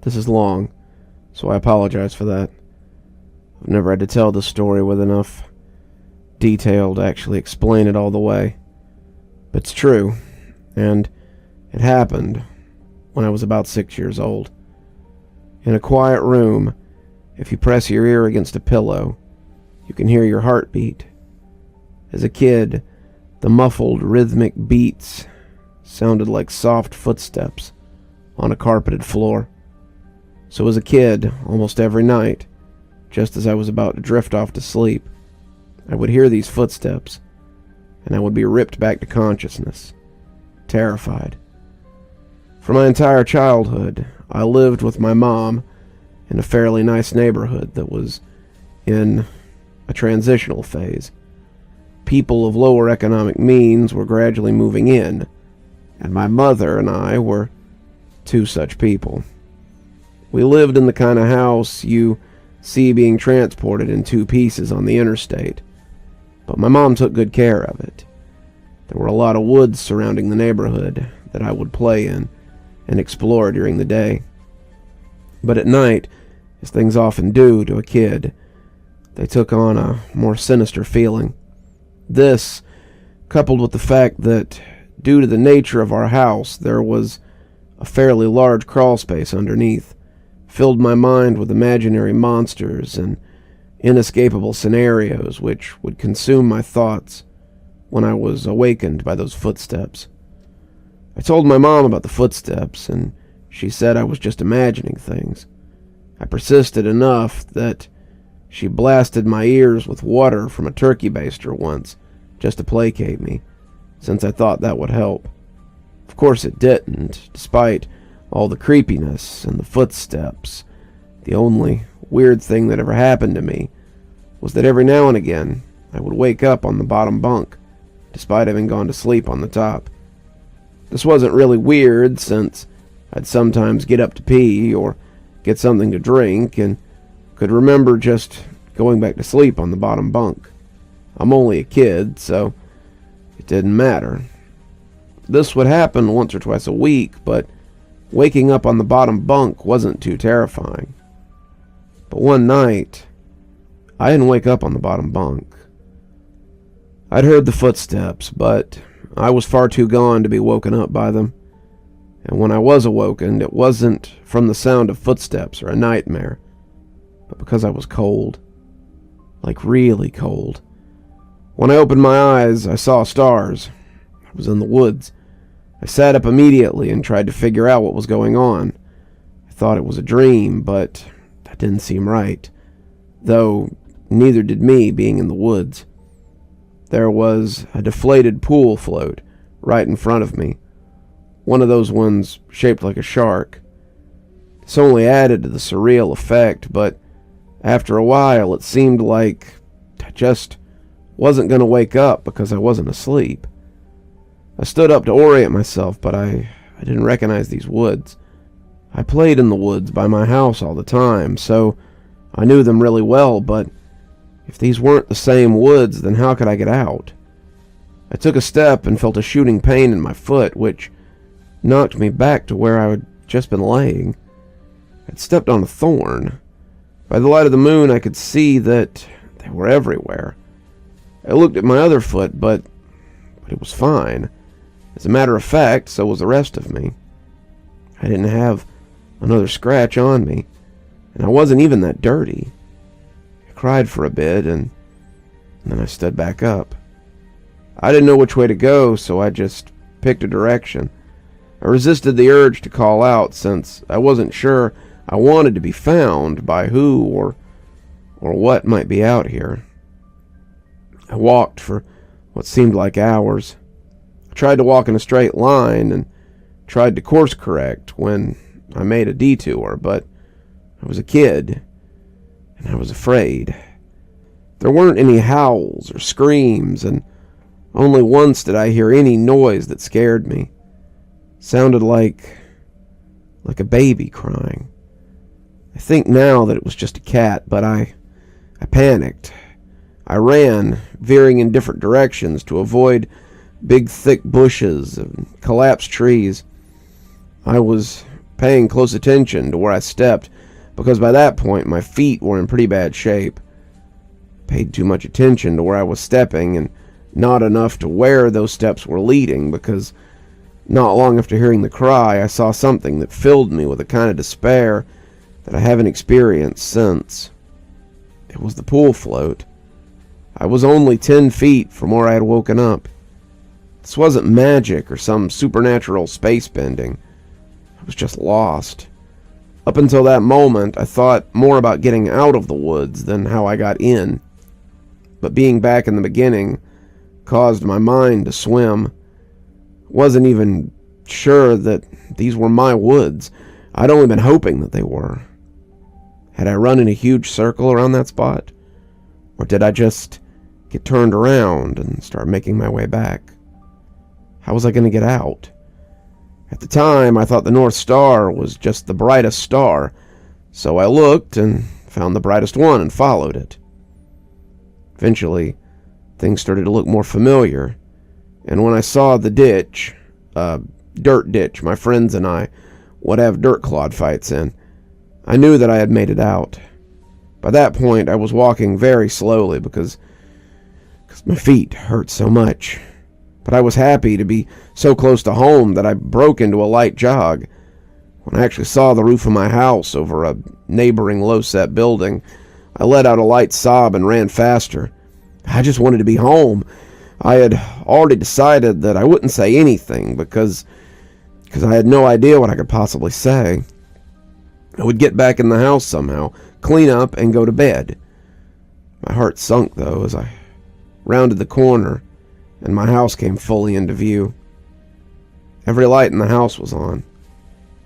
This is long, so I apologize for that. I've never had to tell this story with enough detail to actually explain it all the way. But it's true, and it happened when I was about 6 years old. In a quiet room, if you press your ear against a pillow, you can hear your heartbeat. As a kid, the muffled, rhythmic beats sounded like soft footsteps on a carpeted floor. So as a kid, almost every night, just as I was about to drift off to sleep, I would hear these footsteps, and I would be ripped back to consciousness, terrified. For my entire childhood, I lived with my mom in a fairly nice neighborhood that was in a transitional phase. People of lower economic means were gradually moving in, and my mother and I were two such people. We lived in the kind of house you see being transported in two pieces on the interstate, but my mom took good care of it. There were a lot of woods surrounding the neighborhood that I would play in and explore during the day. But at night, as things often do to a kid, they took on a more sinister feeling. This, coupled with the fact that, due to the nature of our house, there was a fairly large crawl space underneath, filled my mind with imaginary monsters and inescapable scenarios which would consume my thoughts when I was awakened by those footsteps. I told my mom about the footsteps, and she said I was just imagining things. I persisted enough that she blasted my ears with water from a turkey baster once, just to placate me, since I thought that would help. Of course it didn't, despite all the creepiness and the footsteps. The only weird thing that ever happened to me was that every now and again I would wake up on the bottom bunk, despite having gone to sleep on the top. This wasn't really weird, since I'd sometimes get up to pee or get something to drink, and could remember just going back to sleep on the bottom bunk. I'm only a kid, so it didn't matter. This would happen once or twice a week, but waking up on the bottom bunk wasn't too terrifying. But one night, I didn't wake up on the bottom bunk. I'd heard the footsteps, but I was far too gone to be woken up by them. And when I was awoken, it wasn't from the sound of footsteps or a nightmare, but because I was cold. Like really cold. When I opened my eyes, I saw stars. I was in the woods. I sat up immediately and tried to figure out what was going on. I thought it was a dream, but that didn't seem right. Though neither did me being in the woods. There was a deflated pool float right in front of me. One of those ones shaped like a shark. This only added to the surreal effect, but after a while it seemed like I just wasn't going to wake up because I wasn't asleep. I stood up to orient myself, but I didn't recognize these woods. I played in the woods by my house all the time, so I knew them really well, but if these weren't the same woods, then how could I get out? I took a step and felt a shooting pain in my foot, which knocked me back to where I had just been laying. I'd stepped on a thorn. By the light of the moon, I could see that they were everywhere. I looked at my other foot, but it was fine. As a matter of fact, so was the rest of me. I didn't have another scratch on me, and I wasn't even that dirty. I cried for a bit, and then I stood back up. I didn't know which way to go, so I just picked a direction. I resisted the urge to call out, since I wasn't sure I wanted to be found by who or what might be out here. I walked for what seemed like hours. I tried to walk in a straight line and tried to course correct when I made a detour, but I was a kid, and I was afraid. There weren't any howls or screams, and only once did I hear any noise that scared me. It sounded like a baby crying. I think now that it was just a cat, but I panicked. I ran, veering in different directions to avoid big thick bushes and collapsed trees. I was paying close attention to where I stepped, because by that point my feet were in pretty bad shape. Paid too much attention to where I was stepping, and not enough to where those steps were leading, because not long after hearing the cry, I saw something that filled me with a kind of despair that I haven't experienced since. It was the pool float. I was only 10 feet from where I had woken up. This wasn't magic or some supernatural space bending. I was just lost. Up until that moment, I thought more about getting out of the woods than how I got in. But being back in the beginning caused my mind to swim. Wasn't even sure that these were my woods. I'd only been hoping that they were. Had I run in a huge circle around that spot? Or did I just get turned around and start making my way back? How was I going to get out? At the time, I thought the North Star was just the brightest star, so I looked and found the brightest one and followed it. Eventually, things started to look more familiar, and when I saw the ditch, dirt ditch my friends and I would have dirt clod fights in, I knew that I had made it out. By that point, I was walking very slowly because my feet hurt so much. But I was happy to be so close to home that I broke into a light jog. When I actually saw the roof of my house over a neighboring low-set building, I let out a light sob and ran faster. I just wanted to be home. I had already decided that I wouldn't say anything because I had no idea what I could possibly say. I would get back in the house somehow, clean up, and go to bed. My heart sunk, though, as I rounded the corner, and my house came fully into view. Every light in the house was on.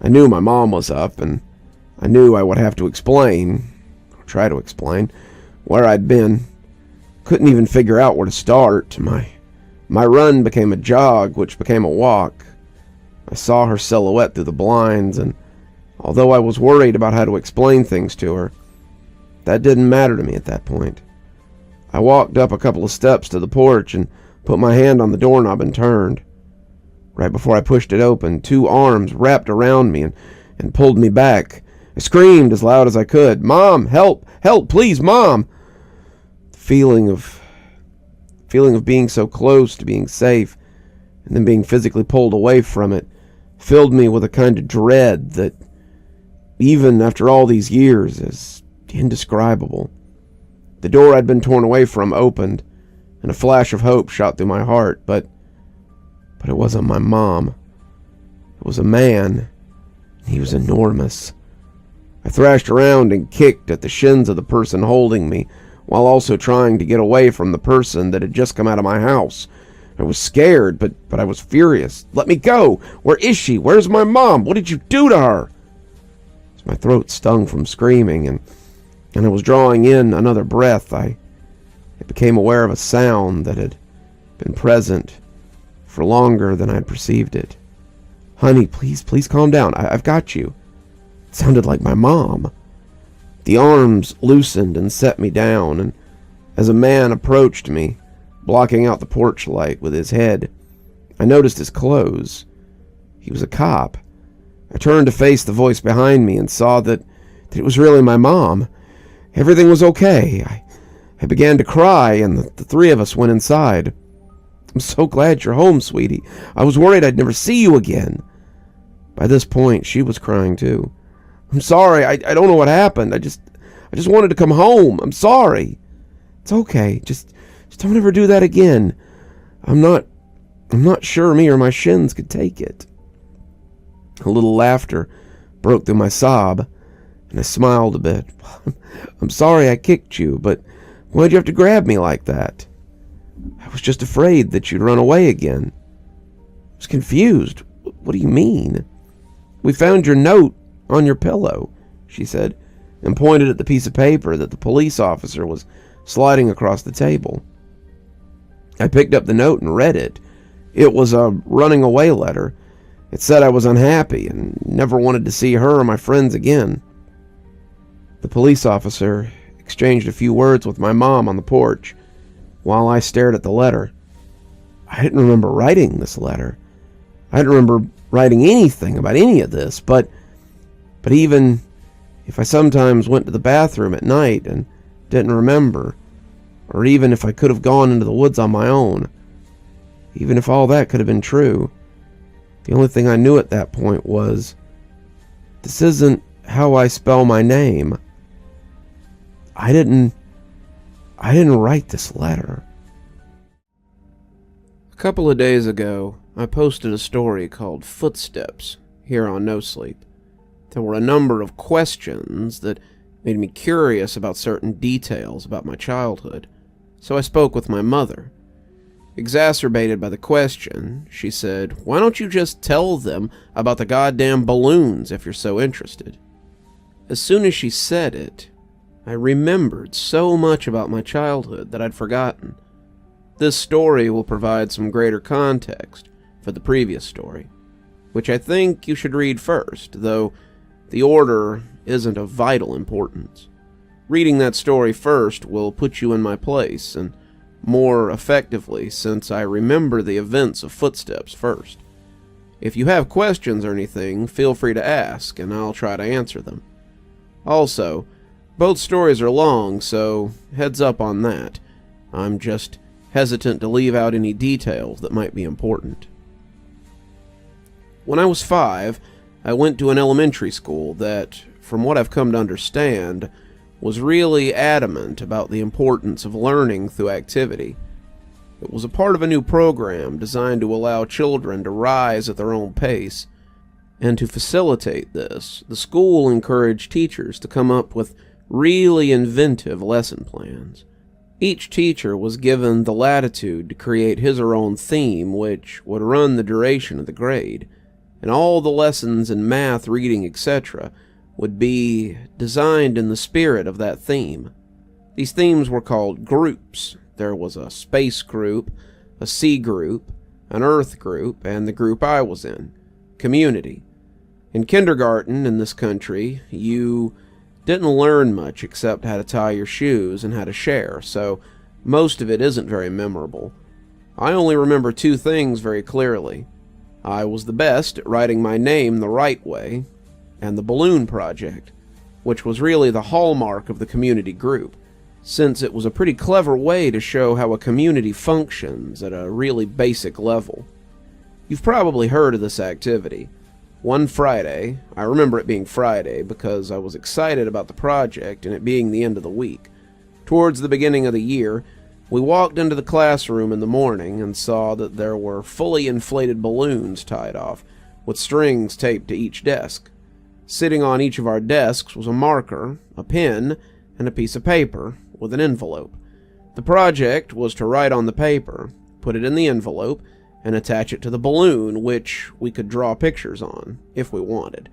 I knew my mom was up, and I knew I would have to explain, or try to explain, where I'd been. Couldn't even figure out where to start. My run became a jog, which became a walk. I saw her silhouette through the blinds, and although I was worried about how to explain things to her, that didn't matter to me at that point. I walked up a couple of steps to the porch and put my hand on the doorknob and turned. Right before I pushed it open, 2 arms wrapped around me and pulled me back. I screamed as loud as I could, "Mom, help! Help, please, Mom!" The feeling of being so close to being safe and then being physically pulled away from it filled me with a kind of dread that, even after all these years, is indescribable. The door I'd been torn away from opened, and a flash of hope shot through my heart, but it wasn't my mom. It was a man. He was enormous. I thrashed around and kicked at the shins of the person holding me, while also trying to get away from the person that had just come out of my house. I was scared, but I was furious. "Let me go! Where is she? Where's my mom? What did you do to her?" As my throat stung from screaming, and I was drawing in another breath, I became aware of a sound that had been present for longer than I'd perceived it. "Honey, please calm down. I've got you." It sounded like my mom. The arms loosened and set me down, and as a man approached me, blocking out the porch light with his head, I noticed his clothes. He was a cop. I turned to face the voice behind me and saw that it was really my mom. Everything was okay. I began to cry, and the 3 of us went inside. "I'm so glad you're home, sweetie. I was worried I'd never see you again." By this point, she was crying too. "I'm sorry. I don't know what happened. I just wanted to come home. I'm sorry." "It's okay. Just don't ever do that again. I'm not sure me or my shins could take it." A little laughter broke through my sob, and I smiled a bit. "I'm sorry I kicked you, but why'd you have to grab me like that?" "I was just afraid that you'd run away again." I was confused. "What do you mean?" "We found your note on your pillow," she said, and pointed at the piece of paper that the police officer was sliding across the table. I picked up the note and read it. It was a running away letter. It said I was unhappy and never wanted to see her or my friends again. The police officer exchanged a few words with my mom on the porch while I stared at the letter. I didn't remember writing this letter. I didn't remember writing anything about any of this, but even if I sometimes went to the bathroom at night and didn't remember, or even if I could have gone into the woods on my own, even if all that could have been true, the only thing I knew at that point was, this isn't how I spell my name. I didn't write this letter. A couple of days ago, I posted a story called Footsteps here on No Sleep. There were a number of questions that made me curious about certain details about my childhood, so I spoke with my mother. Exacerbated by the question, she said, "Why don't you just tell them about the goddamn balloons if you're so interested?" As soon as she said it, I remembered so much about my childhood that I'd forgotten. This story will provide some greater context for the previous story, which I think you should read first, though the order isn't of vital importance. Reading that story first will put you in my place, and more effectively since I remember the events of Footsteps first. If you have questions or anything, feel free to ask, and I'll try to answer them. Also, both stories are long, so heads up on that. I'm just hesitant to leave out any details that might be important. When I was 5, I went to an elementary school that, from what I've come to understand, was really adamant about the importance of learning through activity. It was a part of a new program designed to allow children to rise at their own pace, and to facilitate this, the school encouraged teachers to come up with really inventive lesson plans. Each teacher was given the latitude to create his or her own theme, which would run the duration of the grade, and all the lessons in math, reading, etc. would be designed in the spirit of that theme. These themes were called groups. There was a space group, a sea group, an earth group, and the group I was in, community. In kindergarten in this country, you didn't learn much except how to tie your shoes and how to share, so most of it isn't very memorable. I only remember 2 things very clearly. I was the best at writing my name the right way, and the balloon project, which was really the hallmark of the community group, since it was a pretty clever way to show how a community functions at a really basic level. You've probably heard of this activity. One Friday, I remember it being Friday because I was excited about the project and it being the end of the week. Towards the beginning of the year, we walked into the classroom in the morning and saw that there were fully inflated balloons tied off, with strings taped to each desk. Sitting on each of our desks was a marker, a pen, and a piece of paper with an envelope. The project was to write on the paper, put it in the envelope, and attach it to the balloon, which we could draw pictures on, if we wanted.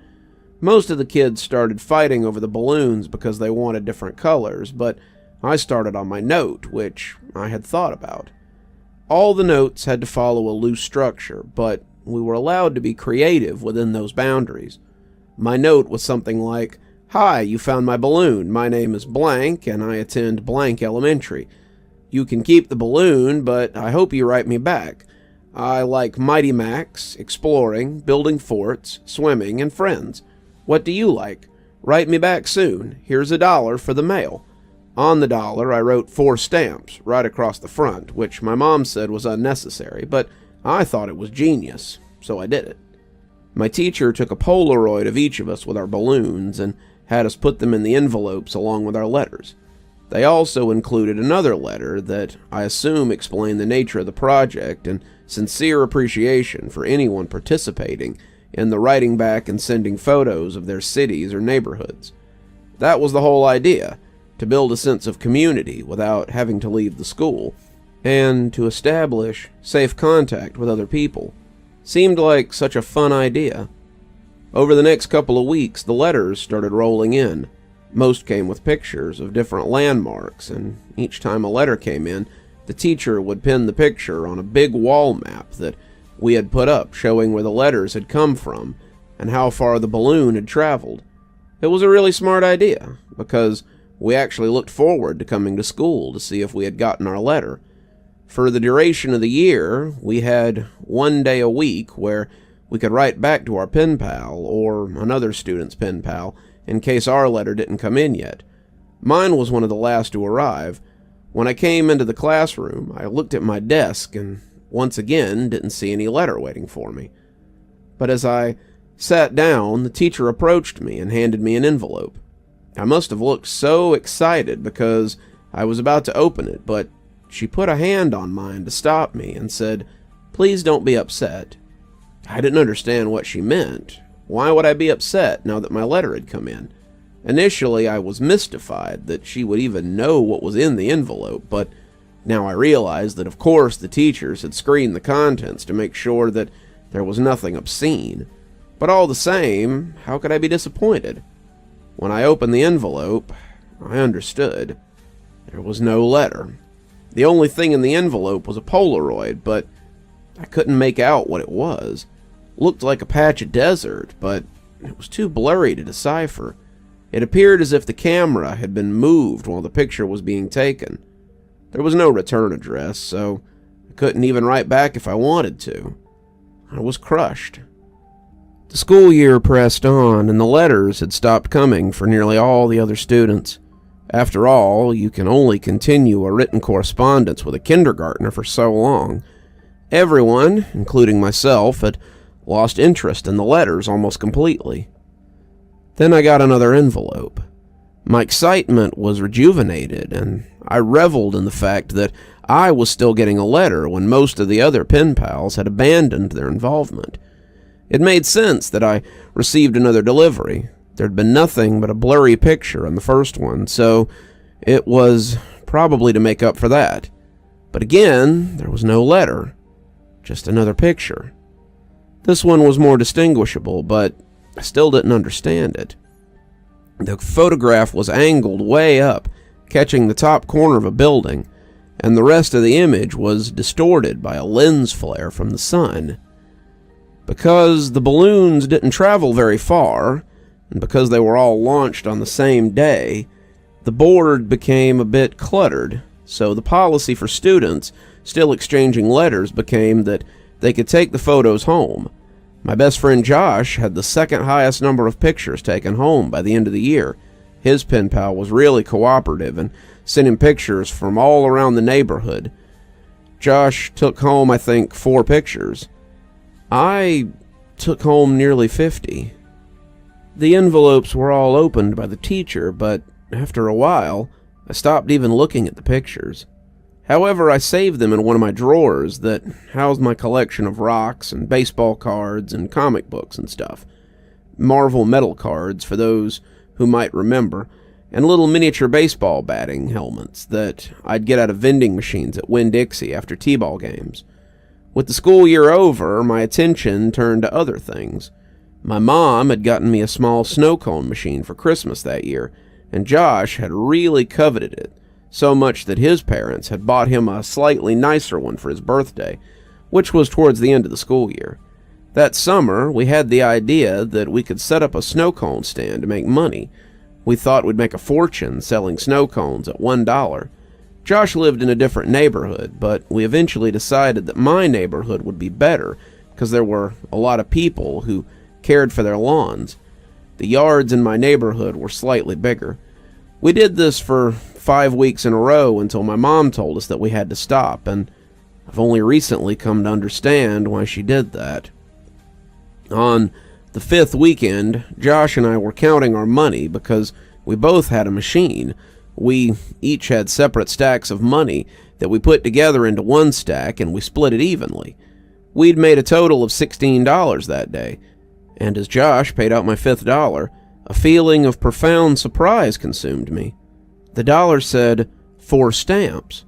Most of the kids started fighting over the balloons because they wanted different colors, but I started on my note, which I had thought about. All the notes had to follow a loose structure, but we were allowed to be creative within those boundaries. My note was something like, "Hi, you found my balloon. My name is blank, and I attend blank elementary. You can keep the balloon, but I hope you write me back. I like Mighty Max, exploring, building forts, swimming, and friends. What do you like? Write me back soon. Here's $1 for the mail." On the dollar, I wrote 4 stamps right across the front, which my mom said was unnecessary, but I thought it was genius, so I did it. My teacher took a Polaroid of each of us with our balloons and had us put them in the envelopes along with our letters. They also included another letter that I assume explained the nature of the project and sincere appreciation for anyone participating in the writing back and sending photos of their cities or neighborhoods. That was the whole idea, to build a sense of community without having to leave the school, and to establish safe contact with other people. Seemed like such a fun idea. Over the next couple of weeks, the letters started rolling in. Most came with pictures of different landmarks, and each time a letter came in, the teacher would pin the picture on a big wall map that we had put up showing where the letters had come from and how far the balloon had traveled. It was a really smart idea, because we actually looked forward to coming to school to see if we had gotten our letter. For the duration of the year, we had one day a week where we could write back to our pen pal, or another student's pen pal, in case our letter didn't come in yet. Mine was one of the last to arrive. When I came into the classroom, I looked at my desk and once again didn't see any letter waiting for me. But as I sat down, the teacher approached me and handed me an envelope. I must have looked so excited because I was about to open it, but she put a hand on mine to stop me and said, "Please don't be upset." I didn't understand what she meant. Why would I be upset now that my letter had come in? Initially, I was mystified that she would even know what was in the envelope, but now I realized that of course the teachers had screened the contents to make sure that there was nothing obscene. But all the same, how could I be disappointed? When I opened the envelope, I understood. There was no letter. The only thing in the envelope was a Polaroid, but I couldn't make out what it was. Looked like a patch of desert, but it was too blurry to decipher. It appeared as if the camera had been moved while the picture was being taken. There was no return address, so I couldn't even write back if I wanted to. I was crushed. The school year pressed on, and the letters had stopped coming for nearly all the other students. After all, you can only continue a written correspondence with a kindergartner for so long. Everyone, including myself, had lost interest in the letters almost completely. Then I got another envelope. My excitement was rejuvenated, and I reveled in the fact that I was still getting a letter when most of the other pen pals had abandoned their involvement. It made sense that I received another delivery. There'd been nothing but a blurry picture on the first one, so it was probably to make up for that. But again, there was no letter, just another picture. This one was more distinguishable, but I still didn't understand it. The photograph was angled way up, catching the top corner of a building, and the rest of the image was distorted by a lens flare from the sun. Because the balloons didn't travel very far, and because they were all launched on the same day, the board became a bit cluttered, so the policy for students still exchanging letters became that they could take the photos home. My best friend Josh had the second highest number of pictures taken home by the end of the year. His pen pal was really cooperative and sent him pictures from all around the neighborhood. Josh took home, I think, 4 pictures. I took home nearly 50. The envelopes were all opened by the teacher, but after a while, I stopped even looking at the pictures. However, I saved them in one of my drawers that housed my collection of rocks and baseball cards and comic books and stuff. Marvel metal cards, for those who might remember, and little miniature baseball batting helmets that I'd get out of vending machines at Winn-Dixie after t-ball games. With the school year over, my attention turned to other things. My mom had gotten me a small snow cone machine for Christmas that year, and Josh had really coveted it, so much that his parents had bought him a slightly nicer one for his birthday, which was towards the end of the school year. That summer, we had the idea that we could set up a snow cone stand to make money. We thought we'd make a fortune selling snow cones at $1. Josh lived in a different neighborhood, but we eventually decided that my neighborhood would be better because there were a lot of people who cared for their lawns. The yards in my neighborhood were slightly bigger. We did this for 5 weeks in a row until my mom told us that we had to stop, and I've only recently come to understand why she did that. On the 5th weekend, Josh and I were counting our money because we both had a machine. We each had separate stacks of money that we put together into one stack, and we split it evenly. We'd made a total of $16 that day, and as Josh paid out my 5th dollar, a feeling of profound surprise consumed me. The dollar said 4 stamps.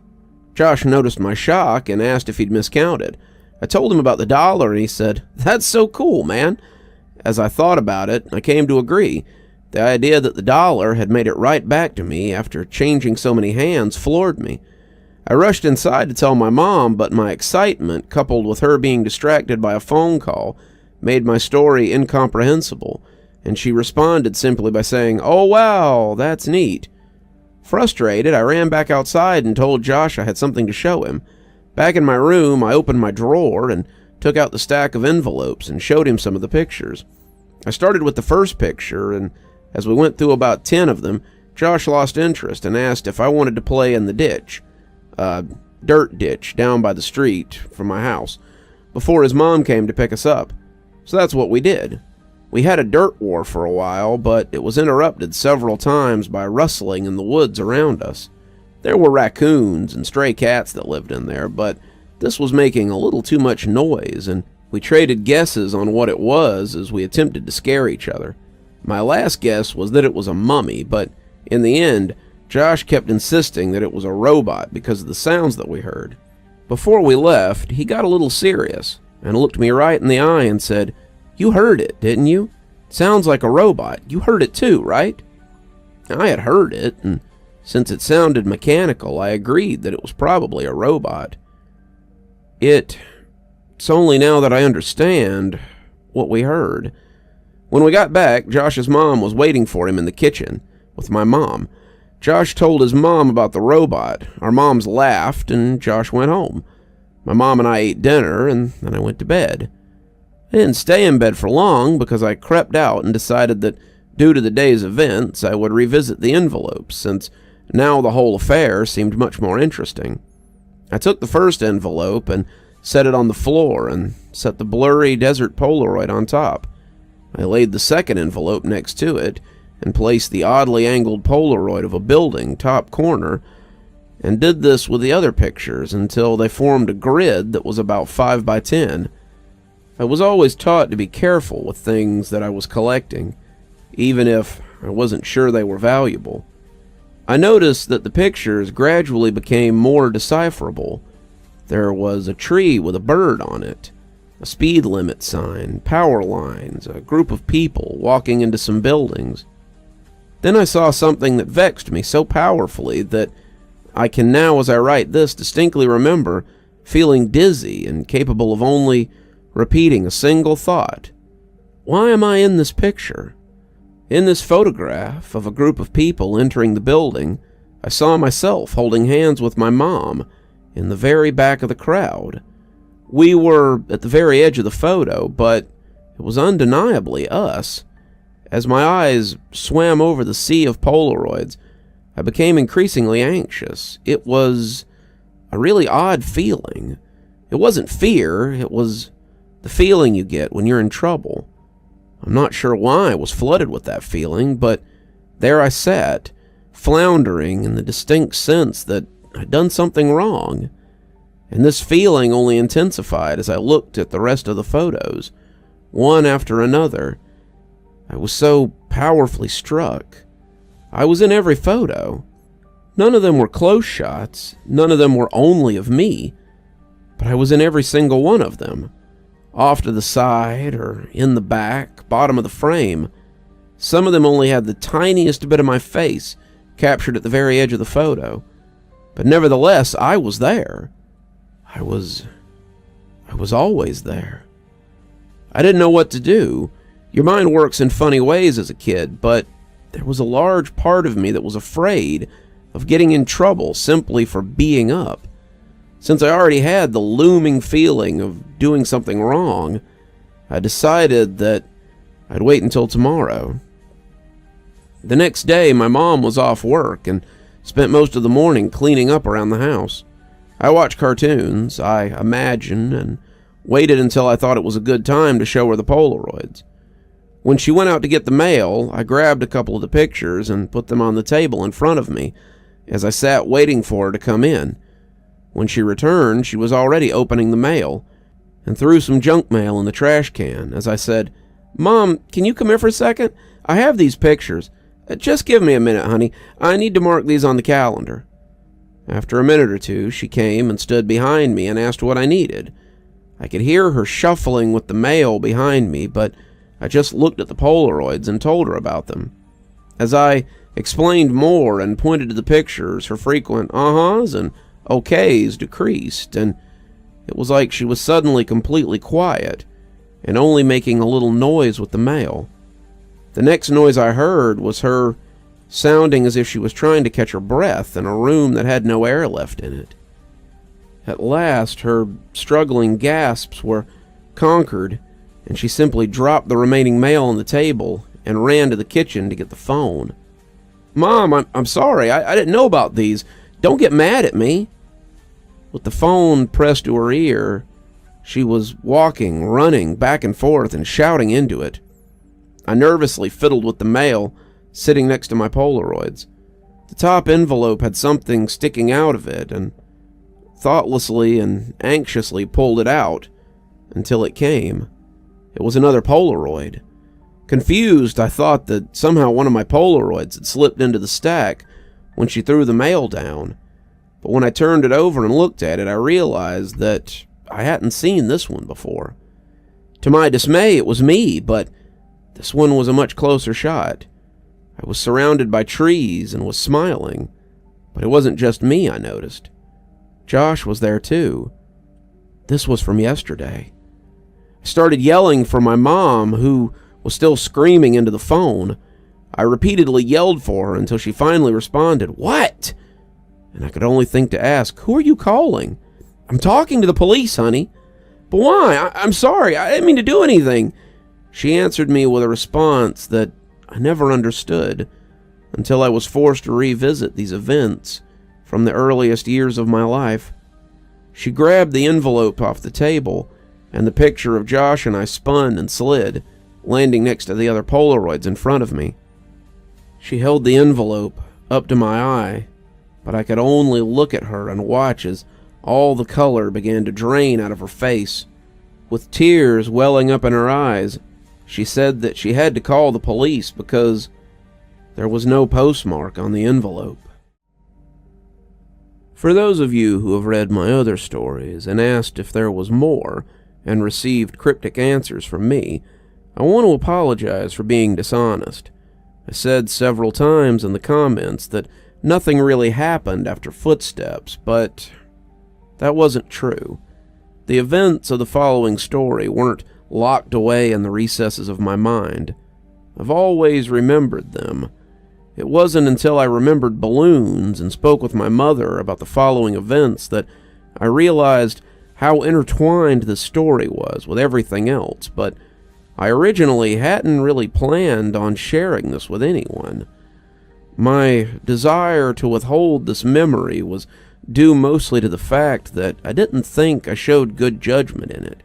Josh noticed my shock and asked if he'd miscounted. I told him about the dollar, and he said, "That's so cool, man." As I thought about it, I came to agree. The idea that the dollar had made it right back to me after changing so many hands floored me. I rushed inside to tell my mom, but my excitement, coupled with her being distracted by a phone call, made my story incomprehensible, and she responded simply by saying, "Oh wow, that's neat." Frustrated, I ran back outside and told Josh I had something to show him. Back in my room, I opened my drawer and took out the stack of envelopes and showed him some of the pictures. I started with the first picture, and as we went through about 10 of them, Josh lost interest and asked if I wanted to play in the ditch, dirt ditch down by the street from my house, before his mom came to pick us up. So that's what we did. We had a dirt war for a while, but it was interrupted several times by rustling in the woods around us. There were raccoons and stray cats that lived in there, but this was making a little too much noise, and we traded guesses on what it was as we attempted to scare each other. My last guess was that it was a mummy, but in the end, Josh kept insisting that it was a robot because of the sounds that we heard. Before we left, he got a little serious and looked me right in the eye and said, "You heard it, didn't you? Sounds like a robot. You heard it too, right?" I had heard it, and since it sounded mechanical, I agreed that it was probably a robot. It's only now that I understand what we heard. When we got back, Josh's mom was waiting for him in the kitchen with my mom. Josh told his mom about the robot. Our moms laughed, and Josh went home. My mom and I ate dinner, and then I went to bed. I didn't stay in bed for long because I crept out and decided that due to the day's events, I would revisit the envelopes, since now the whole affair seemed much more interesting. I took the first envelope and set it on the floor and set the blurry desert Polaroid on top. I laid the second envelope next to it and placed the oddly angled Polaroid of a building top corner, and did this with the other pictures until they formed a grid that was about 5 by 10. I was always taught to be careful with things that I was collecting, even if I wasn't sure they were valuable. I noticed that the pictures gradually became more decipherable. There was a tree with a bird on it, a speed limit sign, power lines, a group of people walking into some buildings. Then I saw something that vexed me so powerfully that I can now, as I write this, distinctly remember feeling dizzy and capable of only repeating a single thought. Why am I in this picture? In this photograph of a group of people entering the building, I saw myself holding hands with my mom in the very back of the crowd. We were at the very edge of the photo, but it was undeniably us. As my eyes swam over the sea of Polaroids, I became increasingly anxious. It was a really odd feeling. It wasn't fear, it was the feeling you get when you're in trouble. I'm not sure why I was flooded with that feeling, but there I sat, floundering in the distinct sense that I'd done something wrong. And this feeling only intensified as I looked at the rest of the photos, one after another. I was so powerfully struck. I was in every photo. None of them were close shots, none of them were only of me, but I was in every single one of them. Off to the side, or in the back, bottom of the frame. Some of them only had the tiniest bit of my face captured at the very edge of the photo. But nevertheless, I was there. I was always there. I didn't know what to do. Your mind works in funny ways as a kid, but there was a large part of me that was afraid of getting in trouble simply for being up. Since I already had the looming feeling of doing something wrong, I decided that I'd wait until tomorrow. The next day, my mom was off work and spent most of the morning cleaning up around the house. I watched cartoons, I imagined, and waited until I thought it was a good time to show her the Polaroids. When she went out to get the mail, I grabbed a couple of the pictures and put them on the table in front of me as I sat waiting for her to come in. When she returned, she was already opening the mail and threw some junk mail in the trash can as I said, "Mom, can you come here for a second? I have these pictures. Just give me a minute, honey. I need to mark these on the calendar." After a minute or two, she came and stood behind me and asked what I needed. I could hear her shuffling with the mail behind me, but I just looked at the Polaroids and told her about them. As I explained more and pointed to the pictures, her frequent uh-huhs and okays decreased, and it was like she was suddenly completely quiet and only making a little noise with the mail. The next noise I heard was her sounding as if she was trying to catch her breath in a room that had no air left in it. At last, her struggling gasps were conquered, and she simply dropped the remaining mail on the table and ran to the kitchen to get the phone. "Mom, I'm sorry. I didn't know about these. Don't get mad at me." With the phone pressed to her ear, she was walking, running back and forth, and shouting into it. I nervously fiddled with the mail, sitting next to my Polaroids. The top envelope had something sticking out of it, and thoughtlessly and anxiously pulled it out until it came. It was another Polaroid. Confused, I thought that somehow one of my Polaroids had slipped into the stack when she threw the mail down. But when I turned it over and looked at it, I realized that I hadn't seen this one before. To my dismay, it was me, but this one was a much closer shot. I was surrounded by trees and was smiling, but it wasn't just me, I noticed. Josh was there too. This was from yesterday. I started yelling for my mom, who was still screaming into the phone. I repeatedly yelled for her until she finally responded, "What?" And I could only think to ask, "Who are you calling?" "I'm talking to the police, honey." "But why? I'm sorry. I didn't mean to do anything." She answered me with a response that I never understood until I was forced to revisit these events from the earliest years of my life. She grabbed the envelope off the table, and the picture of Josh and I spun and slid, landing next to the other Polaroids in front of me. She held the envelope up to my eye, but I could only look at her and watch as all the color began to drain out of her face. With tears welling up in her eyes, she said that she had to call the police because there was no postmark on the envelope. For those of you who have read my other stories and asked if there was more and received cryptic answers from me, I want to apologize for being dishonest. I said several times in the comments that nothing really happened after footsteps, but that wasn't true. The events of the following story weren't locked away in the recesses of my mind. I've always remembered them. It wasn't until I remembered balloons and spoke with my mother about the following events that I realized how intertwined this story was with everything else, but I originally hadn't really planned on sharing this with anyone. My desire to withhold this memory was due mostly to the fact that I didn't think I showed good judgment in it.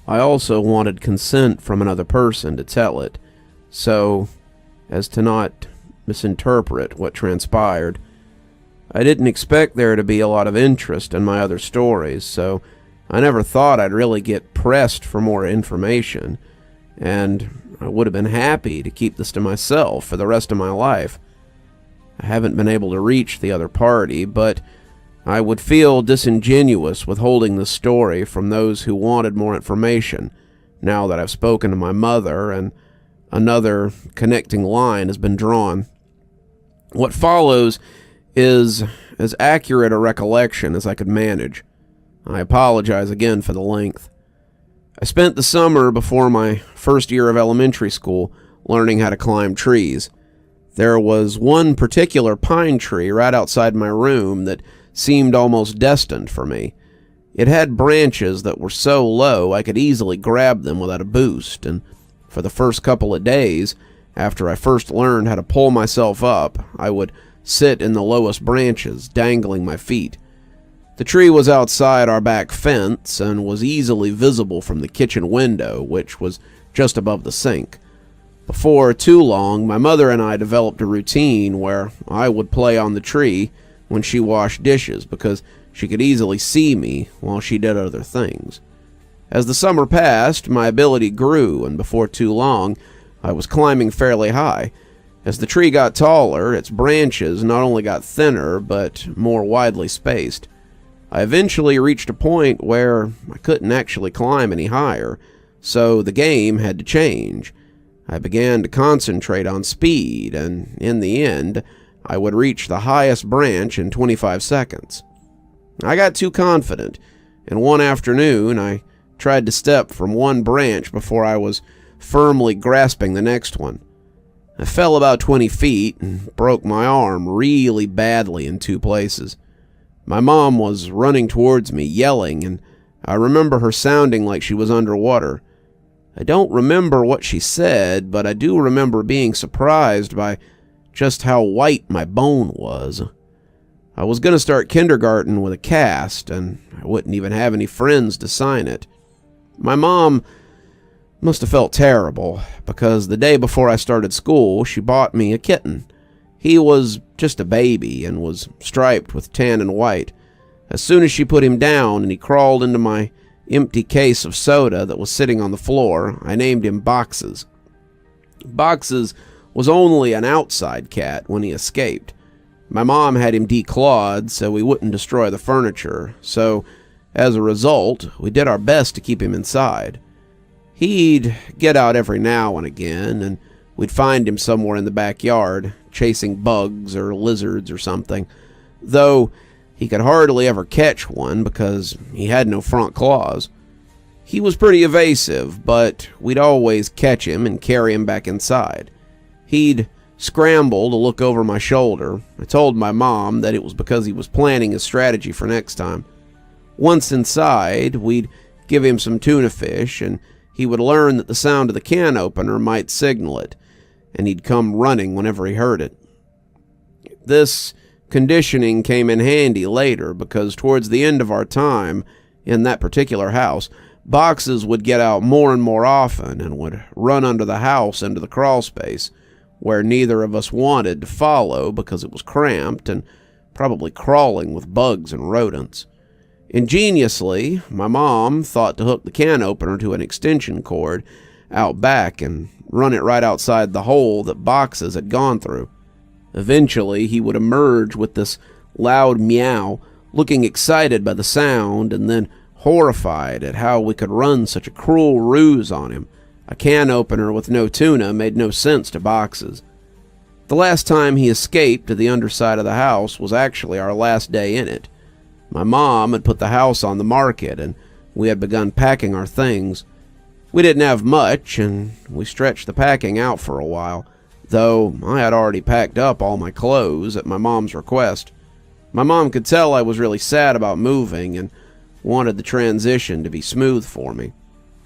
I also wanted consent from another person to tell it, so as to not misinterpret what transpired. I didn't expect there to be a lot of interest in my other stories, so I never thought I'd really get pressed for more information, and I would have been happy to keep this to myself for the rest of my life. I haven't been able to reach the other party, but I would feel disingenuous withholding this story from those who wanted more information, now that I've spoken to my mother and another connecting line has been drawn. What follows is as accurate a recollection as I could manage. I apologize again for the length. I spent the summer before my first year of elementary school learning how to climb trees. There was one particular pine tree right outside my room that seemed almost destined for me. It had branches that were so low I could easily grab them without a boost, and for the first couple of days, after I first learned how to pull myself up, I would sit in the lowest branches, dangling my feet. The tree was outside our back fence and was easily visible from the kitchen window, which was just above the sink. Before too long, my mother and I developed a routine where I would play on the tree when she washed dishes because she could easily see me while she did other things. As the summer passed, my ability grew, and before too long, I was climbing fairly high. As the tree got taller, its branches not only got thinner, but more widely spaced. I eventually reached a point where I couldn't actually climb any higher, so the game had to change. I began to concentrate on speed, and in the end, I would reach the highest branch in 25 seconds. I got too confident, and one afternoon I tried to step from one branch before I was firmly grasping the next one. I fell about 20 feet and broke my arm really badly in 2 places. My mom was running towards me, yelling, and I remember her sounding like she was underwater. I don't remember what she said, but I do remember being surprised by just how white my bone was. I was going to start kindergarten with a cast, and I wouldn't even have any friends to sign it. My mom must have felt terrible, because the day before I started school, she bought me a kitten. He was just a baby and was striped with tan and white. As soon as she put him down and he crawled into my empty case of soda that was sitting on the floor, I named him Boxes. Boxes was only an outside cat when he escaped. My mom had him declawed so he wouldn't destroy the furniture, so as a result, we did our best to keep him inside. He'd get out every now and again, and we'd find him somewhere in the backyard, chasing bugs or lizards or something, though he could hardly ever catch one because he had no front claws. He was pretty evasive, but we'd always catch him and carry him back inside. He'd scramble to look over my shoulder. I told my mom that it was because he was planning his strategy for next time. Once inside, we'd give him some tuna fish, and he would learn that the sound of the can opener might signal it, and he'd come running whenever he heard it. This conditioning came in handy later because towards the end of our time in that particular house, Boxes would get out more and more often and would run under the house into the crawl space, where neither of us wanted to follow because it was cramped and probably crawling with bugs and rodents. Ingeniously, my mom thought to hook the can opener to an extension cord out back and run it right outside the hole that Boxes had gone through. Eventually, he would emerge with this loud meow, looking excited by the sound and then horrified at how we could run such a cruel ruse on him. A can opener with no tuna made no sense to Boxes. The last time he escaped to the underside of the house was actually our last day in it. My mom had put the house on the market, and we had begun packing our things. We didn't have much, and we stretched the packing out for a while, though I had already packed up all my clothes at my mom's request. My mom could tell I was really sad about moving and wanted the transition to be smooth for me.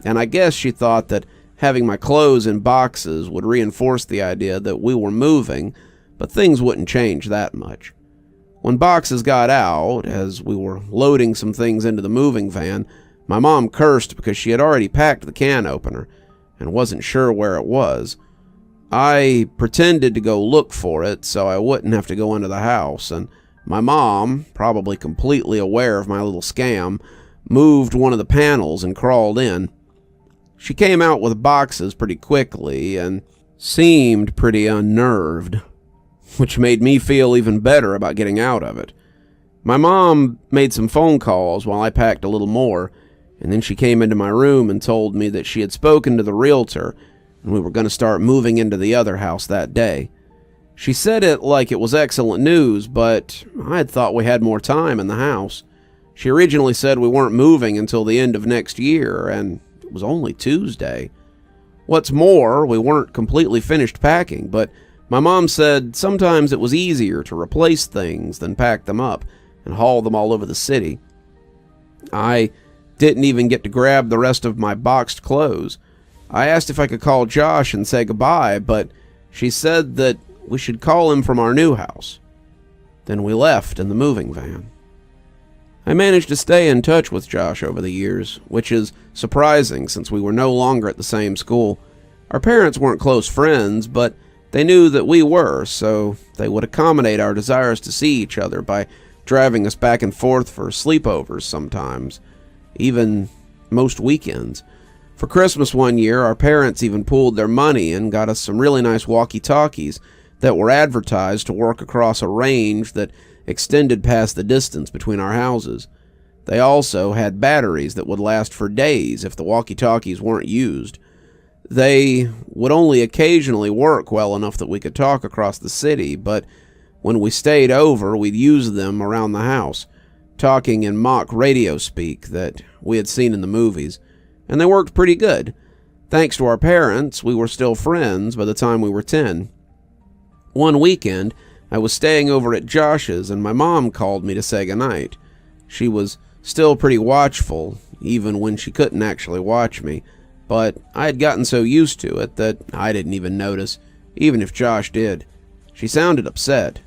And I guess she thought that having my clothes in boxes would reinforce the idea that we were moving, but things wouldn't change that much. When Boxes got out, as we were loading some things into the moving van, my mom cursed because she had already packed the can opener and wasn't sure where it was. I pretended to go look for it so I wouldn't have to go into the house, and my mom, probably completely aware of my little scam, moved one of the panels and crawled in. She came out with Boxes pretty quickly and seemed pretty unnerved, which made me feel even better about getting out of it. My mom made some phone calls while I packed a little more, and then she came into my room and told me that she had spoken to the realtor and we were going to start moving into the other house that day. She said it like it was excellent news, but I had thought we had more time in the house. She originally said we weren't moving until the end of next year, and it was only Tuesday. What's more, we weren't completely finished packing, but my mom said sometimes it was easier to replace things than pack them up and haul them all over the city. I didn't even get to grab the rest of my boxed clothes. I asked if I could call Josh and say goodbye, but she said that we should call him from our new house. Then we left in the moving van. I managed to stay in touch with Josh over the years, which is surprising since we were no longer at the same school. Our parents weren't close friends, but they knew that we were, so they would accommodate our desires to see each other by driving us back and forth for sleepovers sometimes, even most weekends. For Christmas one year, our parents even pooled their money and got us some really nice walkie-talkies that were advertised to work across a range that extended past the distance between our houses. They also had batteries that would last for days if the walkie-talkies weren't used. They would only occasionally work well enough that we could talk across the city, but when we stayed over, we'd use them around the house, talking in mock radio speak that we had seen in the movies, and they worked pretty good. Thanks to our parents, we were still friends by the time we were 10. One weekend, I was staying over at Josh's, and my mom called me to say goodnight. She was still pretty watchful, even when she couldn't actually watch me, but I had gotten so used to it that I didn't even notice, even if Josh did. She sounded upset.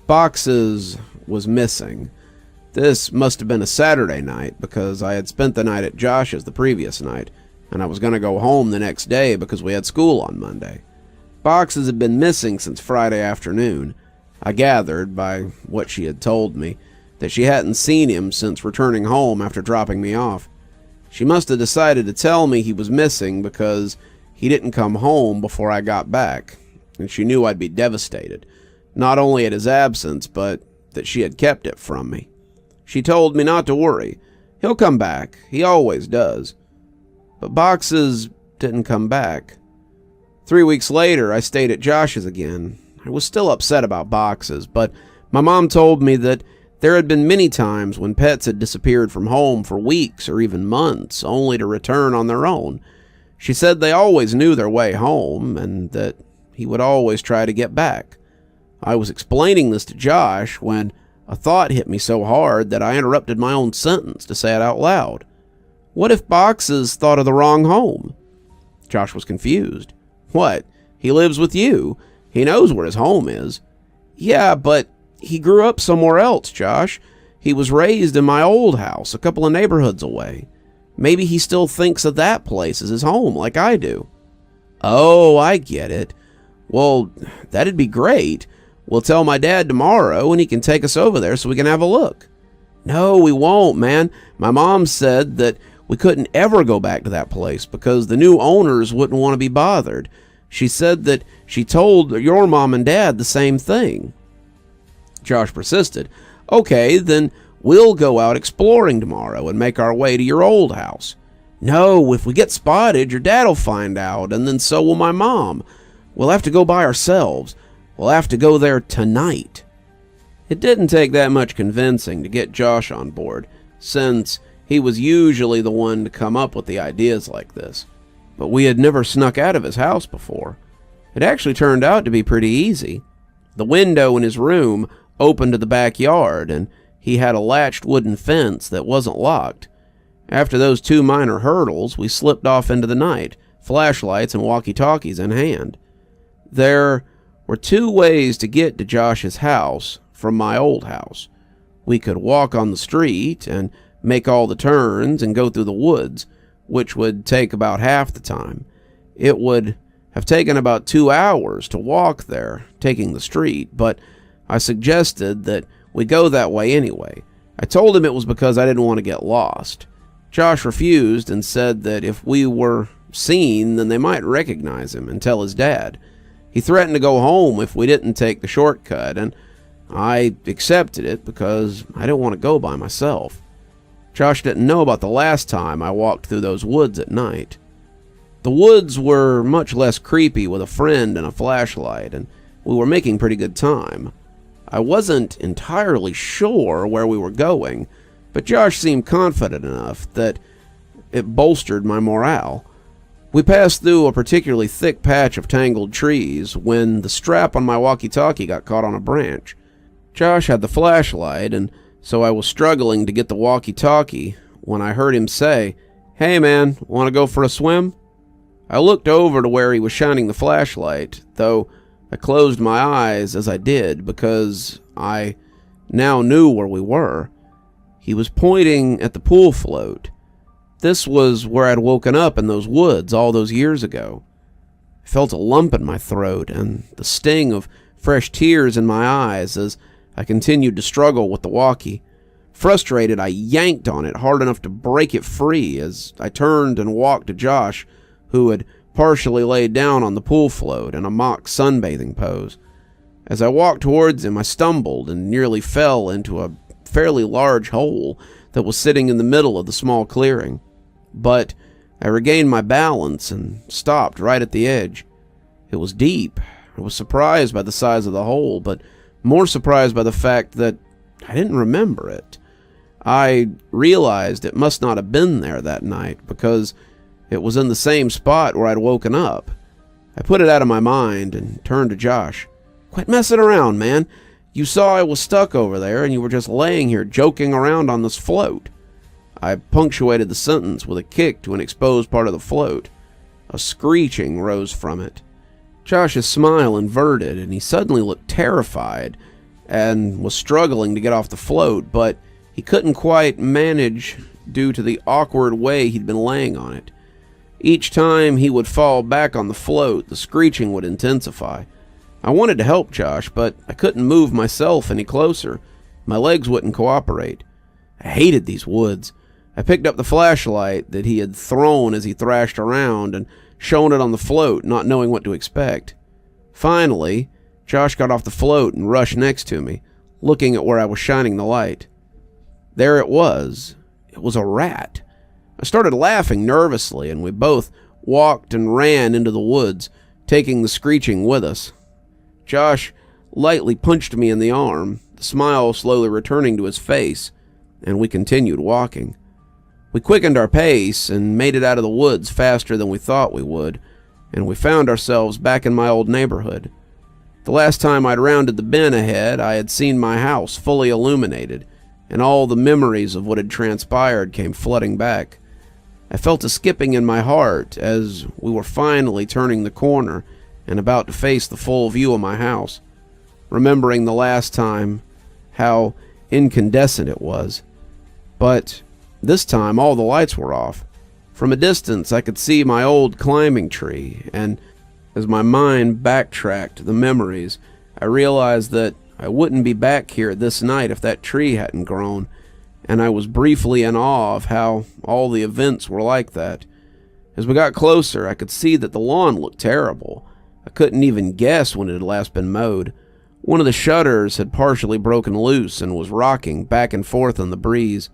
Boxes was missing. This must have been a Saturday night, because I had spent the night at Josh's the previous night, and I was going to go home the next day because we had school on Monday. Boxes had been missing since Friday afternoon. I gathered, by what she had told me, that she hadn't seen him since returning home after dropping me off. She must have decided to tell me he was missing because he didn't come home before I got back, and she knew I'd be devastated, not only at his absence, but that she had kept it from me. She told me not to worry. He'll come back. He always does. But Boxes didn't come back. 3 weeks later, I stayed at Josh's again. I was still upset about Boxes, but my mom told me that there had been many times when pets had disappeared from home for weeks or even months, only to return on their own. She said they always knew their way home, and that he would always try to get back. I was explaining this to Josh when a thought hit me so hard that I interrupted my own sentence to say it out loud. What if Boxes thought of the wrong home? Josh was confused. What? He lives with you. He knows where his home is. Yeah, but he grew up somewhere else, Josh. He was raised in my old house, a couple of neighborhoods away. Maybe he still thinks of that place as his home, like I do. Oh, I get it. Well, that'd be great. We'll tell my dad tomorrow, and he can take us over there so we can have a look. No, we won't, man. My mom said that we couldn't ever go back to that place because the new owners wouldn't want to be bothered. She said that she told your mom and dad the same thing. Josh persisted. Okay, then we'll go out exploring tomorrow and make our way to your old house. No, if we get spotted, your dad'll find out, and then so will my mom. We'll have to go by ourselves. We'll have to go there tonight. It didn't take that much convincing to get Josh on board, since he was usually the one to come up with the ideas like this. But we had never snuck out of his house before. It actually turned out to be pretty easy. The window in his room opened to the backyard, and he had a latched wooden fence that wasn't locked. After those 2 minor hurdles, we slipped off into the night, flashlights and walkie-talkies in hand. There were 2 ways to get to Josh's house from my old house. We could walk on the street and make all the turns and go through the woods, which would take about half the time. It would have taken about 2 hours to walk there, taking the street, but I suggested that we go that way anyway. I told him it was because I didn't want to get lost. Josh refused and said that if we were seen, then they might recognize him and tell his dad. He threatened to go home if we didn't take the shortcut, and I accepted it because I didn't want to go by myself. Josh didn't know about the last time I walked through those woods at night. The woods were much less creepy with a friend and a flashlight, and we were making pretty good time. I wasn't entirely sure where we were going, but Josh seemed confident enough that it bolstered my morale. We passed through a particularly thick patch of tangled trees when the strap on my walkie-talkie got caught on a branch. Josh had the flashlight, and so I was struggling to get the walkie-talkie when I heard him say, "Hey man, want to go for a swim?" I looked over to where he was shining the flashlight, though I closed my eyes as I did because I now knew where we were. He was pointing at the pool float. This was where I'd woken up in those woods all those years ago. I felt a lump in my throat and the sting of fresh tears in my eyes as I continued to struggle with the walkie. Frustrated, I yanked on it hard enough to break it free as I turned and walked to Josh, who had partially laid down on the pool float in a mock sunbathing pose. As I walked towards him, I stumbled and nearly fell into a fairly large hole that was sitting in the middle of the small clearing. But I regained my balance and stopped right at the edge. It was deep. I was surprised by the size of the hole, but more surprised by the fact that I didn't remember it. I realized it must not have been there that night because it was in the same spot where I'd woken up. I put it out of my mind and turned to Josh. "Quit messing around, man. You saw I was stuck over there and you were just laying here joking around on this float." I punctuated the sentence with a kick to an exposed part of the float. A screeching rose from it. Josh's smile inverted, and he suddenly looked terrified and was struggling to get off the float, but he couldn't quite manage due to the awkward way he'd been laying on it. Each time he would fall back on the float, the screeching would intensify. I wanted to help Josh, but I couldn't move myself any closer. My legs wouldn't cooperate. I hated these woods. I picked up the flashlight that he had thrown as he thrashed around and shone it on the float, not knowing what to expect. Finally, Josh got off the float and rushed next to me, looking at where I was shining the light. There it was. It was a rat. I started laughing nervously, and we both walked and ran into the woods, taking the screeching with us. Josh lightly punched me in the arm, the smile slowly returning to his face, and we continued walking. We quickened our pace and made it out of the woods faster than we thought we would, and we found ourselves back in my old neighborhood. The last time I'd rounded the bend ahead, I had seen my house fully illuminated, and all the memories of what had transpired came flooding back. I felt a skipping in my heart as we were finally turning the corner and about to face the full view of my house, remembering the last time how incandescent it was. But this time all the lights were off. From a distance I could see my old climbing tree, and as my mind backtracked the memories, I realized that I wouldn't be back here this night if that tree hadn't grown, and I was briefly in awe of how all the events were like that. As we got closer, I could see that the lawn looked terrible. I couldn't even guess when it had last been mowed. One of the shutters had partially broken loose and was rocking back and forth in the breeze.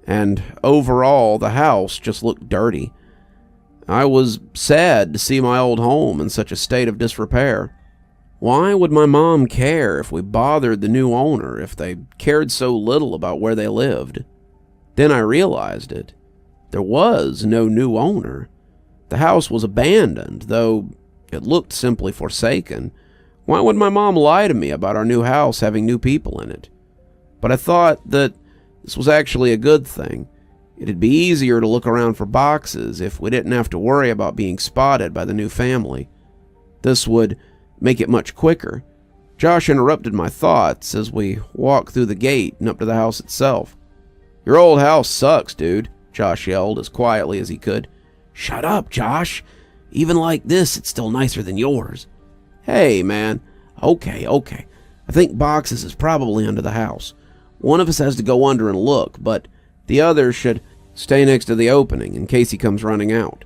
And overall, the house just looked dirty. I was sad to see my old home in such a state of disrepair. Why would my mom care if we bothered the new owner if they cared so little about where they lived? Then I realized it. There was no new owner. The house was abandoned, though it looked simply forsaken. Why would my mom lie to me about our new house having new people in it? But I thought that this was actually a good thing. It'd be easier to look around for boxes if we didn't have to worry about being spotted by the new family. This would make it much quicker. Josh interrupted my thoughts as we walked through the gate and up to the house itself. "Your old house sucks, dude," Josh yelled as quietly as he could. "Shut up, Josh. Even like this, it's still nicer than yours." "Hey, man. Okay. I think boxes is probably under the house. One of us has to go under and look, but the other should stay next to the opening in case he comes running out."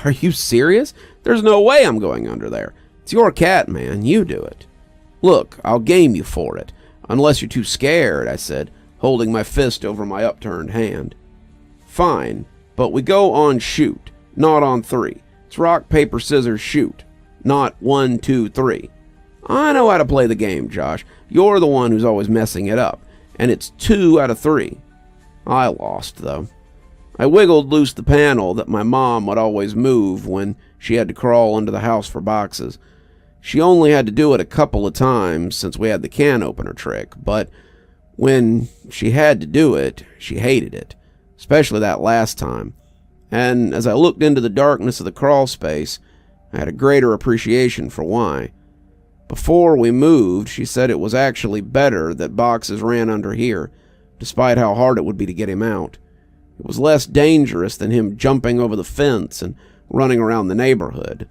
"Are you serious? There's no way I'm going under there. It's your cat, man. You do it." "Look, I'll game you for it, unless you're too scared," I said, holding my fist over my upturned hand. "Fine, but we go on shoot, not on 3. It's rock, paper, scissors, shoot, not 1, 2, 3. "I know how to play the game, Josh. You're the one who's always messing it up, and it's 2 out of 3. I lost, though. I wiggled loose the panel that my mom would always move when she had to crawl under the house for boxes. She only had to do it a couple of times since we had the can opener trick, but when she had to do it, she hated it, especially that last time. And as I looked into the darkness of the crawl space, I had a greater appreciation for why. Before we moved, she said it was actually better that boxes ran under here, despite how hard it would be to get him out. It was less dangerous than him jumping over the fence and running around the neighborhood.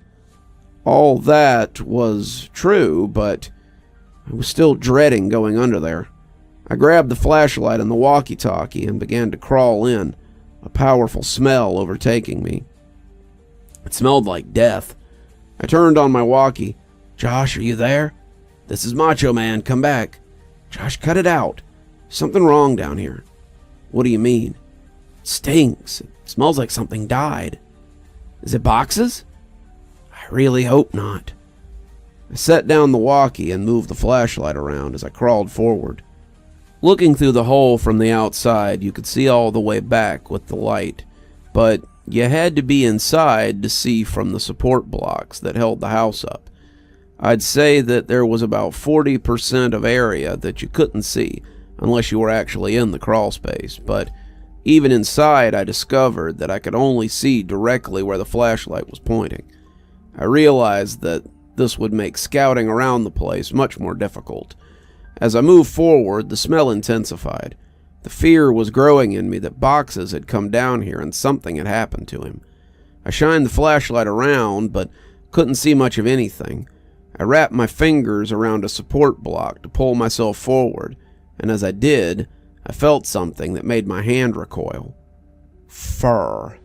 All that was true, but I was still dreading going under there. I grabbed the flashlight and the walkie-talkie and began to crawl in, a powerful smell overtaking me. It smelled like death. I turned on my walkie. "Josh, are you there? This is Macho Man. Come back. Josh, cut it out. Something wrong down here." "What do you mean?" "It stinks. It smells like something died." "Is it boxes?" "I really hope not." I set down the walkie and moved the flashlight around as I crawled forward. Looking through the hole from the outside, you could see all the way back with the light, but you had to be inside to see from the support blocks that held the house up. I'd say that there was about 40% of area that you couldn't see unless you were actually in the crawl space, but Even inside, I discovered that I could only see directly where the flashlight was pointing. I realized that this would make scouting around the place much more difficult. As I moved forward, the smell intensified. The fear was growing in me that Boxes had come down here and something had happened to him. I shined the flashlight around, but couldn't see much of anything. I wrapped my fingers around a support block to pull myself forward, and as I did, I felt something that made my hand recoil. Fur.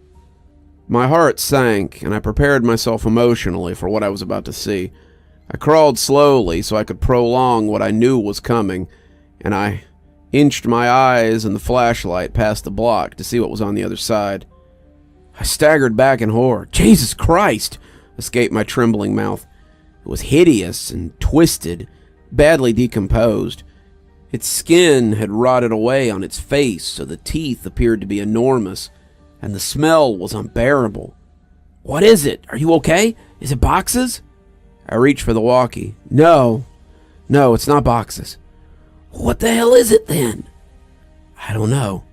My heart sank, and I prepared myself emotionally for what I was about to see. I crawled slowly so I could prolong what I knew was coming, and I inched my eyes and the flashlight past the block to see what was on the other side. I staggered back in horror. Jesus Christ! Escaped my trembling mouth. It was hideous and twisted, badly decomposed. Its skin had rotted away on its face, so the teeth appeared to be enormous, and the smell was unbearable. What is it? Are you okay? Is it Boxes? I reached for the walkie. No, it's not Boxes. What the hell is it then? I don't know.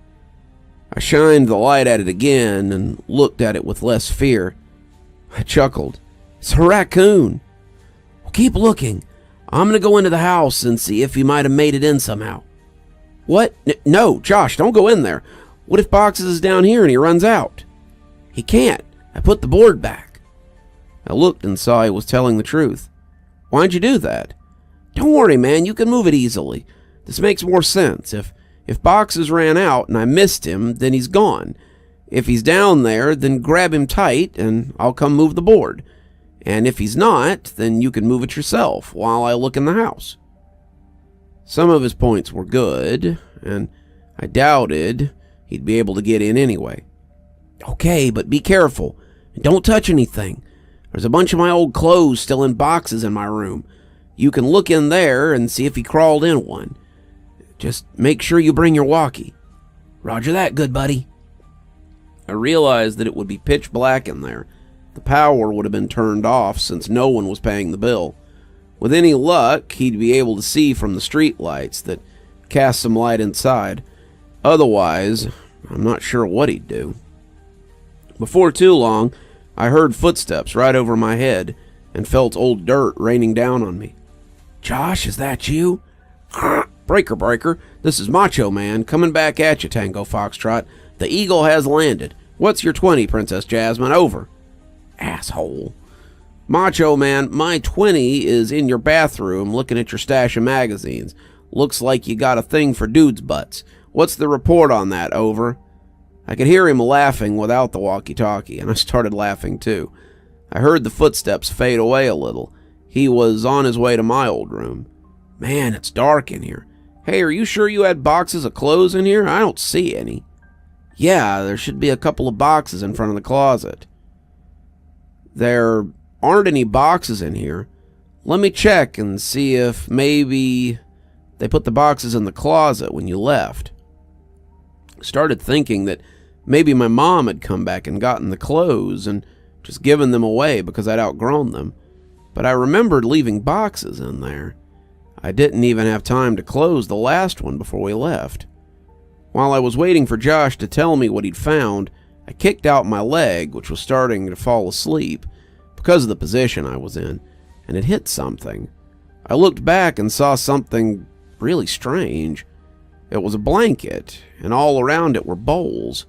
I shined the light at it again and looked at it with less fear. I chuckled. It's a raccoon. Well, keep looking. I'm going to go into the house and see if he might have made it in somehow. What? No, Josh, don't go in there. What if Boxes is down here and he runs out? He can't. I put the board back. I looked and saw he was telling the truth. Why'd you do that? Don't worry, man. You can move it easily. This makes more sense. If Boxes ran out and I missed him, then he's gone. If he's down there, then grab him tight and I'll come move the board. And if he's not, then you can move it yourself while I look in the house. Some of his points were good, and I doubted he'd be able to get in anyway. Okay, but be careful. And don't touch anything. There's a bunch of my old clothes still in boxes in my room. You can look in there and see if he crawled in one. Just make sure you bring your walkie. Roger that, good buddy. I realized that it would be pitch black in there. The power would have been turned off since no one was paying the bill. With any luck, he'd be able to see from the street lights that cast some light inside. Otherwise, I'm not sure what he'd do. Before too long, I heard footsteps right over my head and felt old dirt raining down on me. Josh, is that you? Breaker, this is Macho Man coming back at you, Tango Foxtrot. The Eagle has landed. What's your 20, Princess Jasmine? Over. Asshole. Macho Man, my 20 is in your bathroom looking at your stash of magazines. Looks like you got a thing for dudes' butts. What's the report on that? Over. I could hear him laughing without the walkie-talkie, and I started laughing too. I heard the footsteps fade away a little. He was on his way to my old room. Man, it's dark in here. Hey, are you sure you had boxes of clothes in here? I don't see any. Yeah, there should be a couple of boxes in front of the closet. There aren't any boxes in here. Let me check and see if maybe they put the boxes in the closet when you left. I started thinking that maybe my mom had come back and gotten the clothes and just given them away because I'd outgrown them. But I remembered leaving boxes in there. I didn't even have time to close the last one before we left. While I was waiting for Josh to tell me what he'd found, I kicked out my leg, which was starting to fall asleep because of the position I was in, and it hit something. I looked back and saw something really strange. It was a blanket, and all around it were bowls.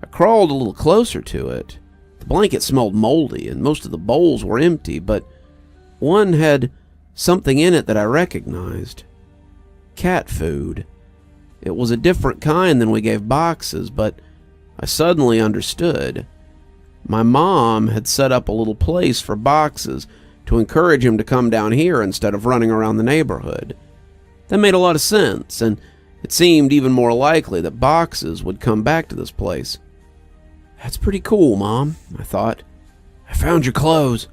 I crawled a little closer to it. The blanket smelled moldy, and most of the bowls were empty, but one had something in it that I recognized. Cat food. It was a different kind than we gave boxes, but I suddenly understood. My mom had set up a little place for boxes to encourage him to come down here instead of running around the neighborhood. That made a lot of sense, and it seemed even more likely that boxes would come back to this place. That's pretty cool, Mom, I thought. I found your clothes.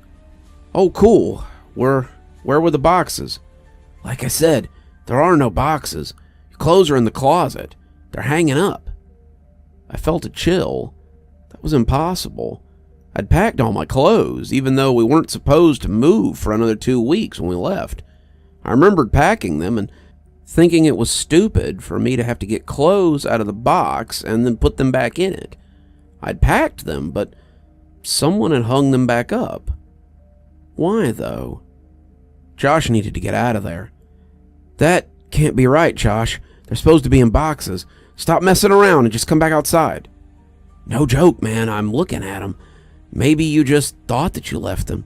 Oh, cool. Where were the boxes? Like I said, there are no boxes. Your clothes are in the closet. They're hanging up. I felt a chill. That was impossible. I'd packed all my clothes, even though we weren't supposed to move for another 2 weeks when we left. I remembered packing them and thinking it was stupid for me to have to get clothes out of the box and then put them back in it. I'd packed them, but someone had hung them back up. Why, though? Josh needed to get out of there. That can't be right, Josh. They're supposed to be in boxes. Stop messing around and just come back outside. No joke, man. I'm looking at them. Maybe you just thought that you left them.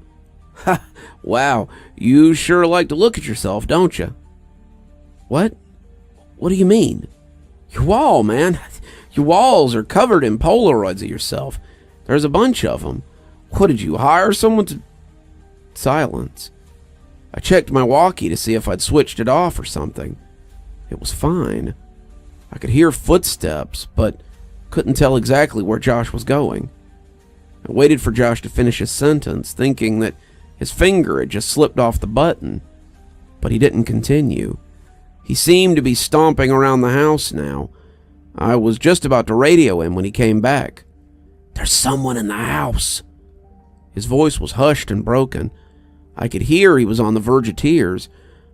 Ha! Wow, you sure like to look at yourself, don't you? What? What do you mean? Your wall, man. Your walls are covered in Polaroids of yourself. There's a bunch of them. What, did you hire someone to... Silence. I checked my walkie to see if I'd switched it off or something. It was fine. I could hear footsteps, but couldn't tell exactly where Josh was going. I waited for Josh to finish his sentence, thinking that his finger had just slipped off the button, but he didn't continue. He seemed to be stomping around the house now. I was just about to radio him when he came back. There's someone in the house. His voice was hushed and broken. I could hear he was on the verge of tears.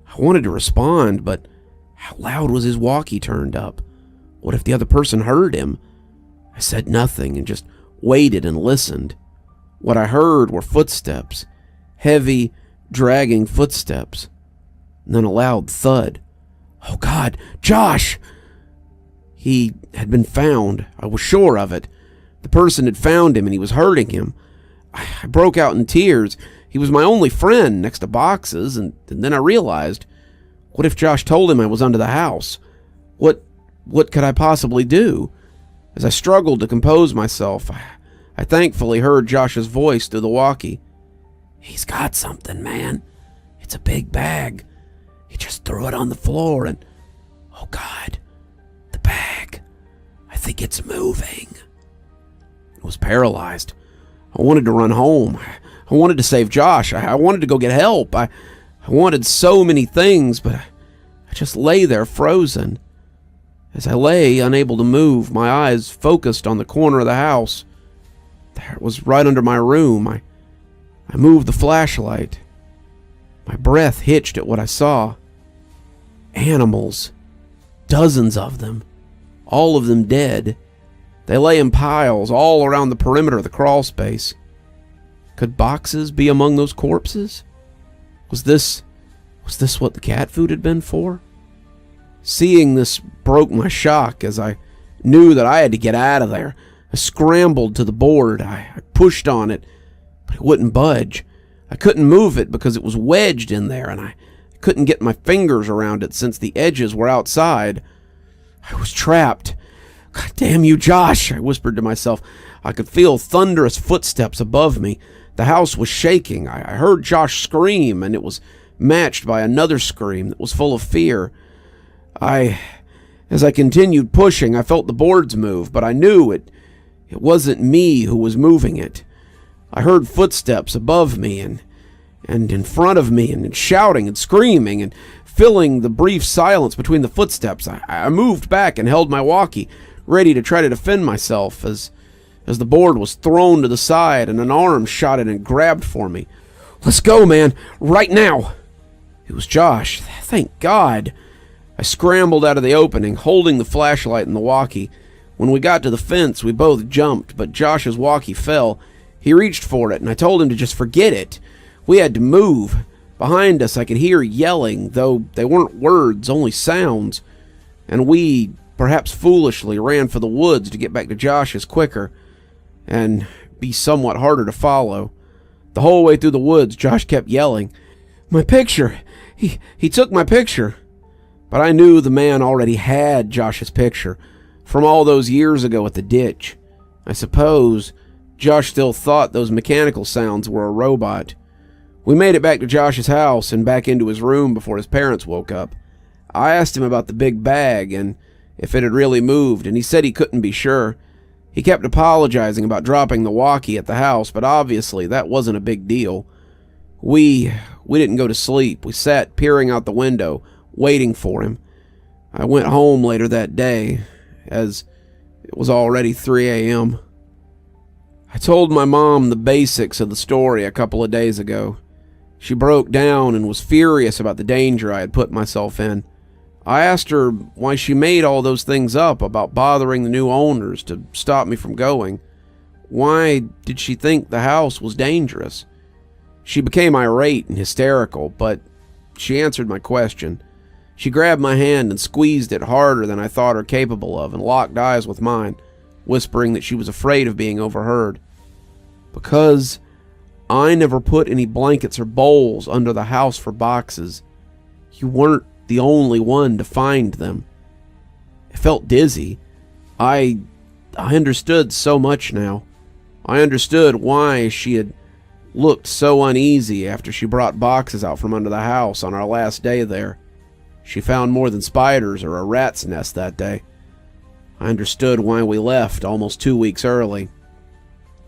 I wanted to respond, but how loud was his walkie turned up? What if the other person heard him? I said nothing and just waited and listened. What I heard were footsteps. Heavy, dragging footsteps. And then a loud thud. Oh God, Josh! He had been found. I was sure of it. The person had found him and he was hurting him. I broke out in tears. He was my only friend next to boxes, and then I realized, what if Josh told him I was under the house? What could I possibly do? As I struggled to compose myself, I thankfully heard Josh's voice through the walkie. He's got something, man. It's a big bag. He just threw it on the floor and... Oh God, the bag. I think it's moving. I was paralyzed. I wanted to run home. I wanted to save Josh. I wanted to go get help. I wanted so many things, but I just lay there frozen. As I lay, unable to move, my eyes focused on the corner of the house. There it was, right under my room. I moved the flashlight. My breath hitched at what I saw. Animals. Dozens of them. All of them dead. They lay in piles all around the perimeter of the crawl space. Could boxes be among those corpses? Was this what the cat food had been for? Seeing this broke my shock as I knew that I had to get out of there. I scrambled to the board. I pushed on it, but it wouldn't budge. I couldn't move it because it was wedged in there, and I couldn't get my fingers around it since the edges were outside. I was trapped. God damn you, Josh, I whispered to myself. I could feel thunderous footsteps above me. The house was shaking. I heard Josh scream, and it was matched by another scream that was full of fear. As I continued pushing, I felt the boards move, but I knew it wasn't me who was moving it. I heard footsteps above me and in front of me, and shouting and screaming, and filling the brief silence between the footsteps. I moved back and held my walkie, ready to try to defend myself as the board was thrown to the side and an arm shot in and grabbed for me. Let's go, man, right now. It was Josh. Thank God. I scrambled out of the opening, holding the flashlight and the walkie. When we got to the fence, we both jumped, but Josh's walkie fell. He reached for it, and I told him to just forget it. We had to move. Behind us, I could hear yelling, though they weren't words, only sounds. And we, perhaps foolishly, ran for the woods to get back to Josh's quicker and be somewhat harder to follow. The whole way through the woods, Josh kept yelling, "My picture! He took my picture!" But I knew the man already had Josh's picture from all those years ago at the ditch. I suppose Josh still thought those mechanical sounds were a robot. We made it back to Josh's house and back into his room before his parents woke up. I asked him about the big bag and if it had really moved, and he said he couldn't be sure. He kept apologizing about dropping the walkie at the house, but obviously that wasn't a big deal. We didn't go to sleep. We sat peering out the window, waiting for him. I went home later that day, as it was already 3 a.m. I told my mom the basics of the story a couple of days ago. She broke down and was furious about the danger I had put myself in. I asked her why she made all those things up about bothering the new owners to stop me from going. Why did she think the house was dangerous? She became irate and hysterical, but she answered my question. She grabbed my hand and squeezed it harder than I thought her capable of and locked eyes with mine, whispering that she was afraid of being overheard. Because I never put any blankets or bowls under the house for boxes. You weren't the only one to find them. It felt dizzy. I understood so much now. I understood why she had looked so uneasy after she brought boxes out from under the house on our last day there. She found more than spiders or a rat's nest that day. I understood why we left almost 2 weeks early.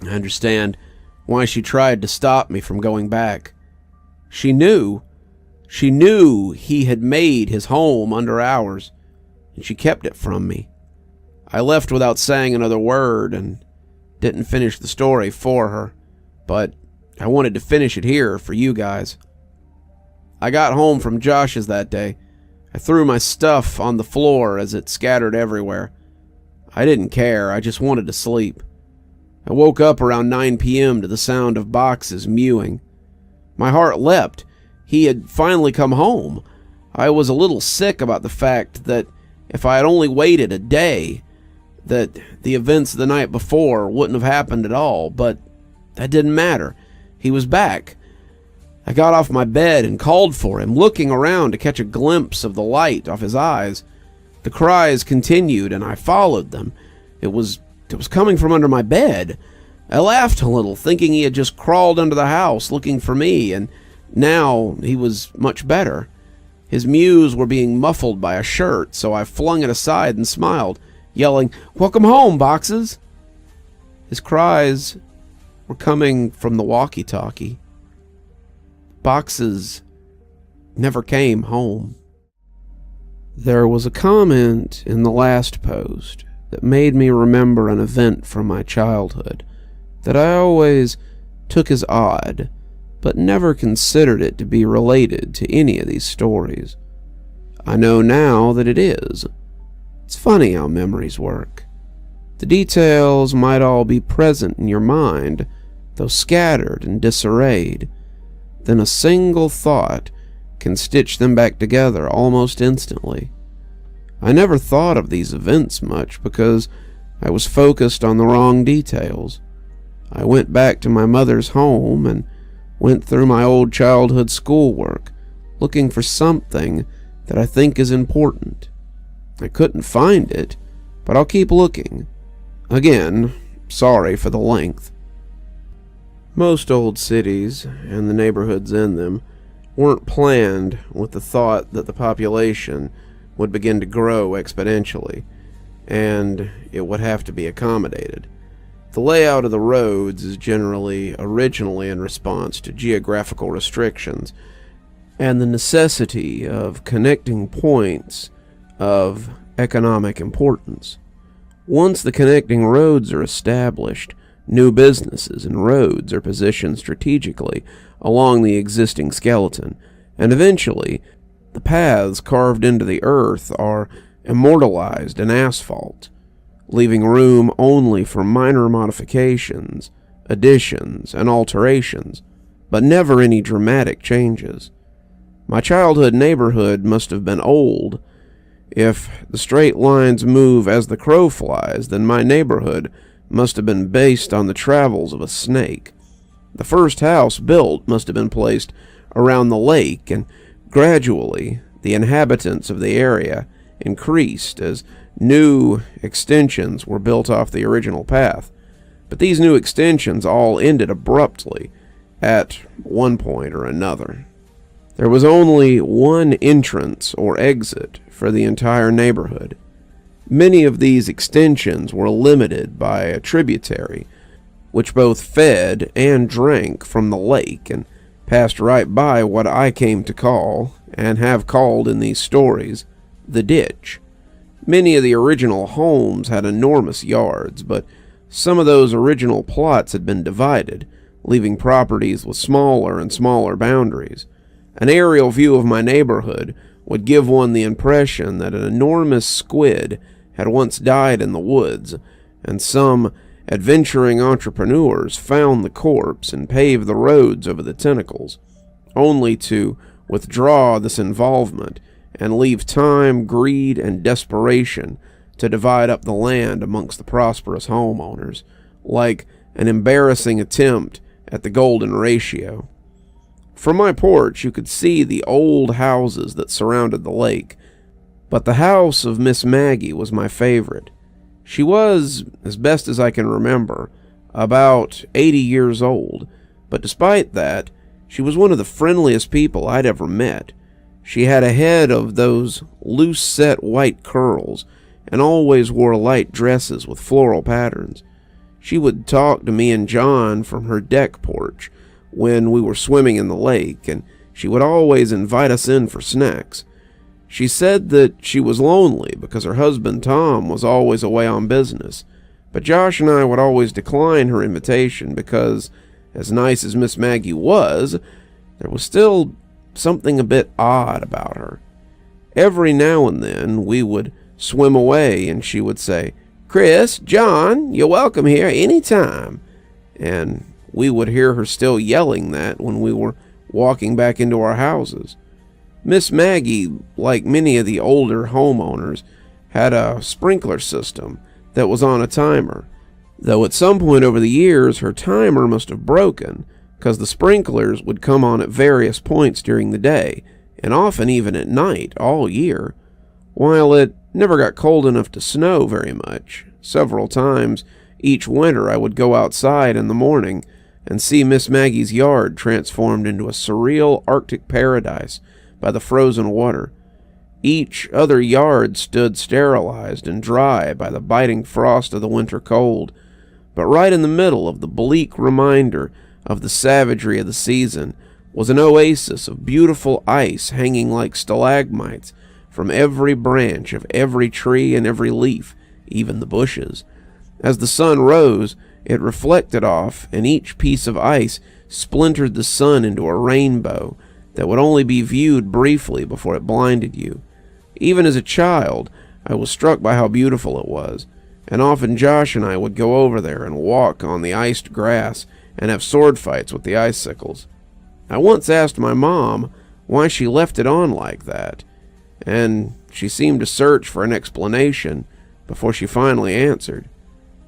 I understand why she tried to stop me from going back. She knew he had made his home under ours, and she kept it from me. I left without saying another word and didn't finish the story for her, but I wanted to finish it here for you guys. I got home from Josh's that day. I threw my stuff on the floor as it scattered everywhere. I didn't care, I just wanted to sleep. I woke up around 9 p.m. to the sound of boxes mewing. My heart leapt. He had finally come home. I was a little sick about the fact that if I had only waited a day, that the events of the night before wouldn't have happened at all, but that didn't matter. He was back. I got off my bed and called for him, looking around to catch a glimpse of the light off his eyes. The cries continued, and I followed them. It was coming from under my bed. I laughed a little, thinking he had just crawled under the house looking for me, and now he was much better. His mews were being muffled by a shirt, so I flung it aside and smiled, yelling, "Welcome home, Boxes!" His cries were coming from the walkie-talkie. Boxes never came home. There was a comment in the last post that made me remember an event from my childhood that I always took as odd, but never considered it to be related to any of these stories. I know now that it is. It's funny how memories work. The details might all be present in your mind, though scattered and disarrayed. Then a single thought can stitch them back together almost instantly. I never thought of these events much because I was focused on the wrong details. I went back to my mother's home and went through my old childhood schoolwork, looking for something that I think is important. I couldn't find it, but I'll keep looking. Again, sorry for the length. Most old cities, and the neighborhoods in them, weren't planned with the thought that the population would begin to grow exponentially, and it would have to be accommodated. The layout of the roads is generally originally in response to geographical restrictions and the necessity of connecting points of economic importance. Once the connecting roads are established, new businesses and roads are positioned strategically along the existing skeleton, and eventually the paths carved into the earth are immortalized in asphalt, leaving room only for minor modifications, additions, and alterations, but never any dramatic changes. My childhood neighborhood must have been old. If the straight lines move as the crow flies, then my neighborhood must have been based on the travels of a snake. The first house built must have been placed around the lake, and gradually the inhabitants of the area increased as new extensions were built off the original path. But these new extensions all ended abruptly at one point or another. There was only one entrance or exit for the entire neighborhood. Many of these extensions were limited by a tributary, which both fed and drank from the lake and passed right by what I came to call, and have called in these stories, the ditch. Many of the original homes had enormous yards, but some of those original plots had been divided, leaving properties with smaller and smaller boundaries. An aerial view of my neighborhood would give one the impression that an enormous squid had once died in the woods, and some adventuring entrepreneurs found the corpse and paved the roads over the tentacles, only to withdraw this involvement and leave time, greed, and desperation to divide up the land amongst the prosperous homeowners, like an embarrassing attempt at the golden ratio. From my porch you could see the old houses that surrounded the lake, but the house of Miss Maggie was my favorite. She was, as best as I can remember, about 80 years old, but despite that, she was one of the friendliest people I'd ever met. She had a head of those loose-set white curls, and always wore light dresses with floral patterns. She would talk to me and John from her deck porch when we were swimming in the lake, and she would always invite us in for snacks. She said that she was lonely because her husband Tom was always away on business, but Josh and I would always decline her invitation because, as nice as Miss Maggie was, there was still something a bit odd about her. Every now and then we would swim away and she would say, "Chris, John, you're welcome here any time," and we would hear her still yelling that when we were walking back into our houses. Miss Maggie, like many of the older homeowners, had a sprinkler system that was on a timer, though at some point over the years her timer must have broken, because the sprinklers would come on at various points during the day, and often even at night all year. While it never got cold enough to snow very much, several times each winter I would go outside in the morning and see Miss Maggie's yard transformed into a surreal Arctic paradise by the frozen water. Each other yard stood sterilized and dry by the biting frost of the winter cold, but right in the middle of the bleak reminder of the savagery of the season was an oasis of beautiful ice hanging like stalagmites from every branch of every tree and every leaf, even the bushes. As the sun rose, it reflected off, and each piece of ice splintered the sun into a rainbow that would only be viewed briefly before it blinded you. Even as a child, I was struck by how beautiful it was, and often Josh and I would go over there and walk on the iced grass and have sword fights with the icicles. I once asked my mom why she left it on like that, and she seemed to search for an explanation before she finally answered.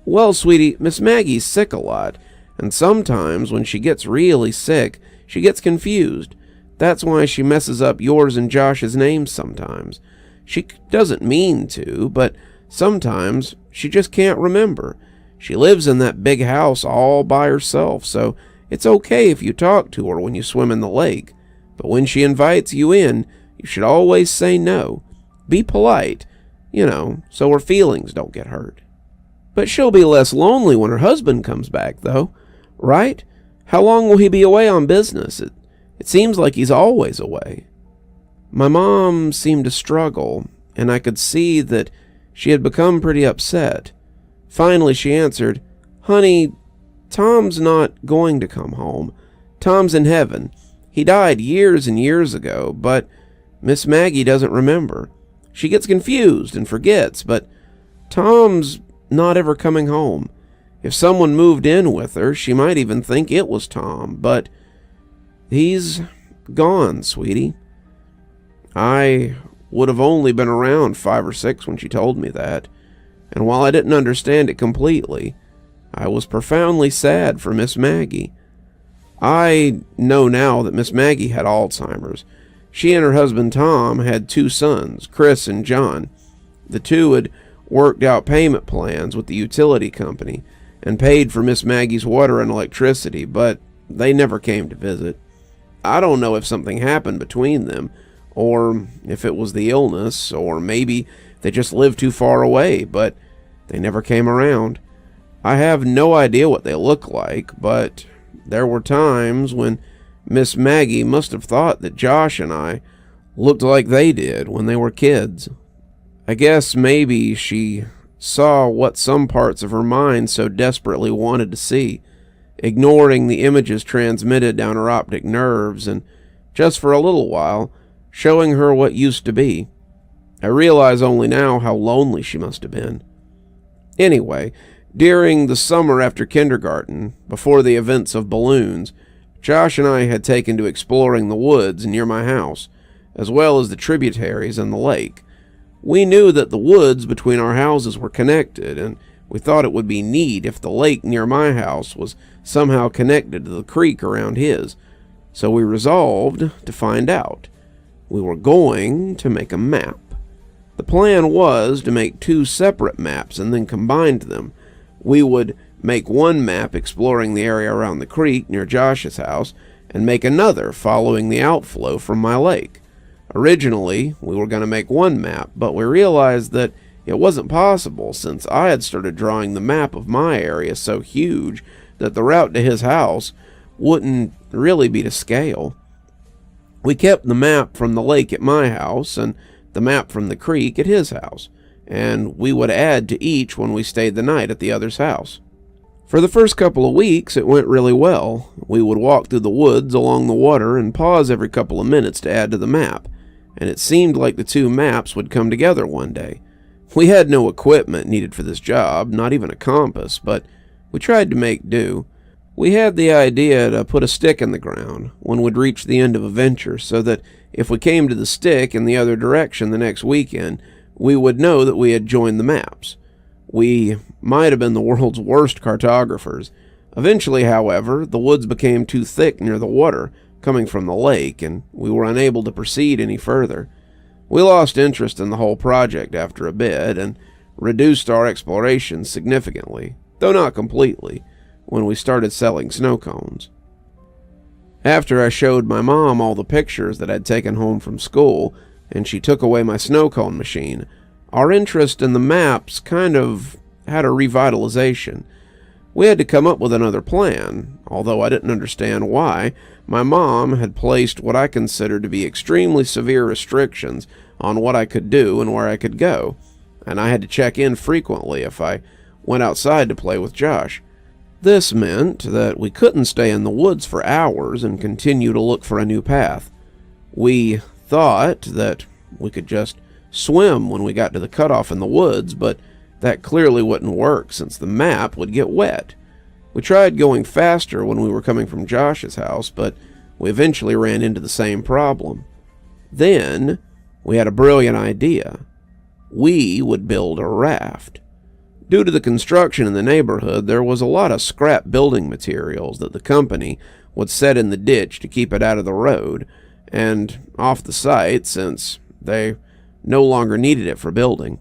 "Well, sweetie, Miss Maggie's sick a lot, and sometimes when she gets really sick, she gets confused. That's why she messes up yours and Josh's names sometimes. She doesn't mean to, but sometimes she just can't remember. She lives in that big house all by herself, so it's okay if you talk to her when you swim in the lake. But when she invites you in, you should always say no. Be polite, so her feelings don't get hurt." "But she'll be less lonely when her husband comes back, though, right? How long will he be away on business? It seems like he's always away." My mom seemed to struggle, and I could see that she had become pretty upset. Finally she answered, "Honey, Tom's not going to come home. Tom's in heaven. He died years and years ago, but Miss Maggie doesn't remember. She gets confused and forgets, but Tom's not ever coming home. If someone moved in with her, she might even think it was Tom, but he's gone, sweetie." I would have only been around 5 or 6 when she told me that, and while I didn't understand it completely, I was profoundly sad for Miss Maggie. I know now that Miss Maggie had Alzheimer's. She and her husband Tom had 2 sons, Chris and John. The two had worked out payment plans with the utility company and paid for Miss Maggie's water and electricity, but they never came to visit. I don't know if something happened between them, or if it was the illness, or maybe they just lived too far away, but they never came around. I have no idea what they look like, but there were times when Miss Maggie must have thought that Josh and I looked like they did when they were kids. I guess maybe she saw what some parts of her mind so desperately wanted to see, ignoring the images transmitted down her optic nerves, and just for a little while, showing her what used to be. I realize only now how lonely she must have been. Anyway, during the summer after kindergarten, before the events of balloons, Josh and I had taken to exploring the woods near my house, as well as the tributaries and the lake. We knew that the woods between our houses were connected, and we thought it would be neat if the lake near my house was somehow connected to the creek around his. So we resolved to find out. We were going to make a map. The plan was to make 2 separate maps and then combine them. We would make one map exploring the area around the creek near Josh's house, and make another following the outflow from my lake. Originally, we were going to make one map, but we realized that it wasn't possible since I had started drawing the map of my area so huge that the route to his house wouldn't really be to scale. We kept the map from the lake at my house and the map from the creek at his house, and we would add to each when we stayed the night at the other's house. For the first couple of weeks, it went really well. We would walk through the woods along the water and pause every couple of minutes to add to the map, and it seemed like the 2 maps would come together one day. We had no equipment needed for this job, not even a compass, but we tried to make do. We had the idea to put a stick in the ground when we'd reach the end of a venture, so that if we came to the stick in the other direction the next weekend, we would know that we had joined the maps. We might have been the world's worst cartographers. Eventually, however, the woods became too thick near the water coming from the lake, and we were unable to proceed any further. We lost interest in the whole project after a bit, and reduced our explorations significantly, though not completely, when we started selling snow cones. After I showed my mom all the pictures that I'd taken home from school, and she took away my snow cone machine, our interest in the maps kind of had a revitalization. We had to come up with another plan, although I didn't understand why. My mom had placed what I considered to be extremely severe restrictions on what I could do and where I could go, and I had to check in frequently if I went outside to play with Josh. This meant that we couldn't stay in the woods for hours and continue to look for a new path. We thought that we could just swim when we got to the cutoff in the woods, but that clearly wouldn't work since the map would get wet. We tried going faster when we were coming from Josh's house, but we eventually ran into the same problem. Then we had a brilliant idea. We would build a raft. Due to the construction in the neighborhood, there was a lot of scrap building materials that the company would set in the ditch to keep it out of the road and off the site since they no longer needed it for building.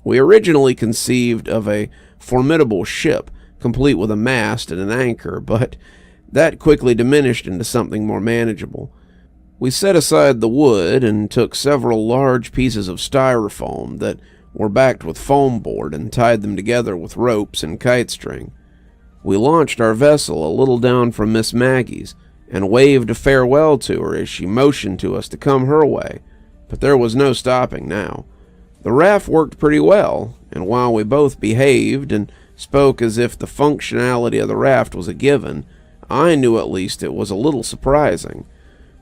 We originally conceived of a formidable ship, complete with a mast and an anchor, but that quickly diminished into something more manageable. We set aside the wood and took several large pieces of styrofoam that were backed with foam board and tied them together with ropes and kite string. We launched our vessel a little down from Miss Maggie's and waved a farewell to her as she motioned to us to come her way, but there was no stopping now. The raft worked pretty well, and while we both behaved and spoke as if the functionality of the raft was a given, I knew at least it was a little surprising.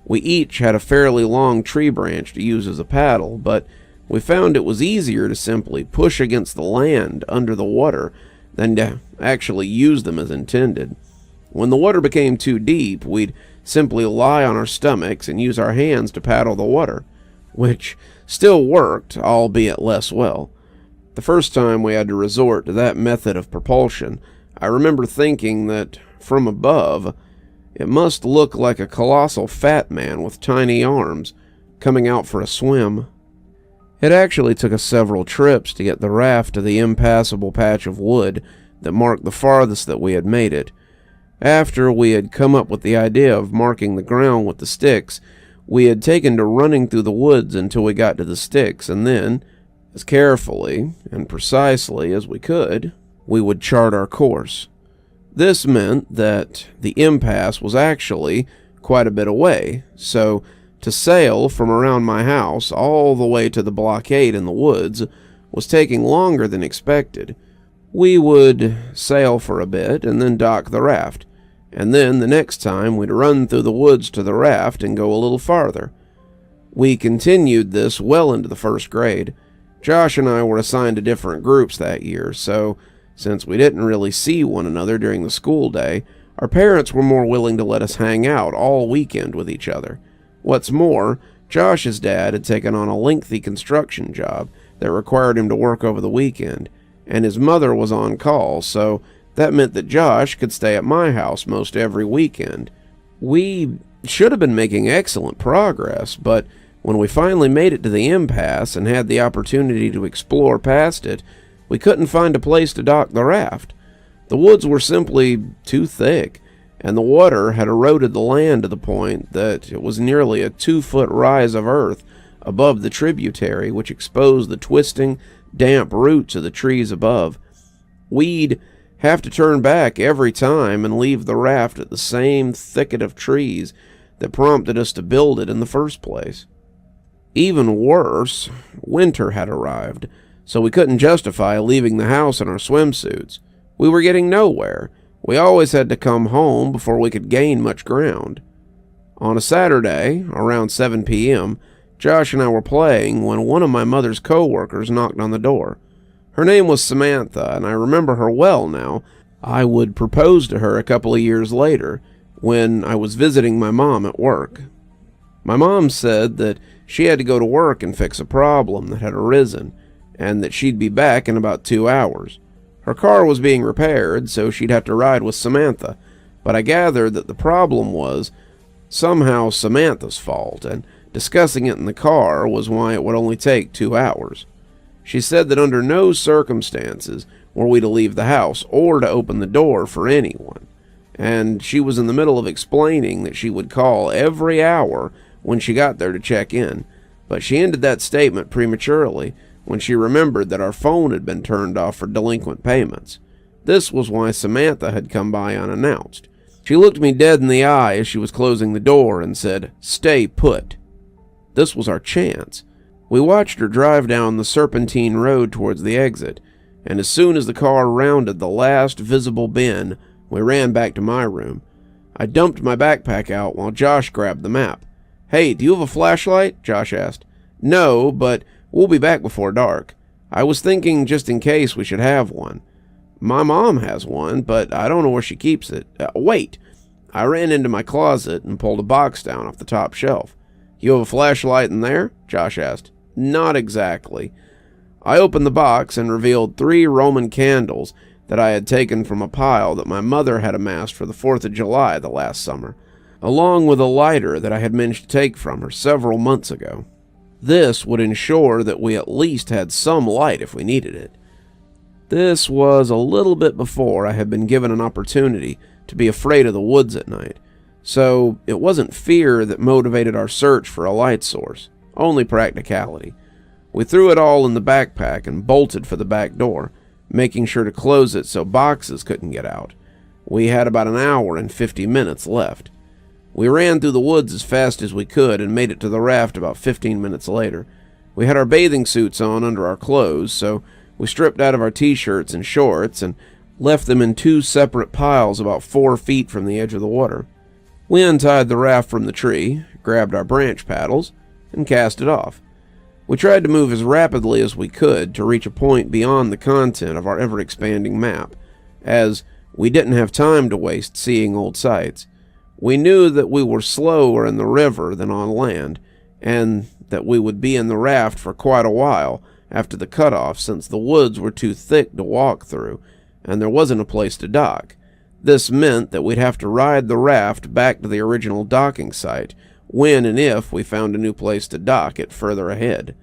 We each had a fairly long tree branch to use as a paddle, but we found it was easier to simply push against the land under the water than to actually use them as intended. When the water became too deep, we'd simply lie on our stomachs and use our hands to paddle the water, which still worked, albeit less well. The first time we had to resort to that method of propulsion, I remember thinking that, from above, it must look like a colossal fat man with tiny arms coming out for a swim. It actually took us several trips to get the raft to the impassable patch of wood that marked the farthest that we had made it. After we had come up with the idea of marking the ground with the sticks, we had taken to running through the woods until we got to the sticks, and then, as carefully and precisely as we could, we would chart our course. This meant that the impasse was actually quite a bit away, so to sail from around my house all the way to the blockade in the woods was taking longer than expected. We would sail for a bit and then dock the raft, and then the next time we'd run through the woods to the raft and go a little farther. We continued this well into the first grade. Josh and I were assigned to different groups that year, so since we didn't really see one another during the school day, our parents were more willing to let us hang out all weekend with each other. What's more, Josh's dad had taken on a lengthy construction job that required him to work over the weekend, and his mother was on call, so that meant that Josh could stay at my house most every weekend. We should have been making excellent progress, but when we finally made it to the impasse and had the opportunity to explore past it, we couldn't find a place to dock the raft. The woods were simply too thick, and the water had eroded the land to the point that it was nearly a 2-foot rise of earth above the tributary, which exposed the twisting, damp roots of the trees above. We'd have to turn back every time and leave the raft at the same thicket of trees that prompted us to build it in the first place. Even worse, winter had arrived, so we couldn't justify leaving the house in our swimsuits. We were getting nowhere. We always had to come home before we could gain much ground. On a Saturday, around 7 p.m., Josh and I were playing when one of my mother's co-workers knocked on the door. Her name was Samantha, and I remember her well now. I would propose to her a couple of years later when I was visiting my mom at work. My mom said that she had to go to work and fix a problem that had arisen, and that she'd be back in about 2 hours. Her car was being repaired, so she'd have to ride with Samantha, but I gathered that the problem was somehow Samantha's fault, and discussing it in the car was why it would only take 2 hours. She said that under no circumstances were we to leave the house or to open the door for anyone, and she was in the middle of explaining that she would call every hour when she got there to check in, but she ended that statement prematurely when she remembered that our phone had been turned off for delinquent payments. This was why Samantha had come by unannounced. She looked me dead in the eye as she was closing the door and said, "Stay put." This was our chance. We watched her drive down the serpentine road towards the exit, and as soon as the car rounded the last visible bend, we ran back to my room. I dumped my backpack out while Josh grabbed the map. "Hey, do you have a flashlight?" Josh asked. "No, but we'll be back before dark. I was thinking just in case we should have one. My mom has one, but I don't know where she keeps it. Wait!" I ran into my closet and pulled a box down off the top shelf. "You have a flashlight in there?" Josh asked. "Not exactly." I opened the box and revealed 3 Roman candles that I had taken from a pile that my mother had amassed for the 4th of July the last summer, along with a lighter that I had managed to take from her several months ago. This would ensure that we at least had some light if we needed it. This was a little bit before I had been given an opportunity to be afraid of the woods at night, so it wasn't fear that motivated our search for a light source, only practicality. We threw it all in the backpack and bolted for the back door, making sure to close it so boxes couldn't get out. We had about an hour and 50 minutes left. We ran through the woods as fast as we could and made it to the raft about 15 minutes later. We had our bathing suits on under our clothes, so we stripped out of our t-shirts and shorts and left them in 2 separate piles about 4 feet from the edge of the water. We untied the raft from the tree, grabbed our branch paddles, and cast it off. We tried to move as rapidly as we could to reach a point beyond the content of our ever-expanding map, as we didn't have time to waste seeing old sights. We knew that we were slower in the river than on land, and that we would be in the raft for quite a while after the cutoff since the woods were too thick to walk through, and there wasn't a place to dock. This meant that we'd have to ride the raft back to the original docking site when and if we found a new place to dock it further ahead.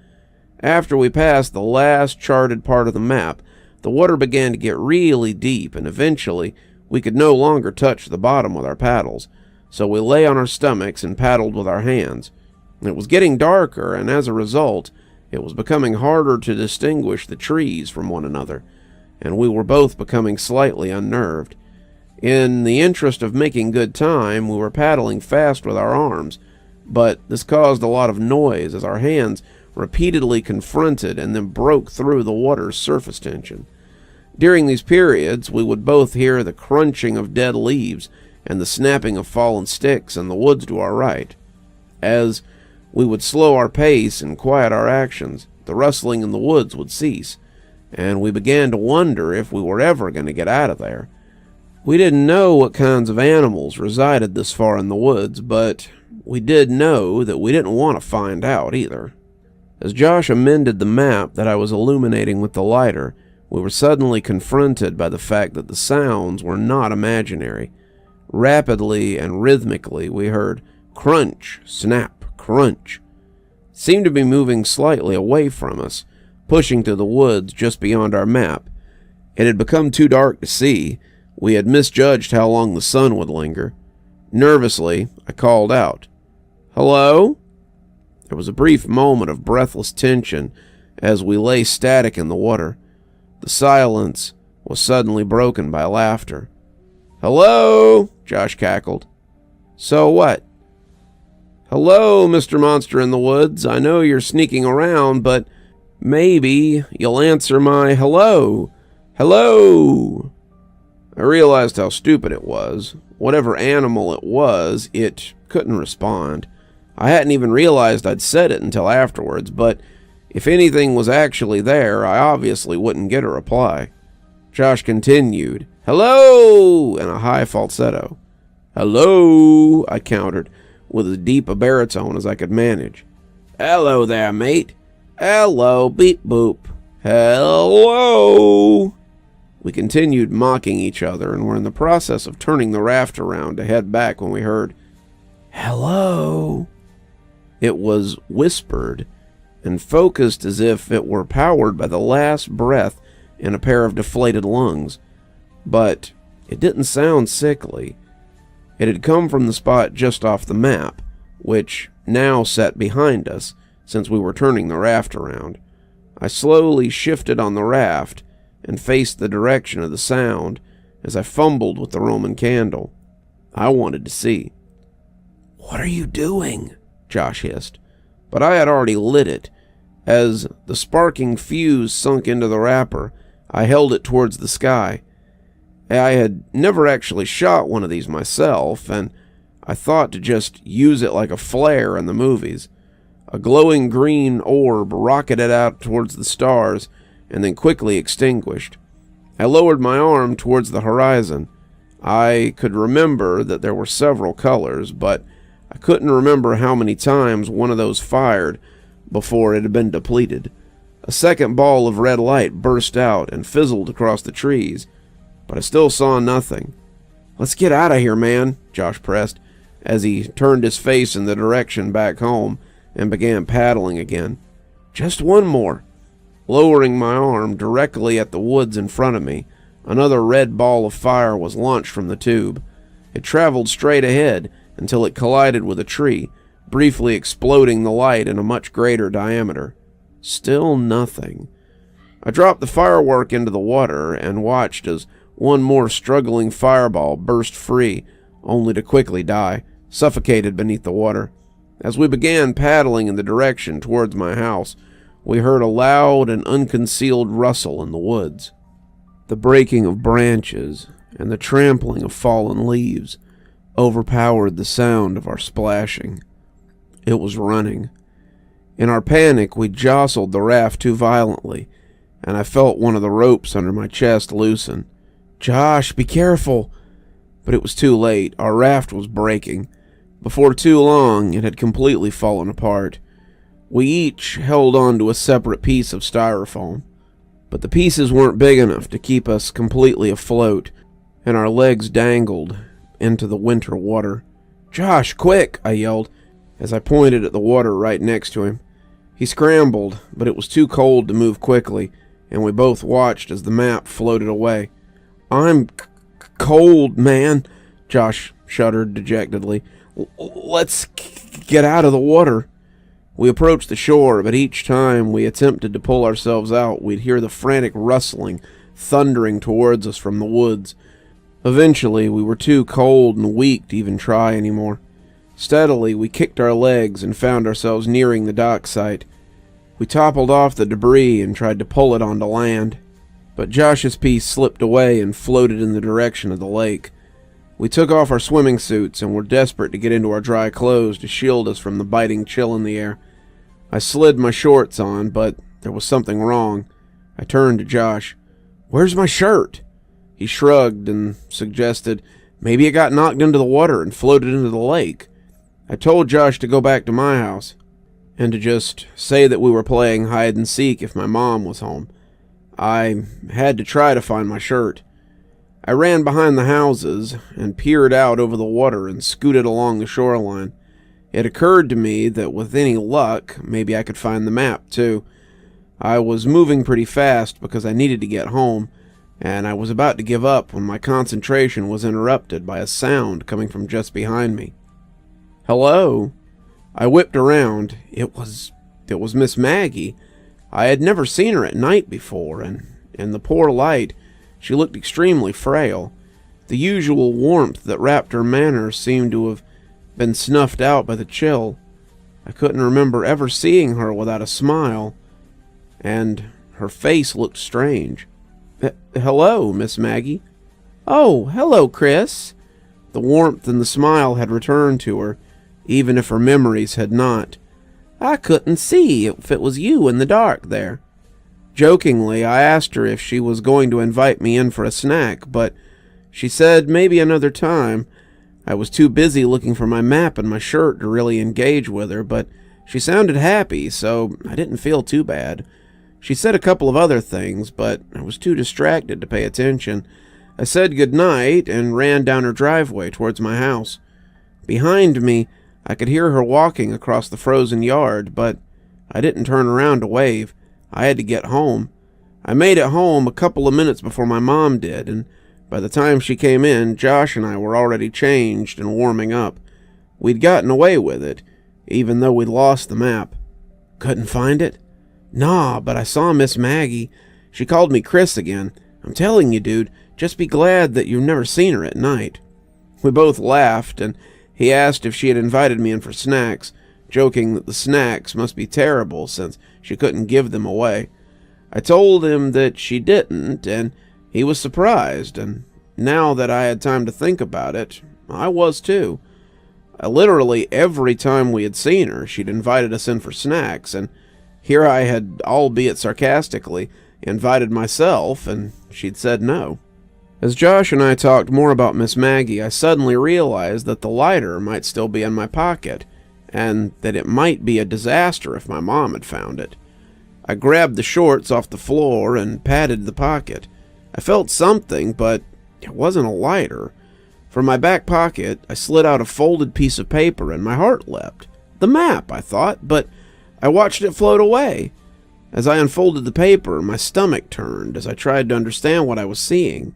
After we passed the last charted part of the map, the water began to get really deep, and eventually we could no longer touch the bottom with our paddles. So we lay on our stomachs and paddled with our hands. It was getting darker, and as a result, it was becoming harder to distinguish the trees from one another, and we were both becoming slightly unnerved. In the interest of making good time, we were paddling fast with our arms, but this caused a lot of noise as our hands repeatedly confronted and then broke through the water's surface tension. During these periods, we would both hear the crunching of dead leaves and the snapping of fallen sticks in the woods to our right. As we would slow our pace and quiet our actions, the rustling in the woods would cease, and we began to wonder if we were ever going to get out of there. We didn't know what kinds of animals resided this far in the woods, but we did know that we didn't want to find out either. As Josh amended the map that I was illuminating with the lighter, we were suddenly confronted by the fact that the sounds were not imaginary. Rapidly and rhythmically, we heard crunch, snap, crunch. It seemed to be moving slightly away from us, pushing through the woods just beyond our map. It had become too dark to see. We had misjudged how long the sun would linger. Nervously, I called out, "Hello?" There was a brief moment of breathless tension as we lay static in the water. The silence was suddenly broken by laughter. "Hello?" Josh cackled. "So what?" "Hello, Mr. Monster in the Woods. I know you're sneaking around, but maybe you'll answer my hello. Hello!" I realized how stupid it was. Whatever animal it was, it couldn't respond. I hadn't even realized I'd said it until afterwards, but if anything was actually there, I obviously wouldn't get a reply. Josh continued, "Hello!" in a high falsetto. "Hello!" I countered, with as deep a baritone as I could manage. "Hello there, mate. Hello, beep boop. Hello!" We continued mocking each other and were in the process of turning the raft around to head back when we heard, "Hello!" It was whispered and focused as if it were powered by the last breath in a pair of deflated lungs. But it didn't sound sickly. It had come from the spot just off the map, which now sat behind us since we were turning the raft around. I slowly shifted on the raft and faced the direction of the sound as I fumbled with the Roman candle. I wanted to see. "What are you doing?" Josh hissed, but I had already lit it. As the sparking fuse sunk into the wrapper, I held it towards the sky. I had never actually shot one of these myself, and I thought to just use it like a flare in the movies. A glowing green orb rocketed out towards the stars and then quickly extinguished. I lowered my arm towards the horizon. I could remember that there were several colors, but I couldn't remember how many times one of those fired before it had been depleted. A second ball of red light burst out and fizzled across the trees, but I still saw nothing. "Let's get out of here, man," Josh pressed, as he turned his face in the direction back home and began paddling again. "Just one more." Lowering my arm directly at the woods in front of me, another red ball of fire was launched from the tube. It traveled straight ahead until it collided with a tree, briefly exploding the light in a much greater diameter. Still nothing. I dropped the firework into the water and watched as one more struggling fireball burst free, only to quickly die, suffocated beneath the water. As we began paddling in the direction towards my house, we heard a loud and unconcealed rustle in the woods. The breaking of branches and the trampling of fallen leaves overpowered the sound of our splashing. It was running. In our panic, we jostled the raft too violently, and I felt one of the ropes under my chest loosen. "Josh, be careful!" But it was too late. Our raft was breaking. Before too long, it had completely fallen apart. We each held on to a separate piece of styrofoam, but the pieces weren't big enough to keep us completely afloat, and our legs dangled into the winter water. "Josh, quick!" I yelled, as I pointed at the water right next to him. He scrambled, but it was too cold to move quickly, and we both watched as the map floated away. "I'm cold, man," Josh shuddered dejectedly. "Let's get out of the water." We approached the shore, but each time we attempted to pull ourselves out, we'd hear the frantic rustling thundering towards us from the woods. Eventually, we were too cold and weak to even try anymore. Steadily, we kicked our legs and found ourselves nearing the dock site. We toppled off the debris and tried to pull it onto land, but Josh's piece slipped away and floated in the direction of the lake. We took off our swimming suits and were desperate to get into our dry clothes to shield us from the biting chill in the air. I slid my shorts on, but there was something wrong. I turned to Josh. "Where's my shirt?" He shrugged and suggested maybe it got knocked into the water and floated into the lake. I told Josh to go back to my house and to just say that we were playing hide and seek if my mom was home. I had to try to find my shirt. I ran behind the houses and peered out over the water and scooted along the shoreline. It occurred to me that with any luck, maybe I could find the map, too. I was moving pretty fast because I needed to get home, and I was about to give up when my concentration was interrupted by a sound coming from just behind me. "Hello?" I whipped around. It was Miss Maggie. I had never seen her at night before, and in the poor light, she looked extremely frail. The usual warmth that wrapped her manner seemed to have been snuffed out by the chill. I couldn't remember ever seeing her without a smile, and her face looked strange. "Hello, Miss Maggie." "Oh, hello, Chris." The warmth and the smile had returned to her, even if her memories had not. "I couldn't see if it was you in the dark there." Jokingly, I asked her if she was going to invite me in for a snack, but she said maybe another time. I was too busy looking for my map and my shirt to really engage with her, but she sounded happy, so I didn't feel too bad. She said a couple of other things, but I was too distracted to pay attention. I said goodnight and ran down her driveway towards my house. Behind me, I could hear her walking across the frozen yard, but I didn't turn around to wave. I had to get home. I made it home a couple of minutes before my mom did, and by the time she came in, Josh and I were already changed and warming up. We'd gotten away with it, even though we'd lost the map. "Couldn't find it?" "Nah, but I saw Miss Maggie. She called me Chris again. I'm telling you, dude, just be glad that you've never seen her at night." We both laughed, and he asked if she had invited me in for snacks, joking that the snacks must be terrible since she couldn't give them away. I told him that she didn't, and he was surprised, and now that I had time to think about it, I was too. Literally every time we had seen her, she'd invited us in for snacks, and here I had, albeit sarcastically, invited myself, and she'd said no. As Josh and I talked more about Miss Maggie, I suddenly realized that the lighter might still be in my pocket, and that it might be a disaster if my mom had found it. I grabbed the shorts off the floor and patted the pocket. I felt something, but it wasn't a lighter. From my back pocket, I slid out a folded piece of paper, and my heart leapt. The map, I thought, but I watched it float away. As I unfolded the paper, my stomach turned as I tried to understand what I was seeing.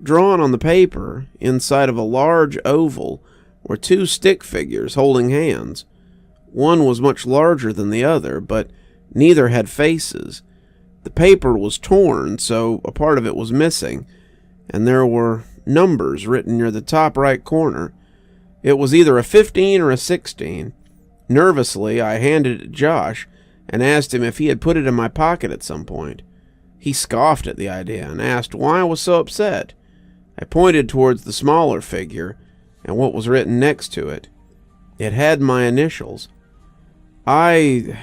Drawn on the paper, inside of a large oval, were two stick figures holding hands. One was much larger than the other, but neither had faces. The paper was torn, so a part of it was missing, and there were numbers written near the top right corner. It was either a 15 or a 16. Nervously, I handed it to Josh and asked him if he had put it in my pocket at some point. He scoffed at the idea and asked why I was so upset. I pointed towards the smaller figure and what was written next to it. It had my initials. I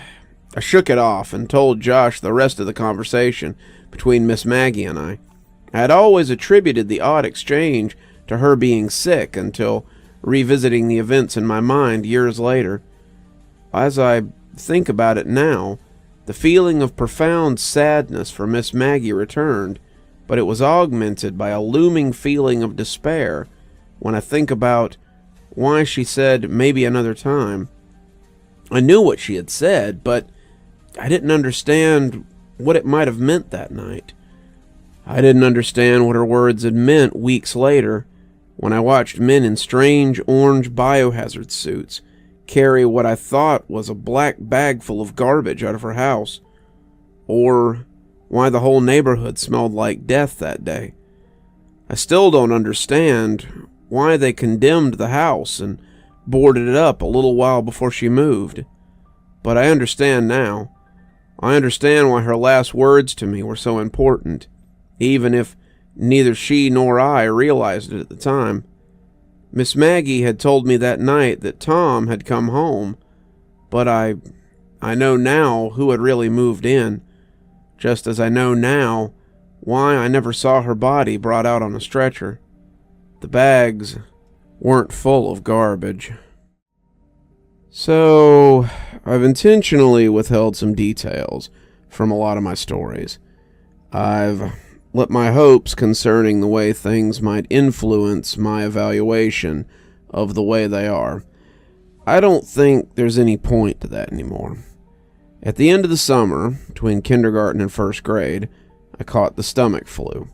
shook it off and told Josh the rest of the conversation between Miss Maggie and I. I had always attributed the odd exchange to her being sick until revisiting the events in my mind years later. As I think about it now, the feeling of profound sadness for Miss Maggie returned, but it was augmented by a looming feeling of despair when I think about why she said maybe another time. I knew what she had said, but I didn't understand what it might have meant that night. I didn't understand what her words had meant weeks later when I watched men in strange orange biohazard suits carry what I thought was a black bag full of garbage out of her house, or why the whole neighborhood smelled like death that day. I still don't understand why they condemned the house and boarded it up a little while before she moved, but I understand now. I understand why her last words to me were so important, even if neither she nor I realized it at the time. Miss Maggie had told me that night that Tom had come home, but I know now who had really moved in, just as I know now why I never saw her body brought out on a stretcher. The bags weren't full of garbage. So, I've intentionally withheld some details from a lot of my stories. I've let my hopes concerning the way things might influence my evaluation of the way they are. I don't think there's any point to that anymore. At the end of the summer, between kindergarten and first grade, I caught the stomach flu.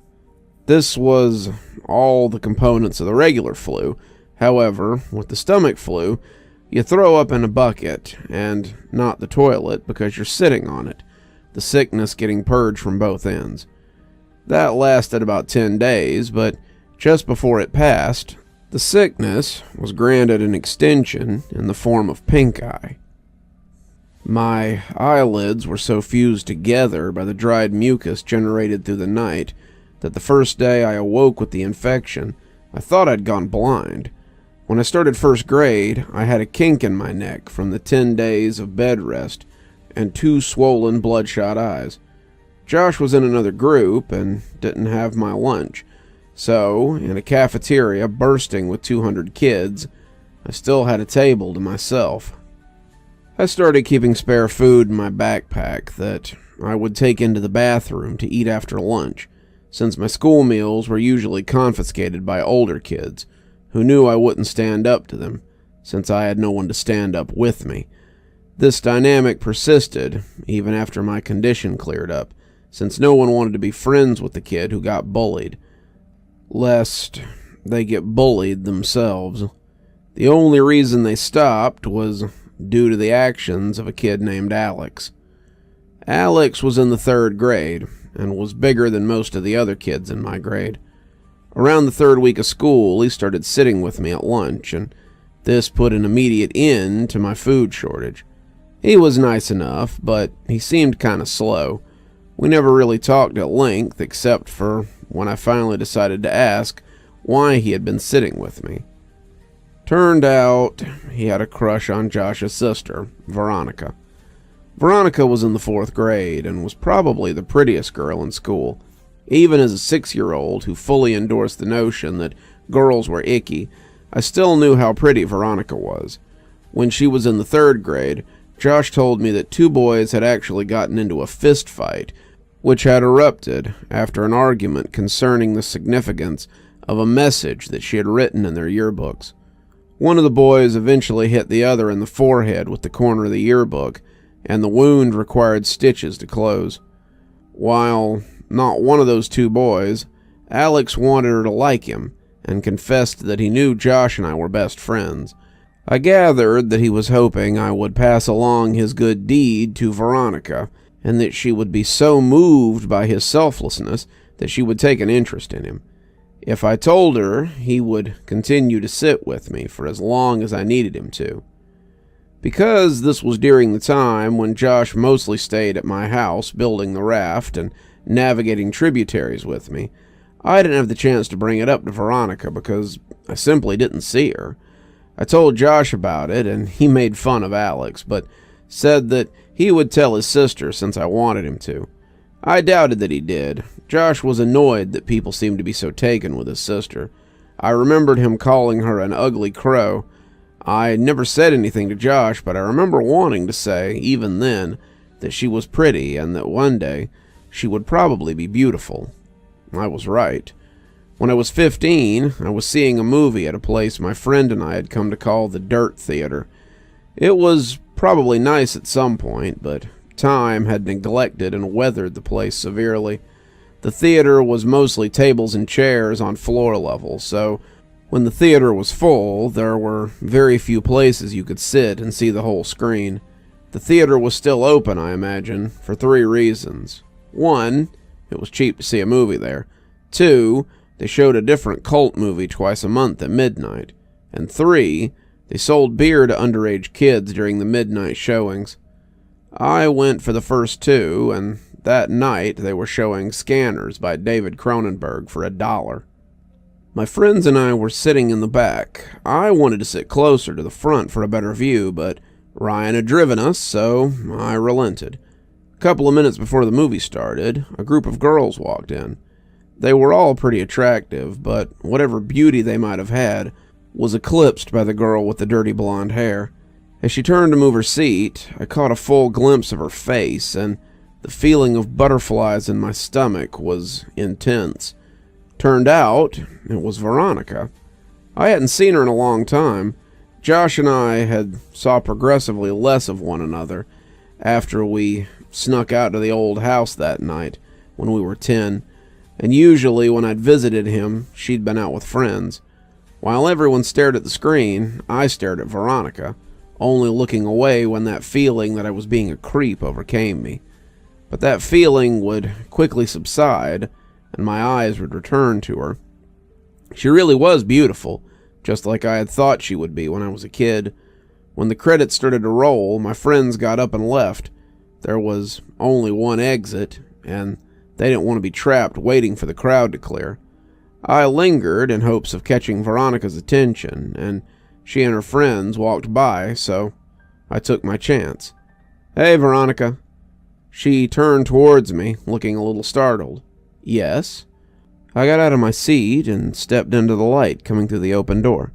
This was all the components of the regular flu. However, with the stomach flu, you throw up in a bucket and not the toilet because you're sitting on it, the sickness getting purged from both ends. That lasted about 10 days, but just before it passed, the sickness was granted an extension in the form of pink eye. My eyelids were so fused together by the dried mucus generated through the night that the first day I awoke with the infection, I thought I'd gone blind. When I started first grade, I had a kink in my neck from the 10 days of bed rest and 2 swollen, bloodshot eyes. Josh was in another group and didn't have my lunch, so in a cafeteria bursting with 200 kids, I still had a table to myself. I started keeping spare food in my backpack that I would take into the bathroom to eat after lunch, since my school meals were usually confiscated by older kids who knew I wouldn't stand up to them, since I had no one to stand up with me. This dynamic persisted even after my condition cleared up, since no one wanted to be friends with the kid who got bullied, lest they get bullied themselves. The only reason they stopped was due to the actions of a kid named Alex. Alex was in the 3rd grade and was bigger than most of the other kids in my grade. Around the 3rd week of school, he started sitting with me at lunch, and this put an immediate end to my food shortage. He was nice enough, but he seemed kind of slow. We never really talked at length, except for when I finally decided to ask why he had been sitting with me. Turned out he had a crush on Josh's sister, Veronica. Veronica was in the 4th grade and was probably the prettiest girl in school. Even as a 6-year-old who fully endorsed the notion that girls were icky, I still knew how pretty Veronica was. When she was in the 3rd grade, Josh told me that 2 boys had actually gotten into a fist fight, which had erupted after an argument concerning the significance of a message that she had written in their yearbooks. One of the boys eventually hit the other in the forehead with the corner of the yearbook, and the wound required stitches to close. While not one of those 2 boys, Alex wanted her to like him, and confessed that he knew Josh and I were best friends. I gathered that he was hoping I would pass along his good deed to Veronica, and that she would be so moved by his selflessness that she would take an interest in him. If I told her, he would continue to sit with me for as long as I needed him to. Because this was during the time when Josh mostly stayed at my house building the raft and navigating tributaries with me, I didn't have the chance to bring it up to Veronica because I simply didn't see her. I told Josh about it, and he made fun of Alex, but said that he would tell his sister since I wanted him to. I doubted that he did. Josh was annoyed that people seemed to be so taken with his sister. I remembered him calling her an ugly crow. I never said anything to Josh, but I remember wanting to say, even then, that she was pretty and that one day she would probably be beautiful. I was right. When I was 15, I was seeing a movie at a place my friend and I had come to call the Dirt Theater. It was probably nice at some point, but time had neglected and weathered the place severely. The theater was mostly tables and chairs on floor level, so when the theater was full, there were very few places you could sit and see the whole screen. The theater was still open, I imagine, for 3 reasons. 1, it was cheap to see a movie there. 2, they showed a different cult movie twice a month at midnight. And 3, they sold beer to underage kids during the midnight showings. I went for the first 2, and that night they were showing Scanners by David Cronenberg for $1. My friends and I were sitting in the back. I wanted to sit closer to the front for a better view, but Ryan had driven us, so I relented. A couple of minutes before the movie started, a group of girls walked in. They were all pretty attractive, but whatever beauty they might have had was eclipsed by the girl with the dirty blonde hair. As she turned to move her seat, I caught a full glimpse of her face, and the feeling of butterflies in my stomach was intense. Turned out, it was Veronica. I hadn't seen her in a long time. Josh and I had saw progressively less of one another after we snuck out to the old house that night when we were 10, and usually when I'd visited him, she'd been out with friends. While everyone stared at the screen, I stared at Veronica, only looking away when that feeling that I was being a creep overcame me. But that feeling would quickly subside, and my eyes would return to her. She really was beautiful, just like I had thought she would be when I was a kid. When the credits started to roll, my friends got up and left. There was only one exit, and they didn't want to be trapped waiting for the crowd to clear. I lingered in hopes of catching Veronica's attention, and she and her friends walked by, so I took my chance. "Hey, Veronica." She turned towards me, looking a little startled. "Yes?" I got out of my seat and stepped into the light coming through the open door.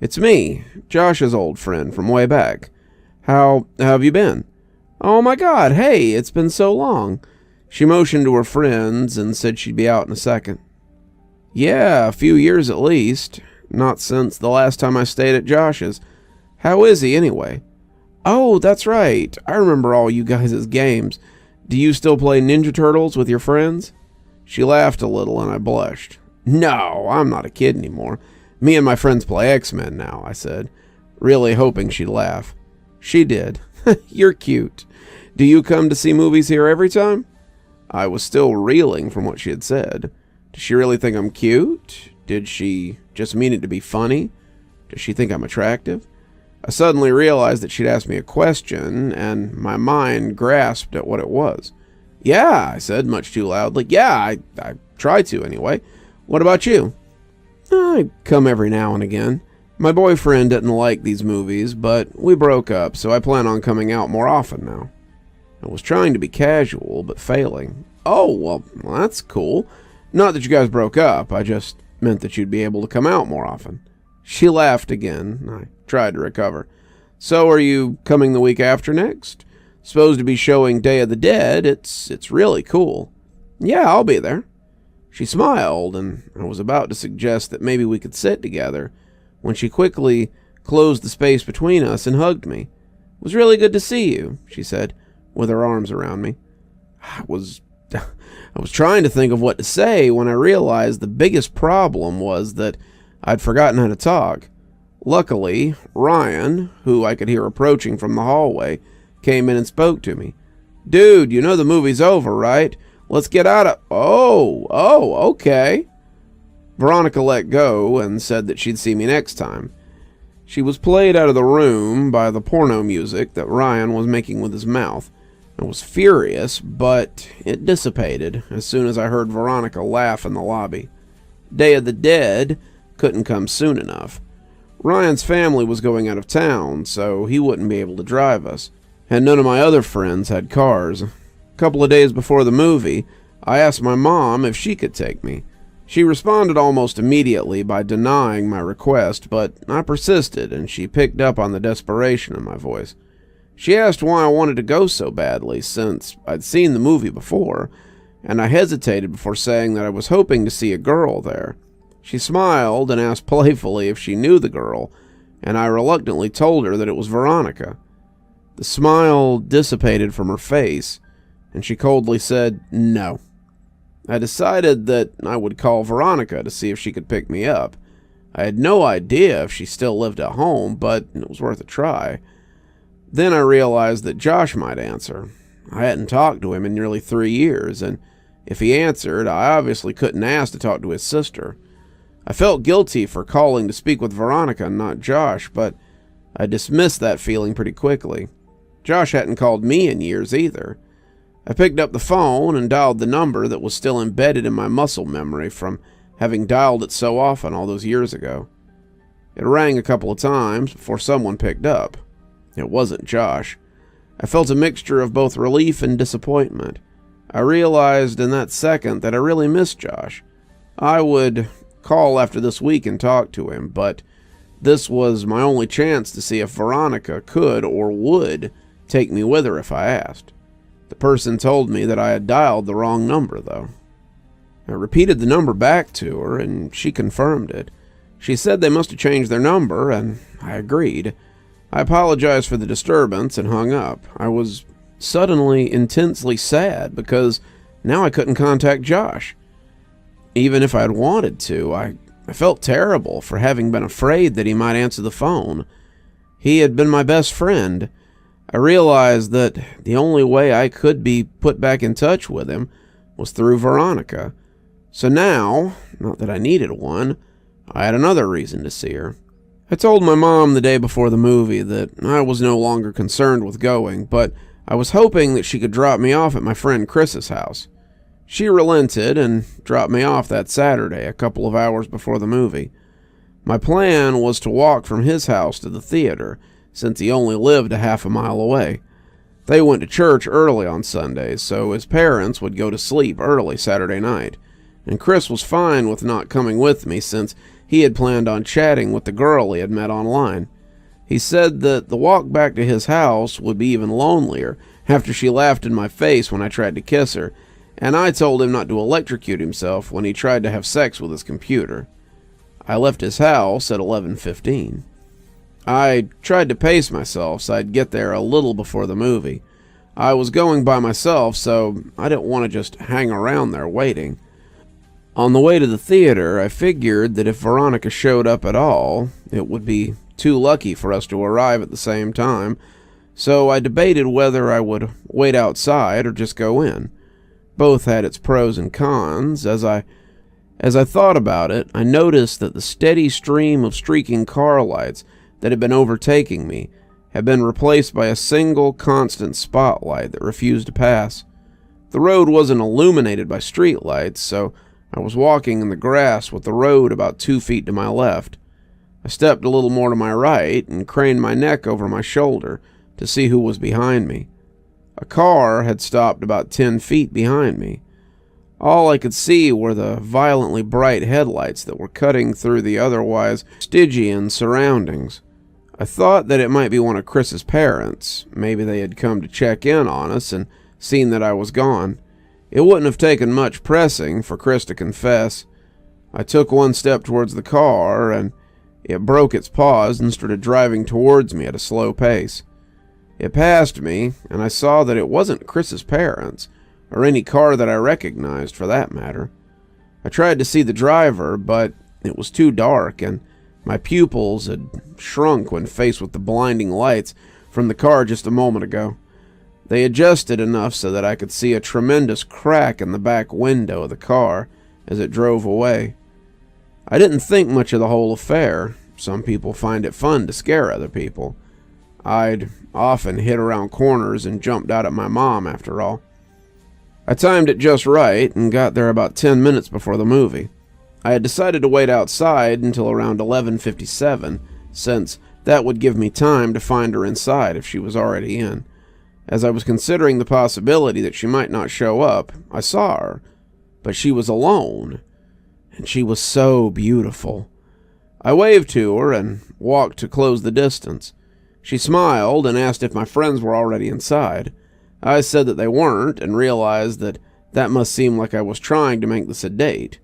"It's me, Josh's old friend from way back. How have you been?" "Oh my God, hey, it's been so long." She motioned to her friends and said she'd be out in a second. "Yeah, a few years at least. Not since the last time I stayed at Josh's. How is he, anyway?" "Oh, that's right. I remember all you guys' games. Do you still play Ninja Turtles with your friends?" She laughed a little, and I blushed. "No, I'm not a kid anymore. Me and my friends play X-Men now," I said, really hoping she'd laugh. She did. "You're cute. Do you come to see movies here every time?" I was still reeling from what she had said. Does she really think I'm cute? Did she just mean it to be funny? Does she think I'm attractive? I suddenly realized that she'd asked me a question, and my mind grasped at what it was. "Yeah," I said, much too loudly. "Yeah, I try to, anyway. What about you?" "I come every now and again. My boyfriend didn't like these movies, but we broke up, so I plan on coming out more often now." I was trying to be casual, but failing. "Oh, well, that's cool. Not that you guys broke up, I just meant that you'd be able to come out more often." She laughed again. I tried to recover. "So are you coming the week after next? Supposed to be showing Day of the Dead. It's really cool." "Yeah, I'll be there." She smiled, and I was about to suggest that maybe we could sit together when she quickly closed the space between us and hugged me. "It was really good to see you," she said, with her arms around me. I was trying to think of what to say when I realized the biggest problem was that I'd forgotten how to talk. Luckily, Ryan, who I could hear approaching from the hallway, came in and spoke to me. "Dude, you know the movie's over, right? Let's get out of..." Oh, okay." Veronica let go and said that she'd see me next time. She was played out of the room by the porno music that Ryan was making with his mouth. I was furious, but it dissipated as soon as I heard Veronica laugh in the lobby. Day of the Dead couldn't come soon enough. Ryan's family was going out of town, so he wouldn't be able to drive us, and none of my other friends had cars. A couple of days before the movie, I asked my mom if she could take me. She responded almost immediately by denying my request, but I persisted, and she picked up on the desperation in my voice. She asked why I wanted to go so badly, since I'd seen the movie before, and I hesitated before saying that I was hoping to see a girl there. She smiled and asked playfully if she knew the girl, and I reluctantly told her that it was Veronica. The smile dissipated from her face, and she coldly said no. I decided that I would call Veronica to see if she could pick me up. I had no idea if she still lived at home, but it was worth a try. Then I realized that Josh might answer. I hadn't talked to him in nearly 3 years, and if he answered, I obviously couldn't ask to talk to his sister. I felt guilty for calling to speak with Veronica and not Josh, but I dismissed that feeling pretty quickly. Josh hadn't called me in years either. I picked up the phone and dialed the number that was still embedded in my muscle memory from having dialed it so often all those years ago. It rang a couple of times before someone picked up. It wasn't Josh. I felt a mixture of both relief and disappointment. I realized in that second that I really missed Josh. I would call after this week and talk to him, but this was my only chance to see if Veronica could or would take me with her if I asked. The person told me that I had dialed the wrong number, though. I repeated the number back to her, and she confirmed it. She said they must have changed their number, and I agreed. I apologized for the disturbance and hung up. I was suddenly intensely sad because now I couldn't contact Josh. Even if I had wanted to, I felt terrible for having been afraid that he might answer the phone. He had been my best friend. I realized that the only way I could be put back in touch with him was through Veronica. So now, not that I needed one, I had another reason to see her. I told my mom the day before the movie that I was no longer concerned with going, but I was hoping that she could drop me off at my friend Chris's house. She relented and dropped me off that Saturday, a couple of hours before the movie. My plan was to walk from his house to the theater, since he only lived a half a mile away. They went to church early on Sundays, so his parents would go to sleep early Saturday night, and Chris was fine with not coming with me since he had planned on chatting with the girl he had met online. He said that the walk back to his house would be even lonelier after she laughed in my face when I tried to kiss her, and I told him not to electrocute himself when he tried to have sex with his computer. I left his house at 11:15. I tried to pace myself so I'd get there a little before the movie. I was going by myself, so I didn't want to just hang around there waiting. On the way to the theater, I figured that if Veronica showed up at all, it would be too lucky for us to arrive at the same time, so I debated whether I would wait outside or just go in. Both had its pros and cons. As I thought about it, I noticed that the steady stream of streaking car lights that had been overtaking me had been replaced by a single constant spotlight that refused to pass. The road wasn't illuminated by street lights, so I was walking in the grass with the road about 2 feet to my left. I stepped a little more to my right and craned my neck over my shoulder to see who was behind me. A car had stopped about 10 feet behind me. All I could see were the violently bright headlights that were cutting through the otherwise Stygian surroundings. I thought that it might be one of Chris's parents. Maybe they had come to check in on us and seen that I was gone. It wouldn't have taken much pressing for Chris to confess. I took one step towards the car, and it broke its pause and started driving towards me at a slow pace. It passed me, and I saw that it wasn't Chris's parents, or any car that I recognized for that matter. I tried to see the driver, but it was too dark, and my pupils had shrunk when faced with the blinding lights from the car just a moment ago. They adjusted enough so that I could see a tremendous crack in the back window of the car as it drove away. I didn't think much of the whole affair. Some people find it fun to scare other people. I'd often hid around corners and jumped out at my mom, after all. I timed it just right and got there about 10 minutes before the movie. I had decided to wait outside until around 11:57, since that would give me time to find her inside if she was already in. As I was considering the possibility that she might not show up, I saw her, but she was alone, and she was so beautiful. I waved to her and walked to close the distance. She smiled and asked if my friends were already inside. I said that they weren't and realized that must seem like I was trying to make this a date.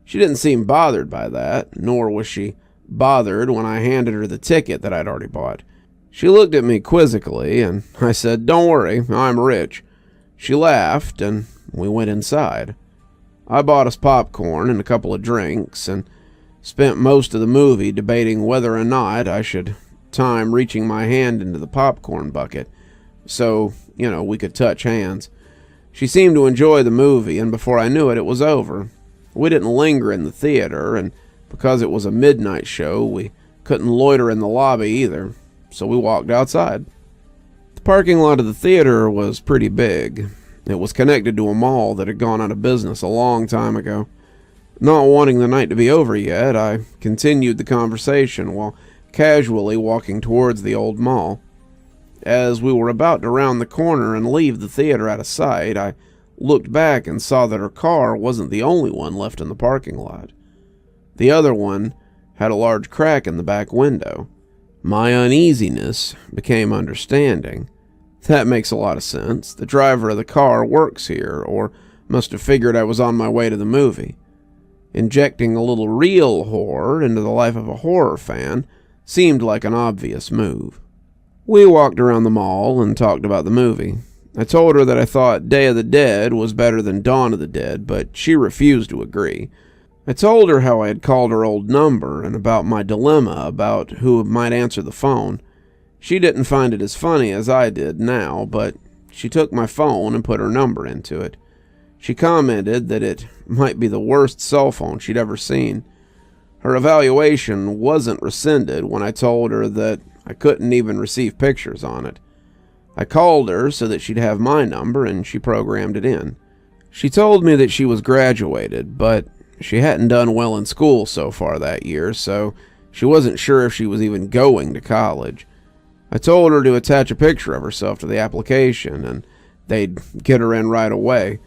She didn't seem bothered by that, nor was she bothered when I handed her the ticket that I'd already bought. She looked at me quizzically, and I said, "Don't worry, I'm rich." She laughed, and we went inside. I bought us popcorn and a couple of drinks, and spent most of the movie debating whether or not I should time reaching my hand into the popcorn bucket, so, we could touch hands. She seemed to enjoy the movie, and before I knew it, it was over. We didn't linger in the theater, and because it was a midnight show, we couldn't loiter in the lobby either, so we walked outside. The parking lot of the theater was pretty big. It was connected to a mall that had gone out of business a long time ago. Not wanting the night to be over yet, I continued the conversation while casually walking towards the old mall. As we were about to round the corner and leave the theater out of sight, I looked back and saw that her car wasn't the only one left in the parking lot. The other one had a large crack in the back window. My uneasiness became understanding. That makes a lot of sense. The driver of the car works here, or must have figured I was on my way to the movie. Injecting a little real horror into the life of a horror fan seemed like an obvious move. We walked around the mall and talked about the movie. I told her that I thought Day of the Dead was better than Dawn of the Dead, but she refused to agree. I told her how I had called her old number and about my dilemma about who might answer the phone. She didn't find it as funny as I did now, but she took my phone and put her number into it. She commented that it might be the worst cell phone she'd ever seen. Her evaluation wasn't rescinded when I told her that I couldn't even receive pictures on it. I called her so that she'd have my number, and she programmed it in. She told me that she was graduated, but she hadn't done well in school so far that year, so she wasn't sure if she was even going to college. I told her to attach a picture of herself to the application, and they'd get her in right away.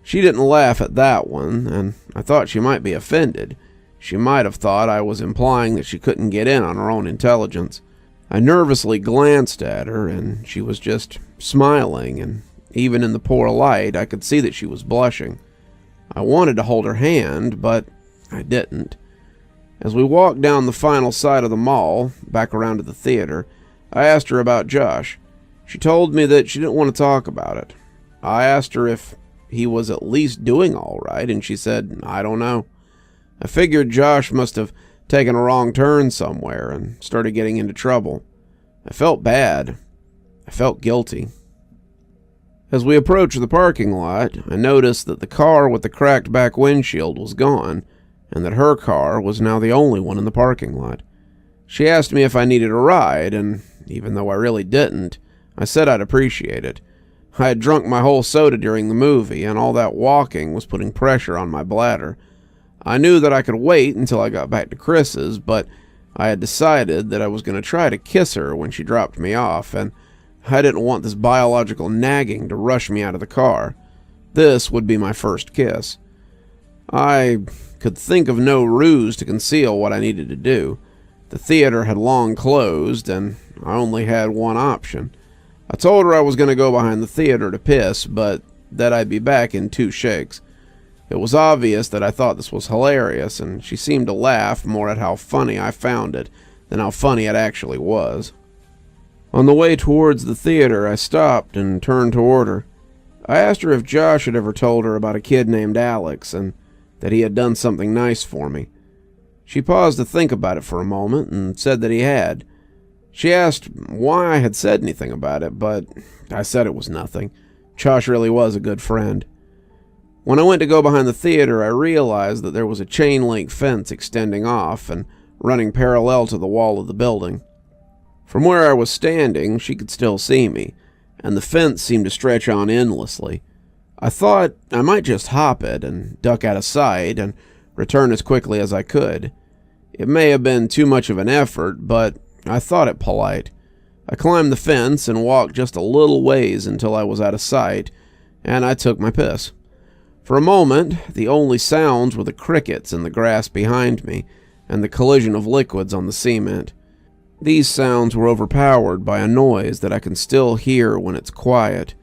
She didn't laugh at that one, and I thought she might be offended. She might have thought I was implying that she couldn't get in on her own intelligence. I nervously glanced at her, and she was just smiling, and even in the poor light, I could see that she was blushing. I wanted to hold her hand, but I didn't. As we walked down the final side of the mall, back around to the theater, I asked her about Josh. She told me that she didn't want to talk about it. I asked her if he was at least doing all right, and she said, I don't know. I figured Josh must have taken a wrong turn somewhere and started getting into trouble. I felt bad. I felt guilty. As we approached the parking lot, I noticed that the car with the cracked back windshield was gone, and that her car was now the only one in the parking lot. She asked me if I needed a ride, and even though I really didn't, I said I'd appreciate it. I had drunk my whole soda during the movie, and all that walking was putting pressure on my bladder. I knew that I could wait until I got back to Chris's, but I had decided that I was going to try to kiss her when she dropped me off, and I didn't want this biological nagging to rush me out of the car. This would be my first kiss. I could think of no ruse to conceal what I needed to do. The theater had long closed, and I only had one option. I told her I was going to go behind the theater to piss, but that I'd be back in 2 shakes. It was obvious that I thought this was hilarious, and she seemed to laugh more at how funny I found it than how funny it actually was. On the way towards the theater, I stopped and turned toward her. I asked her if Josh had ever told her about a kid named Alex, and that he had done something nice for me. She paused to think about it for a moment and said that he had. She asked why I had said anything about it, but I said it was nothing. Josh really was a good friend. When I went to go behind the theater, I realized that there was a chain-link fence extending off and running parallel to the wall of the building. From where I was standing, she could still see me, and the fence seemed to stretch on endlessly. I thought I might just hop it and duck out of sight and return as quickly as I could. It may have been too much of an effort, but I thought it polite. I climbed the fence and walked just a little ways until I was out of sight, and I took my piss. For a moment, the only sounds were the crickets in the grass behind me and the collision of liquids on the cement. These sounds were overpowered by a noise that I can still hear when it's quiet,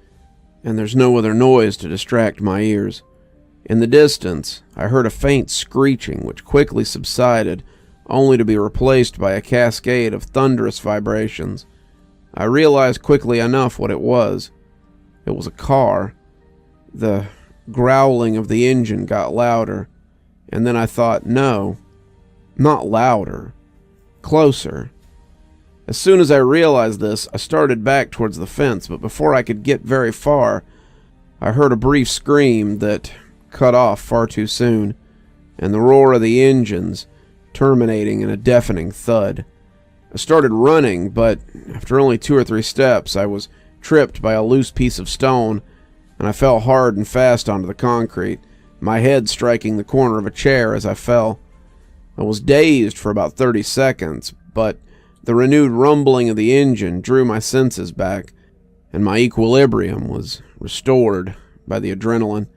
and there's no other noise to distract my ears. In the distance, I heard a faint screeching which quickly subsided, only to be replaced by a cascade of thunderous vibrations. I realized quickly enough what it was. It was a car. The growling of the engine got louder, and then I thought, no, not louder, closer. As soon as I realized this, I started back towards the fence, but before I could get very far, I heard a brief scream that cut off far too soon, and the roar of the engines terminating in a deafening thud. I started running, but after only 2 or 3 steps, I was tripped by a loose piece of stone, and I fell hard and fast onto the concrete, my head striking the corner of a chair as I fell. I was dazed for about 30 seconds, but the renewed rumbling of the engine drew my senses back, and my equilibrium was restored by the adrenaline.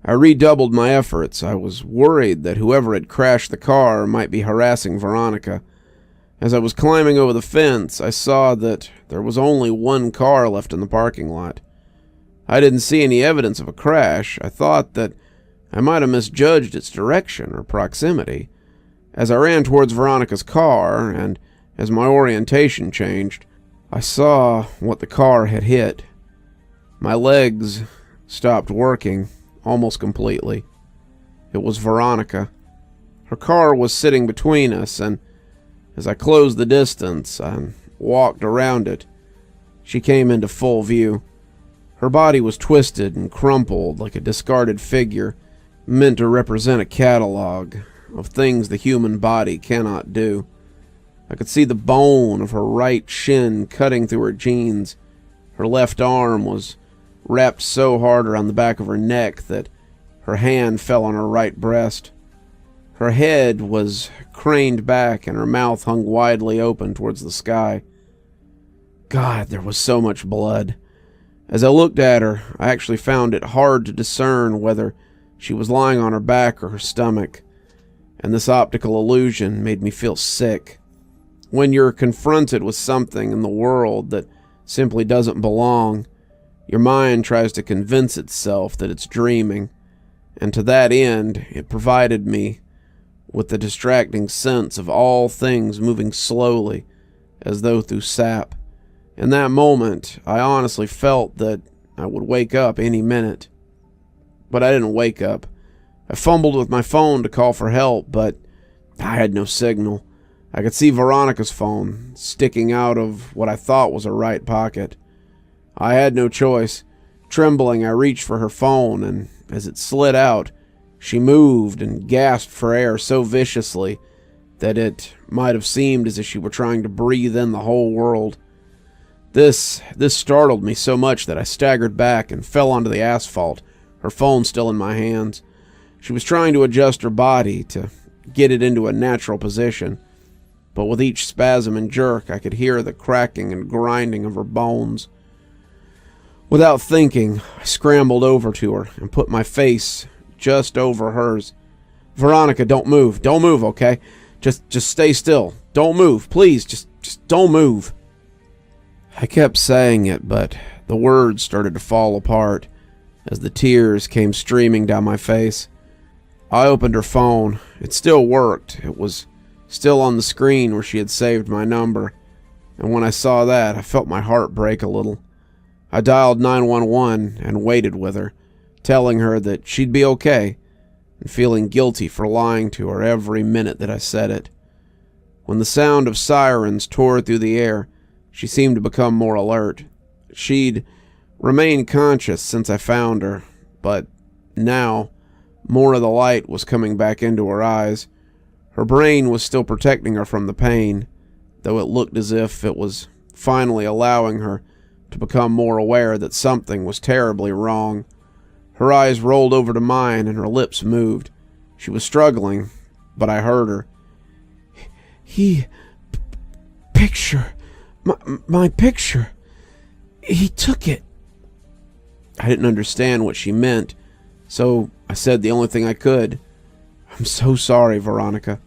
I redoubled my efforts. I was worried that whoever had crashed the car might be harassing Veronica. As I was climbing over the fence, I saw that there was only one car left in the parking lot. I didn't see any evidence of a crash. I thought that I might have misjudged its direction or proximity. As I ran towards Veronica's car, and as my orientation changed, I saw what the car had hit. My legs stopped working almost completely. It was Veronica. Her car was sitting between us, and as I closed the distance and walked around it, she came into full view. Her body was twisted and crumpled like a discarded figure, meant to represent a catalog of things the human body cannot do. I could see the bone of her right shin cutting through her jeans. Her left arm was wrapped so hard around the back of her neck that her hand fell on her right breast. Her head was craned back and her mouth hung widely open towards the sky. God, there was so much blood. As I looked at her, I actually found it hard to discern whether she was lying on her back or her stomach, and this optical illusion made me feel sick. When you're confronted with something in the world that simply doesn't belong, your mind tries to convince itself that it's dreaming, and to that end, it provided me with the distracting sense of all things moving slowly, as though through sap. In that moment, I honestly felt that I would wake up any minute. But I didn't wake up. I fumbled with my phone to call for help, but I had no signal. I could see Veronica's phone sticking out of what I thought was her right pocket. I had no choice. Trembling, I reached for her phone, and as it slid out, she moved and gasped for air so viciously that it might have seemed as if she were trying to breathe in the whole world. This startled me so much that I staggered back and fell onto the asphalt, her phone still in my hands. She was trying to adjust her body to get it into a natural position, but with each spasm and jerk, I could hear the cracking and grinding of her bones. Without thinking, I scrambled over to her and put my face just over hers. "Veronica, don't move. Don't move, okay? Just stay still. Don't move. Please, just don't move." I kept saying it, but the words started to fall apart as the tears came streaming down my face. I opened her phone. It still worked. It was still on the screen where she had saved my number, and when I saw that, I felt my heart break a little. I dialed 911 and waited with her, telling her that she'd be okay, and feeling guilty for lying to her every minute that I said it. When the sound of sirens tore through the air, she seemed to become more alert. She'd remained conscious since I found her, but now more of the light was coming back into her eyes. Her brain was still protecting her from the pain, though it looked as if it was finally allowing her to become more aware that something was terribly wrong. Her eyes rolled over to mine and her lips moved. She was struggling, but I heard her. Picture. My picture. He took it." I didn't understand what she meant, so I said the only thing I could. "I'm so sorry, Veronica."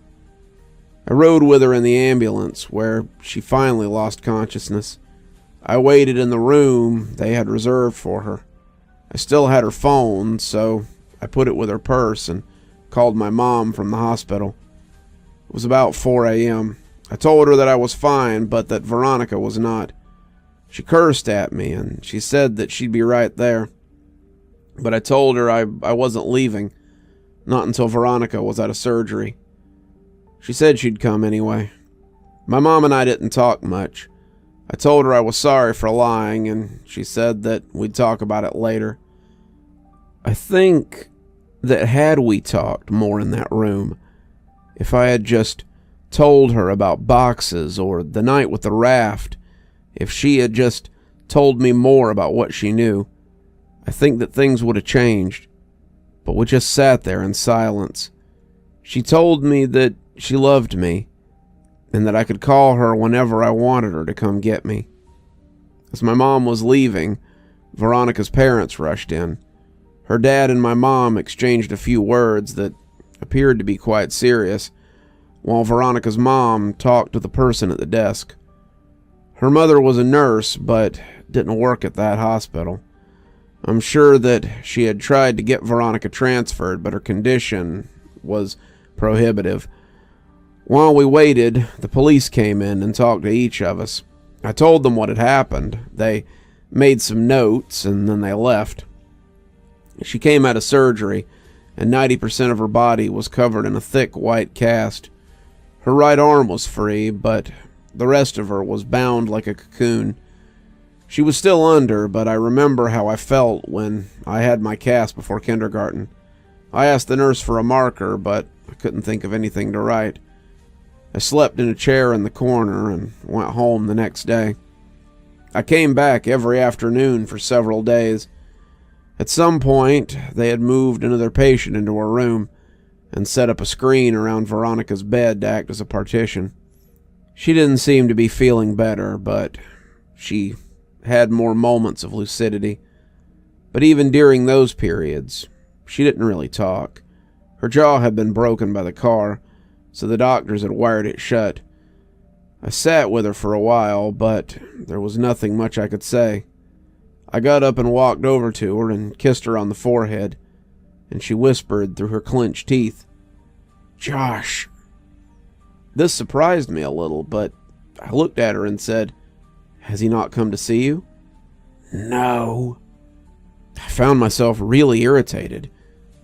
I rode with her in the ambulance, where she finally lost consciousness. I waited in the room they had reserved for her. I still had her phone, so I put it with her purse and called my mom from the hospital. It was about 4 a.m. I told her that I was fine, but that Veronica was not. She cursed at me, and she said that she'd be right there. But I told her I wasn't leaving, not until Veronica was out of surgery. She said she'd come anyway. My mom and I didn't talk much. I told her I was sorry for lying, and she said that we'd talk about it later. I think that had we talked more in that room, if I had just told her about boxes or the night with the raft, if she had just told me more about what she knew, I think that things would have changed. but we just sat there in silence. She told me that she loved me, and that I could call her whenever I wanted her to come get me. As my mom was leaving, Veronica's parents rushed in. Her dad and my mom exchanged a few words that appeared to be quite serious, while Veronica's mom talked to the person at the desk. Her mother was a nurse, but didn't work at that hospital. I'm sure that she had tried to get Veronica transferred, but her condition was prohibitive. While we waited, the police came in and talked to each of us. I told them what had happened. They made some notes, and then they left. She came out of surgery, and 90% of her body was covered in a thick white cast. Her right arm was free, but the rest of her was bound like a cocoon. She was still under, but I remember how I felt when I had my cast before kindergarten. I asked the nurse for a marker, but I couldn't think of anything to write. I slept in a chair in the corner and went home the next day. I came back every afternoon for several days. At some point, they had moved another patient into her room and set up a screen around Veronica's bed to act as a partition. She didn't seem to be feeling better, but she had more moments of lucidity. But even during those periods, she didn't really talk. Her jaw had been broken by the car, so the doctors had wired it shut. I sat with her for a while, but there was nothing much I could say. I got up and walked over to her and kissed her on the forehead, and she whispered through her clenched teeth, "Josh." This surprised me a little, but I looked at her and said, "Has he not come to see you?" "No." I found myself really irritated.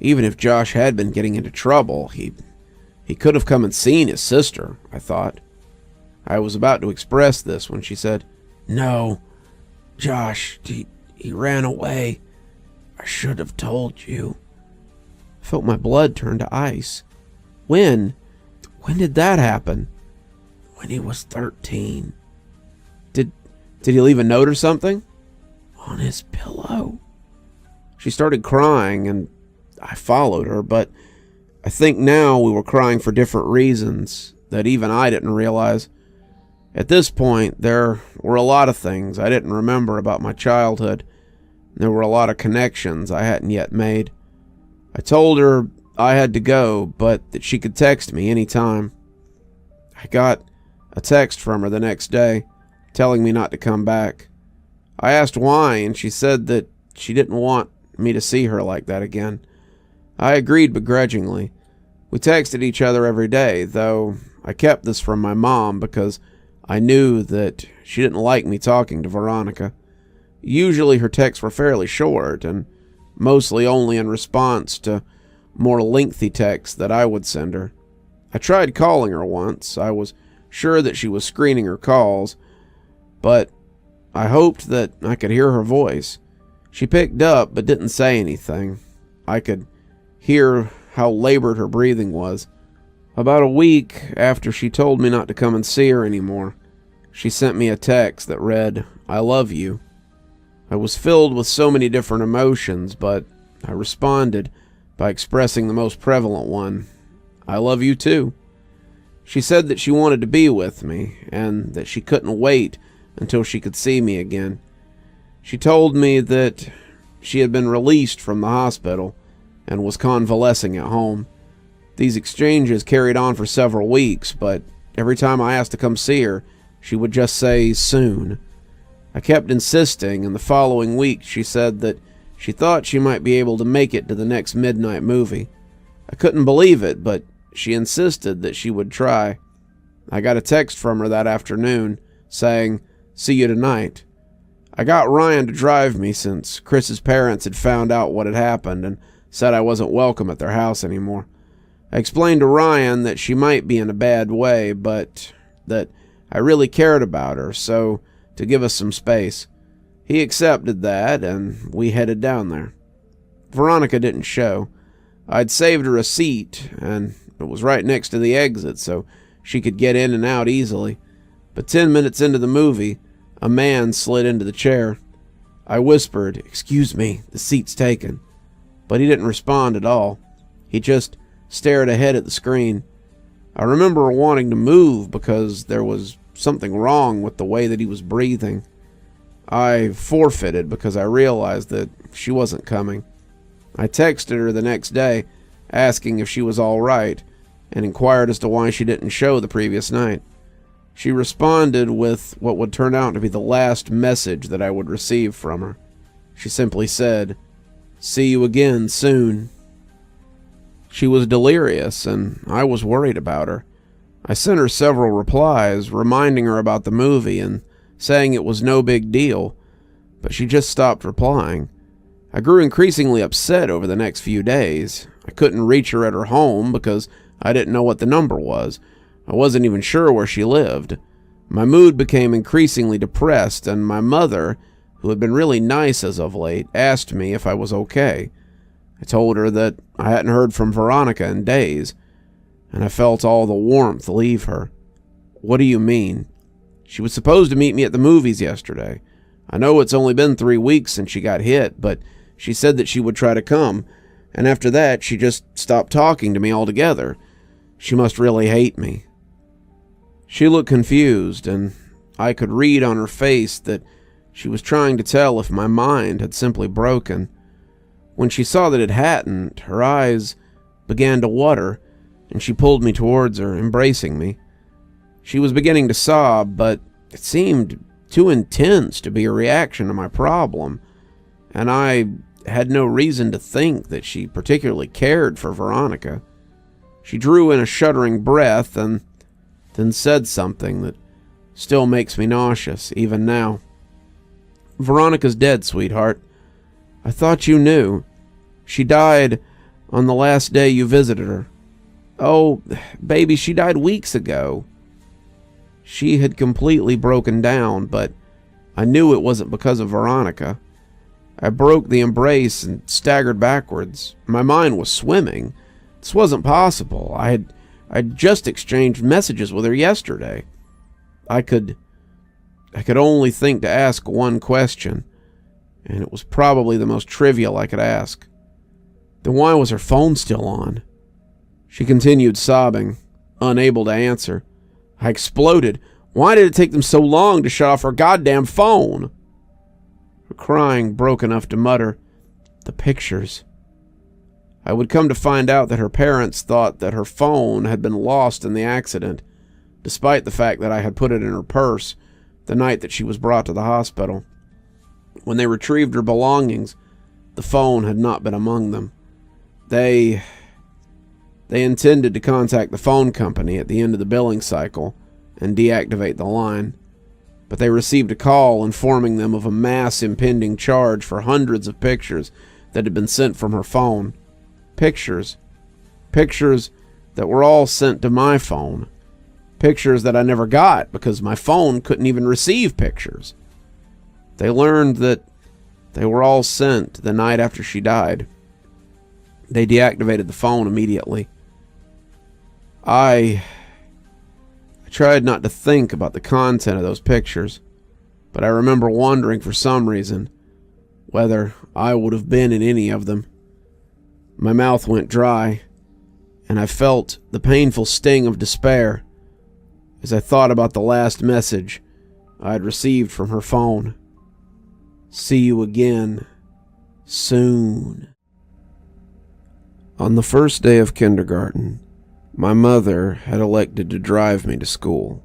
Even if Josh had been getting into trouble, he could have come and seen his sister, I thought. I was about to express this when she said, "No, Josh, he ran away. I should have told you." I felt my blood turn to ice. When? When did that happen? When he was 13. Did he leave a note or something? On his pillow. She started crying, and I followed her, but I think now we were crying for different reasons that even I didn't realize. At this point, there were a lot of things I didn't remember about my childhood. There were a lot of connections I hadn't yet made. I told her I had to go, but that she could text me anytime. I got a text from her the next day, telling me not to come back. I asked why, and she said that she didn't want me to see her like that again. I agreed begrudgingly. We texted each other every day, though I kept this from my mom because I knew that she didn't like me talking to Veronica. Usually her texts were fairly short, and mostly only in response to more lengthy texts that I would send her. I tried calling her once. I was sure that she was screening her calls, but I hoped that I could hear her voice. She picked up but didn't say anything. I could hear how labored her breathing was. About a week after she told me not to come and see her anymore, she sent me a text that read, "I love you." I was filled with so many different emotions, but I responded by expressing the most prevalent one, "I love you too." She said that she wanted to be with me, and that she couldn't wait until she could see me again. She told me that she had been released from the hospital and was convalescing at home. These exchanges carried on for several weeks, but every time I asked to come see her, she would just say, "soon." I kept insisting, and the following week she said that she thought she might be able to make it to the next midnight movie. I couldn't believe it, but she insisted that she would try. I got a text from her that afternoon saying, "See you tonight." I got Ryan to drive me since Chris's parents had found out what had happened and said I wasn't welcome at their house anymore. I explained to Ryan that she might be in a bad way, but that I really cared about her, so to give us some space. He accepted that, and we headed down there. Veronica didn't show. I'd saved her a seat, and it was right next to the exit, so she could get in and out easily. But 10 minutes into the movie, a man slid into the chair. I whispered, "Excuse me, the seat's taken." but he didn't respond at all. He just stared ahead at the screen. I remember wanting to move because there was something wrong with the way that he was breathing. I forfeited because I realized that she wasn't coming. I texted her the next day, asking if she was all right, and inquired as to why she didn't show the previous night. She responded with what would turn out to be the last message that I would receive from her. She simply said, "See you again soon." She was delirious, and I was worried about her. I sent her several replies, reminding her about the movie and saying it was no big deal, but she just stopped replying. I grew increasingly upset over the next few days. I couldn't reach her at her home because I didn't know what the number was. I wasn't even sure where she lived. My mood became increasingly depressed, and my mother, who had been really nice as of late, asked me if I was okay. I told her that I hadn't heard from Veronica in days, and I felt all the warmth leave her. "What do you mean?" "She was supposed to meet me at the movies yesterday. I know it's only been 3 weeks since she got hit, but she said that she would try to come, and after that she just stopped talking to me altogether. She must really hate me." She looked confused, and I could read on her face that she was trying to tell if my mind had simply broken. When she saw that it hadn't, her eyes began to water, and she pulled me towards her, embracing me. She was beginning to sob, but it seemed too intense to be a reaction to my problem, and I had no reason to think that she particularly cared for Veronica. She drew in a shuddering breath and then said something that still makes me nauseous, even now. "Veronica's dead, sweetheart. I thought you knew. She died on the last day you visited her." "Oh, baby, she died weeks ago." She had completely broken down, but I knew it wasn't because of Veronica. I broke the embrace and staggered backwards. My mind was swimming. This wasn't possible. I'd just exchanged messages with her yesterday. I could only think to ask one question, and it was probably the most trivial I could ask. Then why was her phone still on? She continued sobbing, unable to answer. I exploded. Why did it take them so long to shut off her goddamn phone? Her crying broke enough to mutter, "The pictures." I would come to find out that her parents thought that her phone had been lost in the accident, despite the fact that I had put it in her purse the night that she was brought to the hospital. When they retrieved her belongings, the phone had not been among them. They intended to contact the phone company at the end of the billing cycle and deactivate the line, but they received a call informing them of a mass impending charge for hundreds of pictures that had been sent from her phone. Pictures that were all sent to my phone. Pictures that I never got because my phone couldn't even receive pictures. They learned that they were all sent the night after she died. They deactivated the phone immediately. I tried not to think about the content of those pictures, but I remember wondering for some reason whether I would have been in any of them. My mouth went dry, and I felt the painful sting of despair as I thought about the last message I had received from her phone. "See you again soon." On the first day of kindergarten, my mother had elected to drive me to school.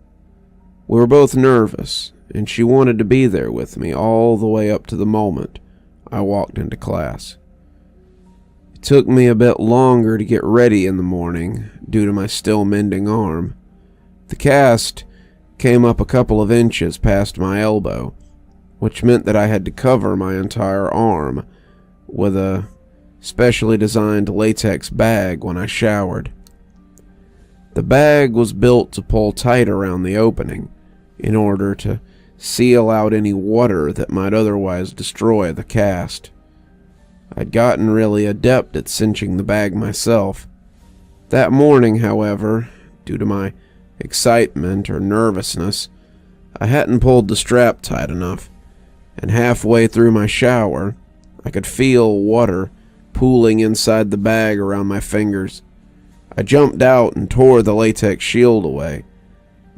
We were both nervous, and she wanted to be there with me all the way up to the moment I walked into class. It took me a bit longer to get ready in the morning due to my still mending arm. The cast came up a couple of inches past my elbow, which meant that I had to cover my entire arm with a specially designed latex bag when I showered. The bag was built to pull tight around the opening in order to seal out any water that might otherwise destroy the cast. I'd gotten really adept at cinching the bag myself. That morning, however, due to my excitement or nervousness, I hadn't pulled the strap tight enough, and halfway through my shower, I could feel water pooling inside the bag around my fingers. I jumped out and tore the latex shield away,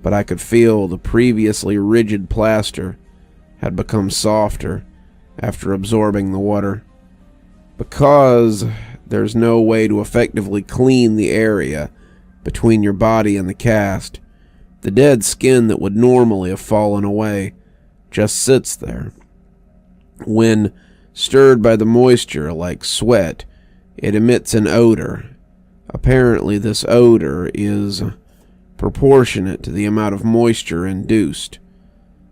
but I could feel the previously rigid plaster had become softer after absorbing the water. Because there's no way to effectively clean the area between your body and the cast, the dead skin that would normally have fallen away just sits there. When stirred by the moisture like sweat, it emits an odor. Apparently, this odor is proportionate to the amount of moisture induced,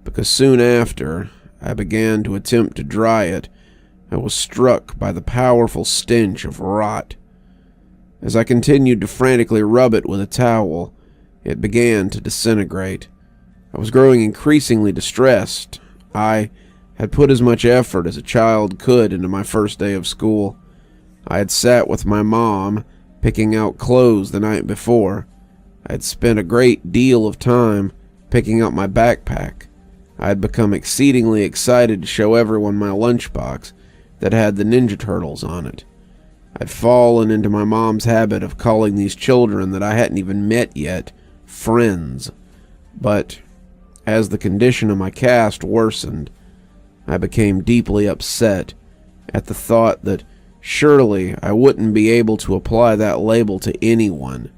because soon after I began to attempt to dry it, I was struck by the powerful stench of rot. As I continued to frantically rub it with a towel, it began to disintegrate. I was growing increasingly distressed. I had put as much effort as a child could into my first day of school. I had sat with my mom, picking out clothes the night before. I had spent a great deal of time picking up my backpack. I had become exceedingly excited to show everyone my lunchbox that had the Ninja Turtles on it. I'd fallen into my mom's habit of calling these children that I hadn't even met yet friends. But as the condition of my cast worsened, I became deeply upset at the thought that surely I wouldn't be able to apply that label to anyone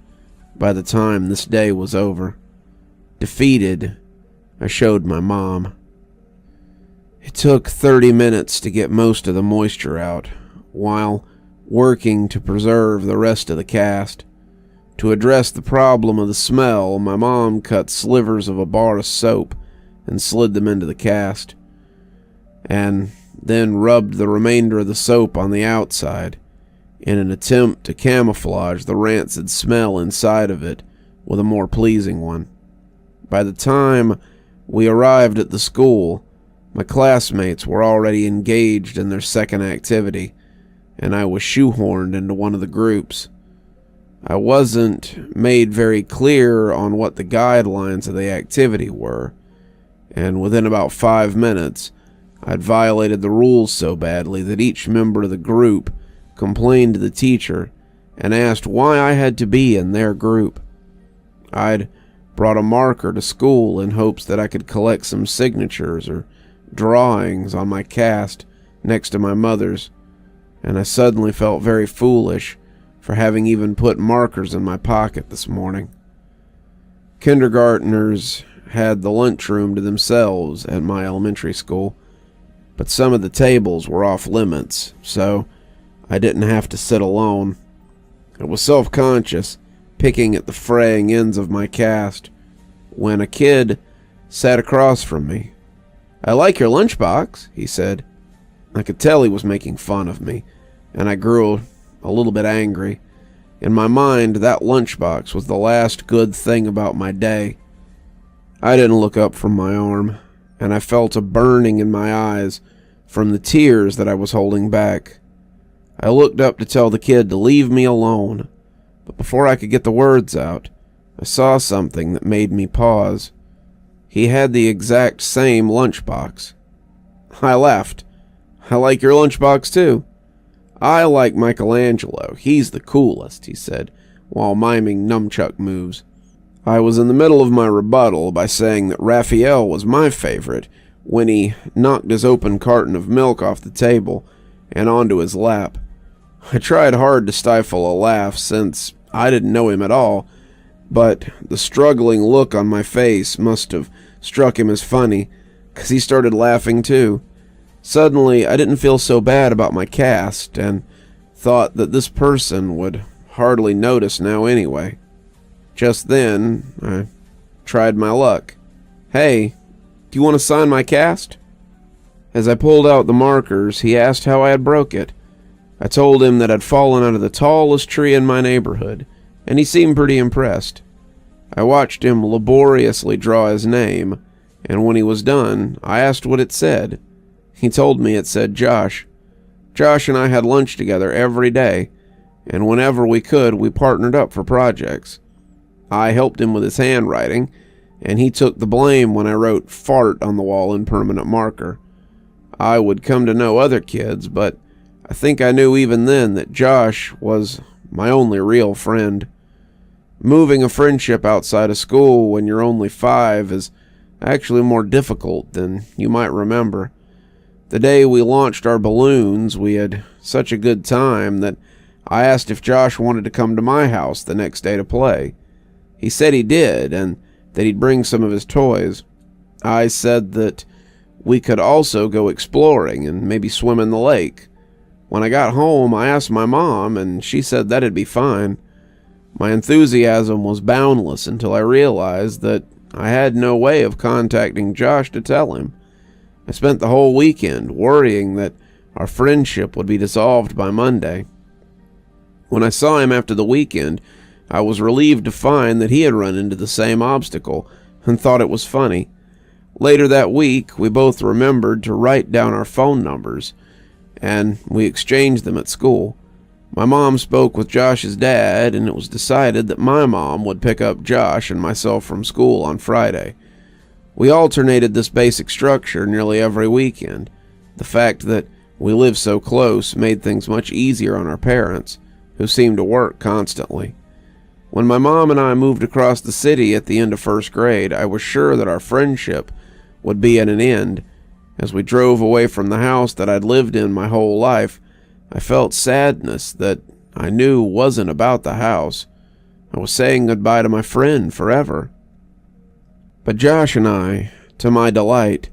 by the time this day was over. Defeated, I showed my mom. It took 30 minutes to get most of the moisture out, while working to preserve the rest of the cast. To address the problem of the smell, my mom cut slivers of a bar of soap and slid them into the cast, and then rubbed the remainder of the soap on the outside in an attempt to camouflage the rancid smell inside of it with a more pleasing one. By the time we arrived at the school, my classmates were already engaged in their second activity, and I was shoehorned into one of the groups. I wasn't made very clear on what the guidelines of the activity were, and within about 5 minutes, I'd violated the rules so badly that each member of the group complained to the teacher and asked why I had to be in their group. I'd brought a marker to school in hopes that I could collect some signatures or drawings on my cast next to my mother's, and I suddenly felt very foolish for having even put markers in my pocket this morning. Kindergartners had the lunchroom to themselves at my elementary school, but some of the tables were off limits, so I didn't have to sit alone. I was self-conscious, picking at the fraying ends of my cast, when a kid sat across from me. "I like your lunchbox," he said. I could tell he was making fun of me, and I grew a little bit angry. In my mind, that lunchbox was the last good thing about my day. I didn't look up from my arm, and I felt a burning in my eyes from the tears that I was holding back. I looked up to tell the kid to leave me alone, but before I could get the words out, I saw something that made me pause. He had the exact same lunchbox. I laughed. "I like your lunchbox too." "I like Michelangelo. He's the coolest," he said, while miming nunchuck moves. I was in the middle of my rebuttal by saying that Raphael was my favorite when he knocked his open carton of milk off the table and onto his lap. I tried hard to stifle a laugh since I didn't know him at all, but the struggling look on my face must have struck him as funny, 'cause he started laughing too. Suddenly, I didn't feel so bad about my cast, and thought that this person would hardly notice now anyway. Just then, I tried my luck. "Hey, do you want to sign my cast?" As I pulled out the markers, he asked how I had broke it. I told him that I'd fallen out of the tallest tree in my neighborhood, and he seemed pretty impressed. I watched him laboriously draw his name, and when he was done, I asked what it said. He told me it said Josh. Josh and I had lunch together every day, and whenever we could, we partnered up for projects. I helped him with his handwriting, and he took the blame when I wrote fart on the wall in permanent marker. I would come to know other kids, but I think I knew even then that Josh was my only real friend. Moving a friendship outside of school when you're only 5 is actually more difficult than you might remember. The day we launched our balloons, we had such a good time that I asked if Josh wanted to come to my house the next day to play. He said he did, and that he'd bring some of his toys. I said that we could also go exploring and maybe swim in the lake. When I got home, I asked my mom, and she said that'd be fine. My enthusiasm was boundless until I realized that I had no way of contacting Josh to tell him. I spent the whole weekend worrying that our friendship would be dissolved by Monday. When I saw him after the weekend, I was relieved to find that he had run into the same obstacle and thought it was funny. Later that week, we both remembered to write down our phone numbers, and we exchanged them at school. My mom spoke with Josh's dad, and it was decided that my mom would pick up Josh and myself from school on Friday. We alternated this basic structure nearly every weekend. The fact that we lived so close made things much easier on our parents, who seemed to work constantly. When my mom and I moved across the city at the end of first grade, I was sure that our friendship would be at an end. As we drove away from the house that I'd lived in my whole life, I felt sadness that I knew wasn't about the house. I was saying goodbye to my friend forever. But Josh and I, to my delight,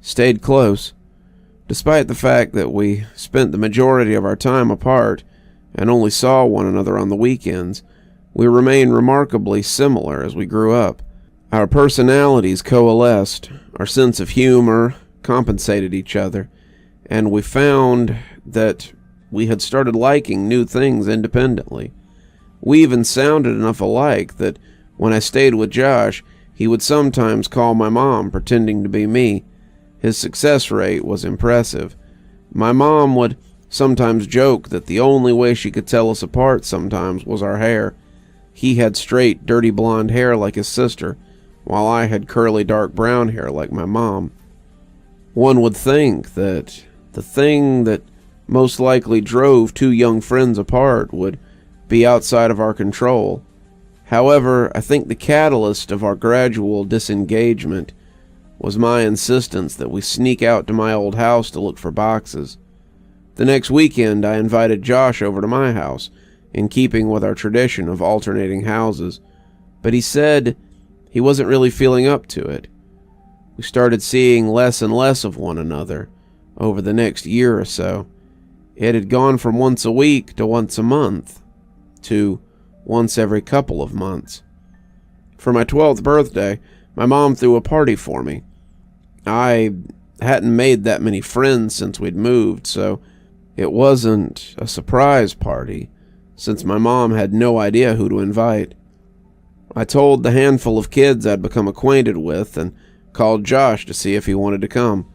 stayed close. Despite the fact that we spent the majority of our time apart and only saw one another on the weekends, we remained remarkably similar as we grew up. Our personalities coalesced, our sense of humor compensated each other, and we found that we had started liking new things independently. We even sounded enough alike that when I stayed with Josh, he would sometimes call my mom pretending to be me. His success rate was impressive. My mom would sometimes joke that the only way she could tell us apart sometimes was our hair. He had straight, dirty blonde hair like his sister, while I had curly, dark brown hair like my mom. One would think that the thing that most likely drove two young friends apart would be outside of our control. However, I think the catalyst of our gradual disengagement was my insistence that we sneak out to my old house to look for boxes. The next weekend, I invited Josh over to my house, in keeping with our tradition of alternating houses, but he said he wasn't really feeling up to it. We started seeing less and less of one another over the next year or so. It had gone from once a week to once a month to once every couple of months. For my 12th birthday, my mom threw a party for me. I hadn't made that many friends since we'd moved, so it wasn't a surprise party, since my mom had no idea who to invite. I told the handful of kids I'd become acquainted with and called Josh to see if he wanted to come.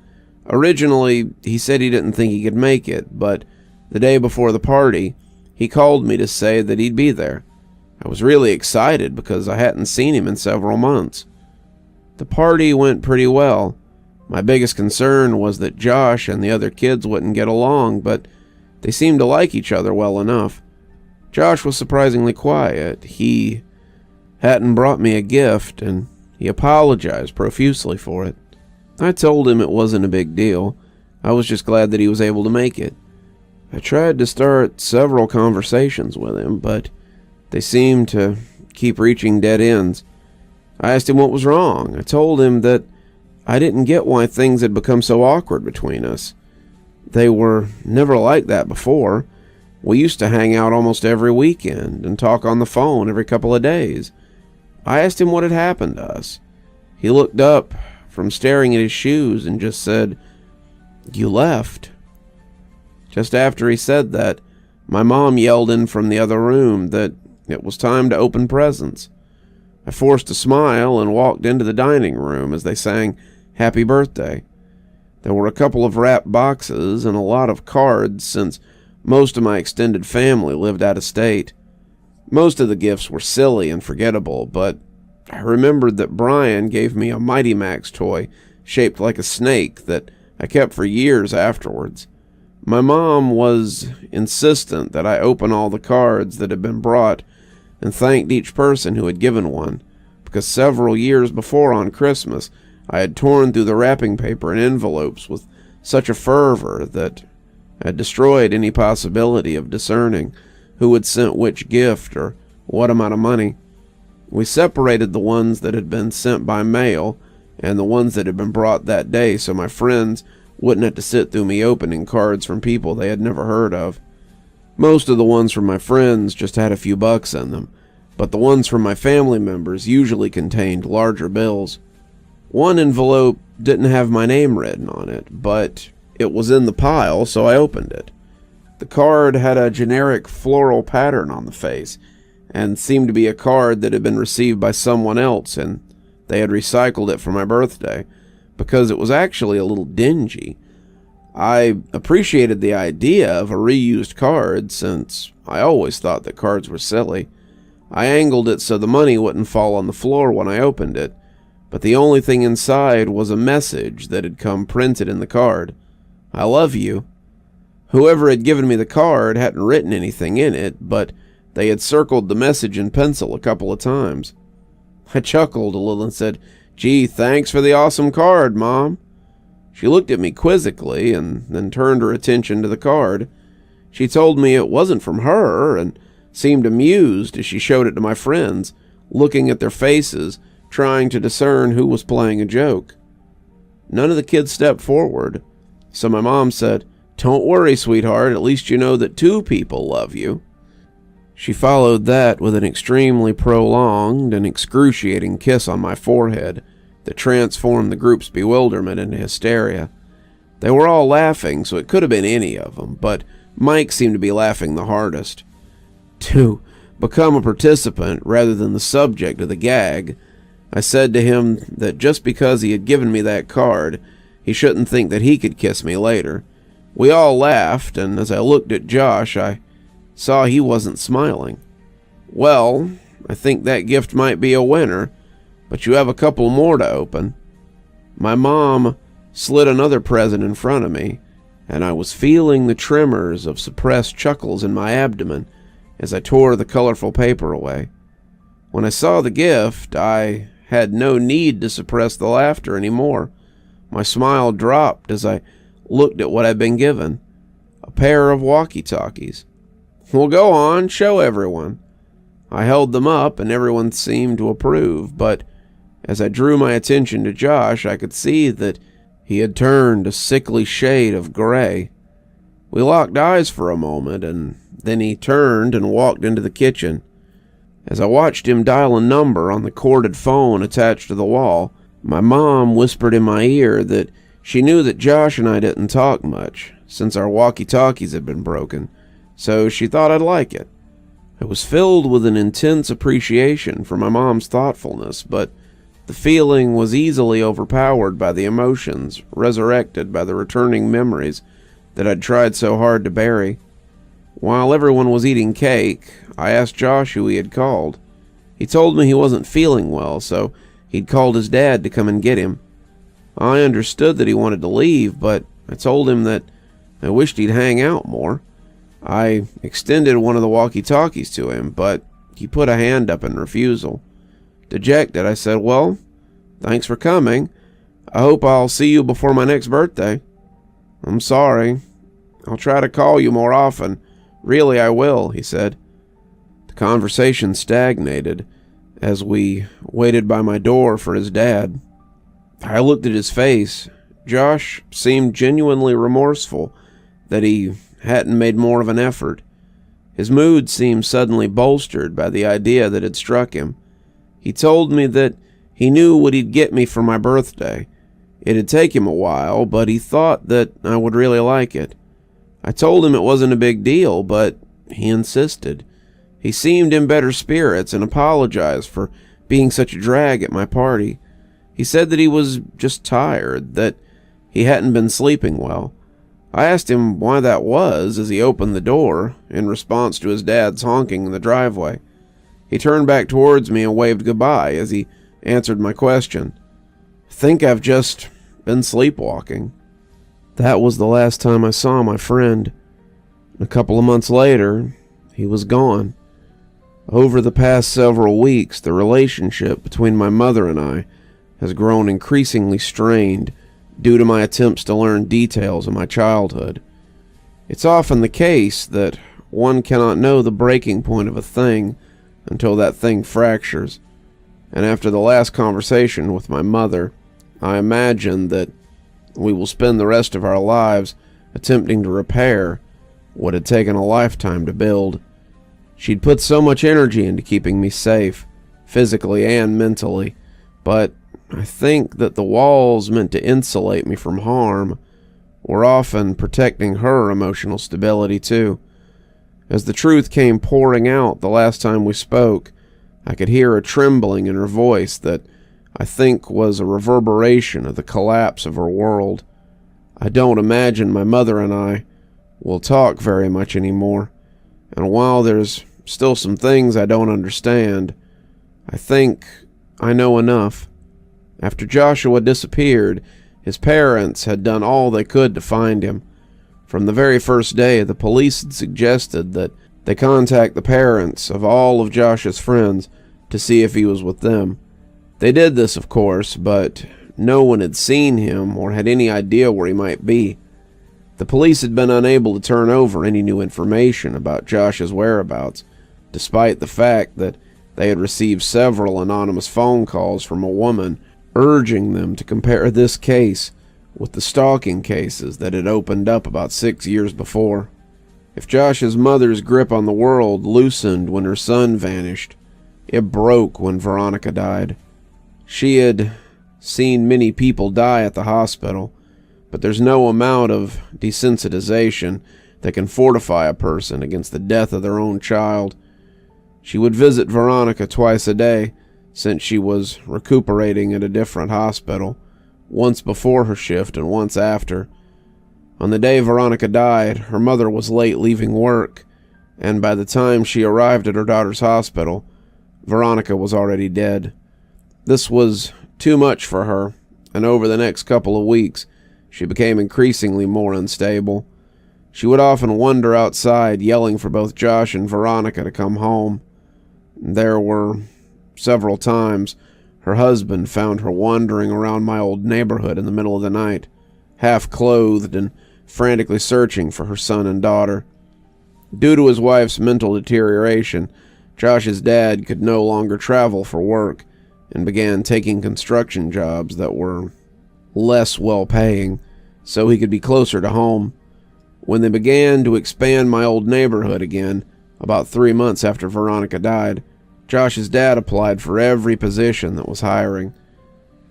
Originally, he said he didn't think he could make it, but the day before the party, he called me to say that he'd be there. I was really excited because I hadn't seen him in several months. The party went pretty well. My biggest concern was that Josh and the other kids wouldn't get along, but they seemed to like each other well enough. Josh was surprisingly quiet. He hadn't brought me a gift, and he apologized profusely for it. I told him it wasn't a big deal. I was just glad that he was able to make it. I tried to start several conversations with him, but they seemed to keep reaching dead ends. I asked him what was wrong. I told him that I didn't get why things had become so awkward between us. They were never like that before. We used to hang out almost every weekend and talk on the phone every couple of days. I asked him what had happened to us. He looked up from staring at his shoes and just said, "You left." Just after he said that, my mom yelled in from the other room that it was time to open presents. I forced a smile and walked into the dining room as they sang "Happy Birthday." There were a couple of wrapped boxes and a lot of cards since most of my extended family lived out of state. Most of the gifts were silly and forgettable, but I remembered that Brian gave me a Mighty Max toy shaped like a snake that I kept for years afterwards. My mom was insistent that I open all the cards that had been brought and thanked each person who had given one, because several years before on Christmas I had torn through the wrapping paper and envelopes with such a fervor that I had destroyed any possibility of discerning who had sent which gift or what amount of money. We separated the ones that had been sent by mail and the ones that had been brought that day so my friends wouldn't have to sit through me opening cards from people they had never heard of. Most of the ones from my friends just had a few bucks in them, but the ones from my family members usually contained larger bills. One envelope didn't have my name written on it, but it was in the pile, so I opened it. The card had a generic floral pattern on the face, and seemed to be a card that had been received by someone else, and they had recycled it for my birthday, because it was actually a little dingy. I appreciated the idea of a reused card, since I always thought that cards were silly. I angled it so the money wouldn't fall on the floor when I opened it, but the only thing inside was a message that had come printed in the card. I love you. Whoever had given me the card hadn't written anything in it, but they had circled the message in pencil a couple of times. I chuckled a little and said, "Gee, thanks for the awesome card, Mom." She looked at me quizzically and then turned her attention to the card. She told me it wasn't from her and seemed amused as she showed it to my friends, looking at their faces, trying to discern who was playing a joke. None of the kids stepped forward, so my mom said, "Don't worry, sweetheart, at least you know that 2 people love you." She followed that with an extremely prolonged and excruciating kiss on my forehead that transformed the group's bewilderment into hysteria. They were all laughing, so it could have been any of them, but Mike seemed to be laughing the hardest. To become a participant rather than the subject of the gag, I said to him that just because he had given me that card, he shouldn't think that he could kiss me later. We all laughed, and as I looked at Josh, I saw he wasn't smiling. "Well, I think that gift might be a winner, but you have a couple more to open." My mom slid another present in front of me, and I was feeling the tremors of suppressed chuckles in my abdomen as I tore the colorful paper away. When I saw the gift, I had no need to suppress the laughter anymore. My smile dropped as I looked at what I'd been given. A pair of walkie-talkies. "Well, go on, show everyone." I held them up, and everyone seemed to approve, but as I drew my attention to Josh, I could see that he had turned a sickly shade of gray. We locked eyes for a moment, and then he turned and walked into the kitchen. As I watched him dial a number on the corded phone attached to the wall, my mom whispered in my ear that she knew that Josh and I didn't talk much, since our walkie-talkies had been broken, so she thought I'd like it. I was filled with an intense appreciation for my mom's thoughtfulness, but the feeling was easily overpowered by the emotions resurrected by the returning memories that I'd tried so hard to bury. While everyone was eating cake, I asked Josh who he had called. He told me he wasn't feeling well, so he'd called his dad to come and get him. I understood that he wanted to leave, but I told him that I wished he'd hang out more. I extended one of the walkie-talkies to him, but he put a hand up in refusal. Dejected, I said, "Well, thanks for coming. I hope I'll see you before my next birthday." "I'm sorry. I'll try to call you more often. Really, I will," he said. The conversation stagnated as we waited by my door for his dad. I looked at his face. Josh seemed genuinely remorseful that he hadn't made more of an effort. His mood seemed suddenly bolstered by the idea that had struck him. He told me that he knew what he'd get me for my birthday. It'd take him a while, but he thought that I would really like it. I told him it wasn't a big deal, but he insisted. He seemed in better spirits and apologized for being such a drag at my party. He said that he was just tired, that he hadn't been sleeping well. I asked him why that was as he opened the door in response to his dad's honking in the driveway. He turned back towards me and waved goodbye as he answered my question. "I think I've just been sleepwalking." That was the last time I saw my friend. A couple of months later, he was gone. Over the past several weeks, the relationship between my mother and I has grown increasingly strained due to my attempts to learn details of my childhood. It's often the case that one cannot know the breaking point of a thing until that thing fractures. And after the last conversation with my mother, I imagine that we will spend the rest of our lives attempting to repair what had taken a lifetime to build. She'd put so much energy into keeping me safe, physically and mentally, but I think that the walls meant to insulate me from harm were often protecting her emotional stability too. As the truth came pouring out the last time we spoke, I could hear a trembling in her voice that I think was a reverberation of the collapse of her world. I don't imagine my mother and I will talk very much anymore, and while there's still some things I don't understand, I think I know enough. After Joshua disappeared, his parents had done all they could to find him. From the very first day, the police had suggested that they contact the parents of all of Josh's friends to see if he was with them. They did this, of course, but no one had seen him or had any idea where he might be. The police had been unable to turn over any new information about Josh's whereabouts, despite the fact that they had received several anonymous phone calls from a woman urging them to compare this case with the stalking cases that had opened up about 6 years before. If Josh's mother's grip on the world loosened when her son vanished, it broke when Veronica died. She had seen many people die at the hospital, but there's no amount of desensitization that can fortify a person against the death of their own child. She would visit Veronica twice a day, since she was recuperating at a different hospital, once before her shift and once after. On the day Veronica died, her mother was late leaving work, and by the time she arrived at her daughter's hospital, Veronica was already dead. This was too much for her, and over the next couple of weeks, she became increasingly more unstable. She would often wander outside, yelling for both Josh and Veronica to come home. There were several times her husband found her wandering around my old neighborhood in the middle of the night, half-clothed and frantically searching for her son and daughter. Due to his wife's mental deterioration, Josh's dad could no longer travel for work and began taking construction jobs that were less well-paying so he could be closer to home. When they began to expand my old neighborhood again, about 3 months after Veronica died, Josh's dad applied for every position that was hiring.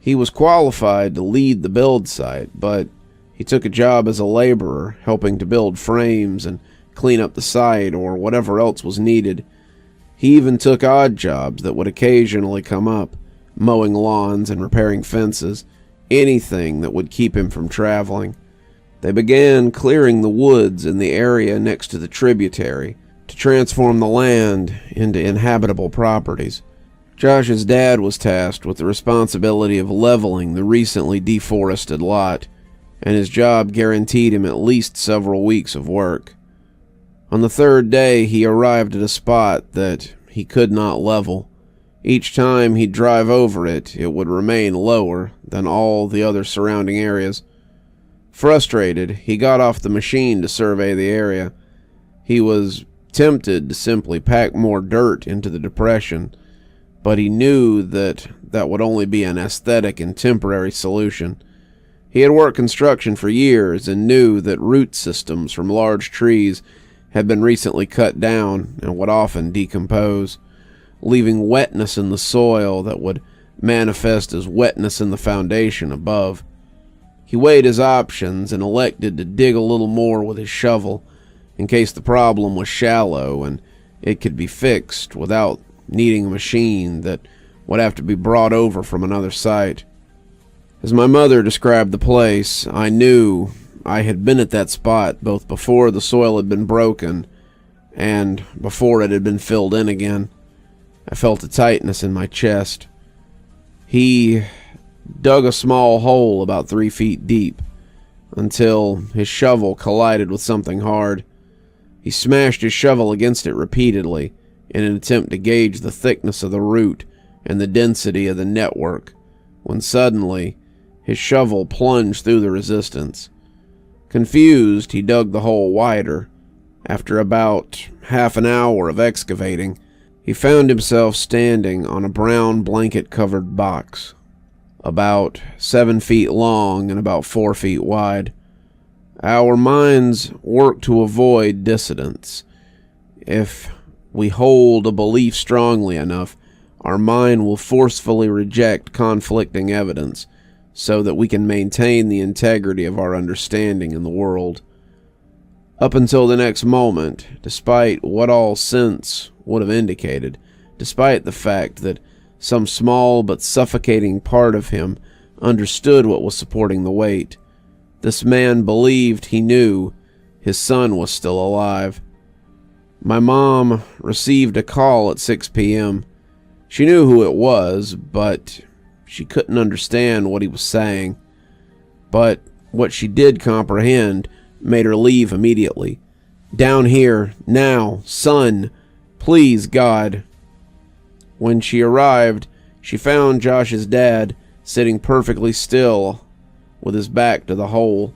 He was qualified to lead the build site, but he took a job as a laborer, helping to build frames and clean up the site or whatever else was needed. He even took odd jobs that would occasionally come up, mowing lawns and repairing fences, anything that would keep him from traveling. They began clearing the woods in the area next to the tributary to transform the land into inhabitable properties. Josh's dad was tasked with the responsibility of leveling the recently deforested lot, and his job guaranteed him at least several weeks of work. On the third day, he arrived at a spot that he could not level. Each time he'd drive over it, it would remain lower than all the other surrounding areas. Frustrated, he got off the machine to survey the area. He was tempted to simply pack more dirt into the depression, but he knew that that would only be an aesthetic and temporary solution. He had worked construction for years and knew that root systems from large trees had been recently cut down and would often decompose, leaving wetness in the soil that would manifest as wetness in the foundation above. He weighed his options and elected to dig a little more with his shovel in case the problem was shallow and it could be fixed without needing a machine that would have to be brought over from another site. As my mother described the place, I knew I had been at that spot both before the soil had been broken and before it had been filled in again. I felt a tightness in my chest. He dug a small hole about 3 feet deep, until his shovel collided with something hard. He smashed his shovel against it repeatedly in an attempt to gauge the thickness of the root and the density of the network, when suddenly his shovel plunged through the resistance. Confused, he dug the hole wider. After about half an hour of excavating, he found himself standing on a brown blanket-covered box, about 7 feet long and about 4 feet wide. Our minds work to avoid dissonance. If we hold a belief strongly enough, our mind will forcefully reject conflicting evidence so that we can maintain the integrity of our understanding in the world. Up until the next moment, despite what all sense would have indicated, despite the fact that some small but suffocating part of him understood what was supporting the weight, this man believed he knew his son was still alive. My mom received a call at 6 p.m. She knew who it was, but she couldn't understand what he was saying. But what she did comprehend made her leave immediately. "Down here, now, son, please, God." When she arrived, she found Josh's dad sitting perfectly still with his back to the hole.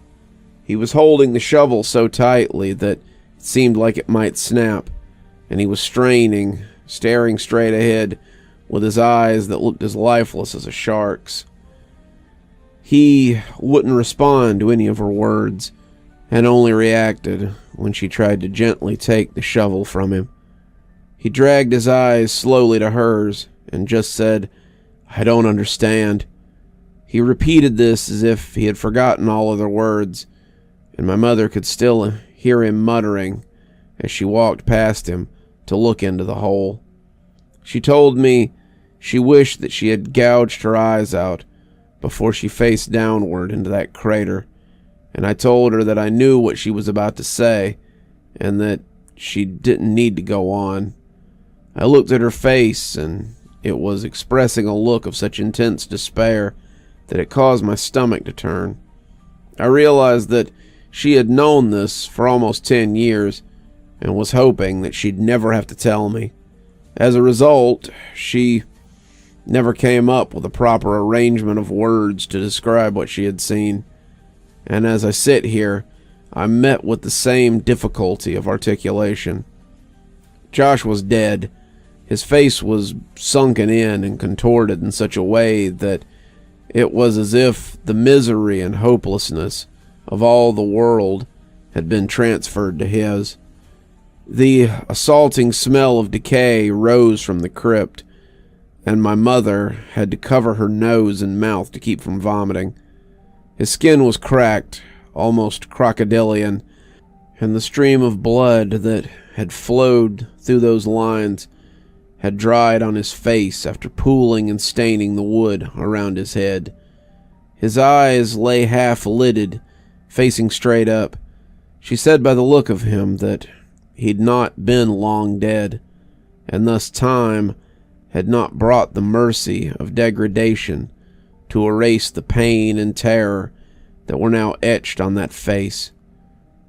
He was holding the shovel so tightly that it seemed like it might snap, and he was straining, staring straight ahead with his eyes that looked as lifeless as a shark's. He wouldn't respond to any of her words, and only reacted when she tried to gently take the shovel from him. He dragged his eyes slowly to hers and just said, "I don't understand." He repeated this as if he had forgotten all other words, and my mother could still hear him muttering as she walked past him to look into the hole. She told me she wished that she had gouged her eyes out before she faced downward into that crater, and I told her that I knew what she was about to say and that she didn't need to go on. I looked at her face, and it was expressing a look of such intense despair that it caused my stomach to turn. I realized that she had known this for almost 10 years and was hoping that she'd never have to tell me. As a result, she never came up with a proper arrangement of words to describe what she had seen. And as I sit here, I'm met with the same difficulty of articulation. Josh was dead. His face was sunken in and contorted in such a way that it was as if the misery and hopelessness of all the world had been transferred to his. The assaulting smell of decay rose from the crypt, and my mother had to cover her nose and mouth to keep from vomiting. His skin was cracked, almost crocodilian, and the stream of blood that had flowed through those lines had dried on his face after pooling and staining the wood around his head. His eyes lay half-lidded, facing straight up. She said by the look of him that he'd not been long dead, and thus time had not brought the mercy of degradation to erase the pain and terror that were now etched on that face.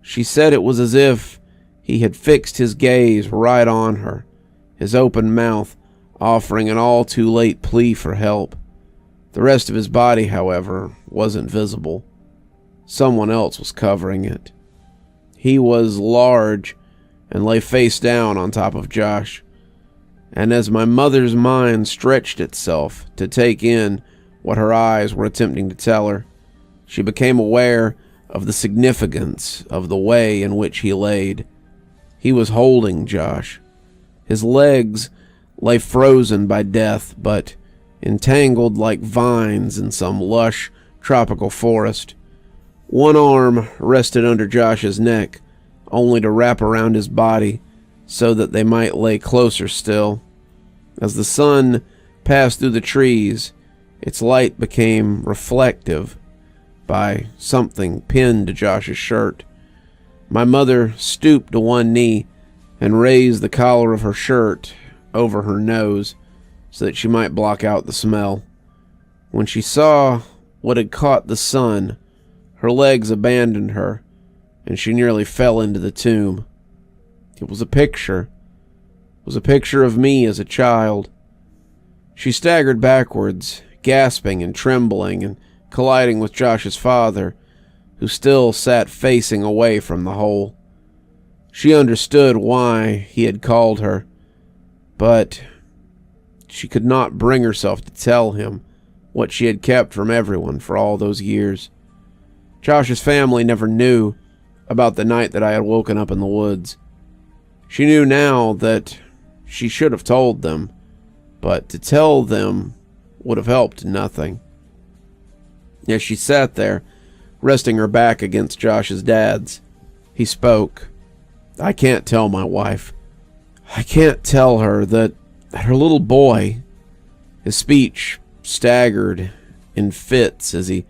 She said it was as if he had fixed his gaze right on her, his open mouth offering an all-too-late plea for help. The rest of his body, however, wasn't visible. Someone else was covering it. He was large and lay face down on top of Josh. And as my mother's mind stretched itself to take in what her eyes were attempting to tell her, she became aware of the significance of the way in which he laid. He was holding Josh. His legs lay frozen by death, but entangled like vines in some lush tropical forest. One arm rested under Josh's neck, only to wrap around his body so that they might lay closer still. As the sun passed through the trees, its light became reflective by something pinned to Josh's shirt. My mother stooped to one knee and raised the collar of her shirt over her nose so that she might block out the smell. When she saw what had caught the sun, Her legs abandoned her, and she nearly fell into the tomb. It was a picture. It was a picture of me as a child. She staggered backwards, gasping and trembling and colliding with Josh's father, who still sat facing away from the hole. She understood why he had called her, but she could not bring herself to tell him what she had kept from everyone for all those years. Josh's family never knew about the night that I had woken up in the woods. She knew now that she should have told them, but to tell them would have helped nothing. As she sat there, resting her back against Josh's dad's, he spoke. I can't tell my wife. I can't tell her that her little boy. His speech staggered in fits as he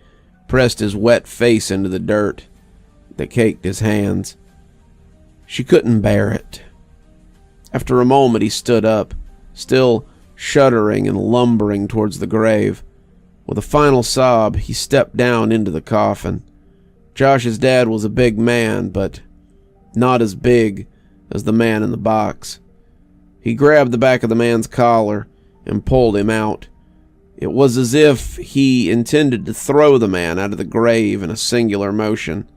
pressed his wet face into the dirt that caked his hands. She couldn't bear it. After a moment he stood up, still shuddering and lumbering towards the grave. With a final sob, he stepped down into the coffin. Josh's dad was a big man, but not as big as the man in the box. He grabbed the back of the man's collar and pulled him out. It was as if he intended to throw the man out of the grave in a singular motion.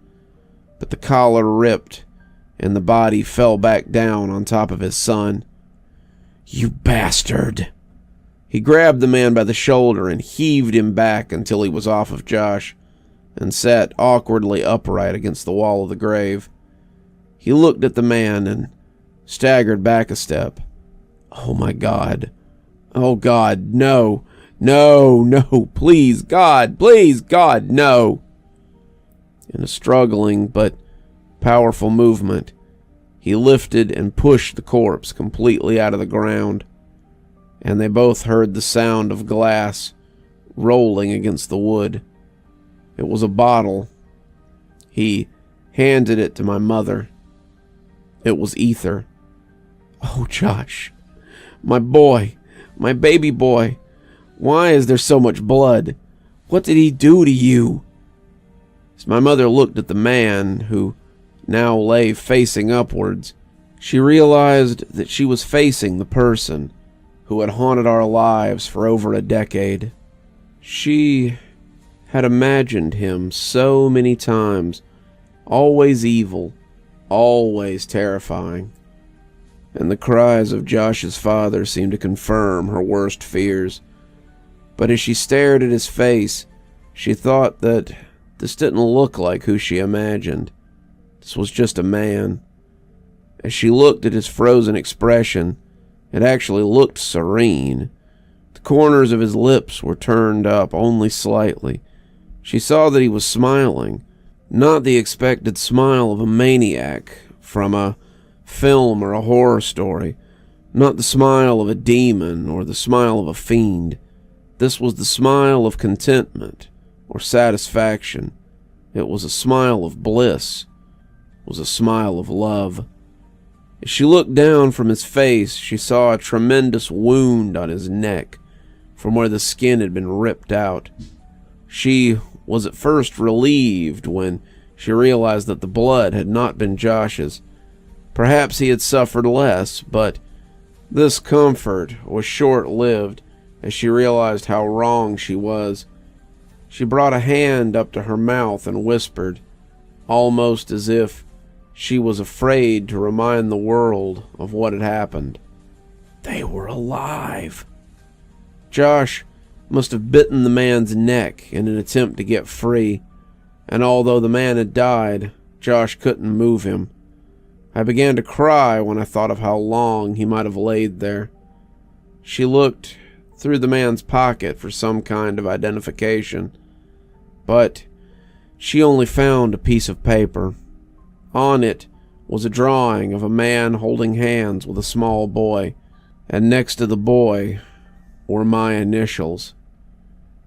But the collar ripped, and the body fell back down on top of his son. You bastard! He grabbed the man by the shoulder and heaved him back until he was off of Josh, and sat awkwardly upright against the wall of the grave. He looked at the man and staggered back a step. Oh my God. Oh God, no. No, no, please God, no. In a struggling but powerful movement, he lifted and pushed the corpse completely out of the ground, and they both heard the sound of glass rolling against the wood. It was a bottle. He handed it to my mother. It was ether. Oh, Josh, my boy, my baby boy, why is there so much blood? What did he do to you? As my mother looked at the man, who now lay facing upwards, she realized that she was facing the person who had haunted our lives for over a decade. She had imagined him so many times, always evil, always terrifying. And the cries of Josh's father seemed to confirm her worst fears. But as she stared at his face, she thought that this didn't look like who she imagined. This was just a man. As she looked at his frozen expression, it actually looked serene. The corners of his lips were turned up only slightly. She saw that he was smiling, not the expected smile of a maniac from a film or a horror story, not the smile of a demon or the smile of a fiend. This was the smile of contentment or satisfaction. It was a smile of bliss. It was a smile of love. As she looked down from his face, she saw a tremendous wound on his neck from where the skin had been ripped out. She was at first relieved when she realized that the blood had not been Josh's. Perhaps he had suffered less, but this comfort was short-lived as she realized how wrong she was. She brought a hand up to her mouth and whispered, almost as if she was afraid to remind the world of what had happened. They were alive. Josh must have bitten the man's neck in an attempt to get free, and although the man had died, Josh couldn't move him. I began to cry when I thought of how long he might have laid there. She looked through the man's pocket for some kind of identification, but she only found a piece of paper. On it was a drawing of a man holding hands with a small boy, and next to the boy were my initials.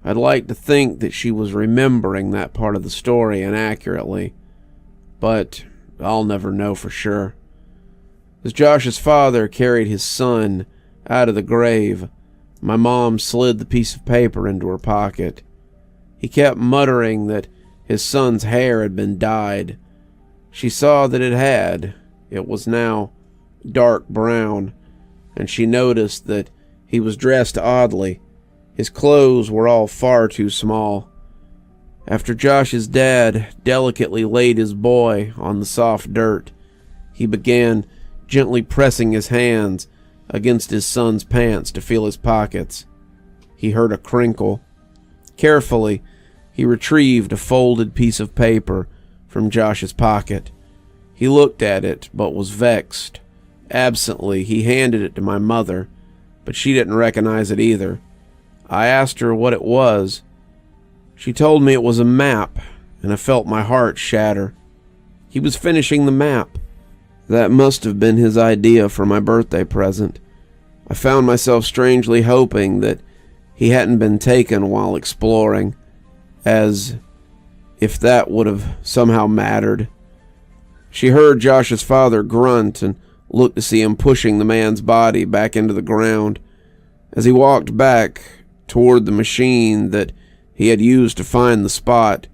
I'd like to think that she was remembering that part of the story inaccurately, but I'll never know for sure. As Josh's father carried his son out of the grave, my mom slid the piece of paper into her pocket. He kept muttering that his son's hair had been dyed. She saw that it had. It was now dark brown, and she noticed that he was dressed oddly. His clothes were all far too small. After Josh's dad delicately laid his boy on the soft dirt, he began gently pressing his hands against his son's pants to feel his pockets. He heard a crinkle. Carefully, he retrieved a folded piece of paper from Josh's pocket. He looked at it, but was vexed. Absently, he handed it to my mother, but she didn't recognize it either. I asked her what it was. She told me it was a map, and I felt my heart shatter. He was finishing the map. That must have been his idea for my birthday present. I found myself strangely hoping that he hadn't been taken while exploring, as if that would have somehow mattered. She heard Josh's father grunt and looked to see him pushing the man's body back into the ground. As he walked back toward the machine that he had used to find the spot,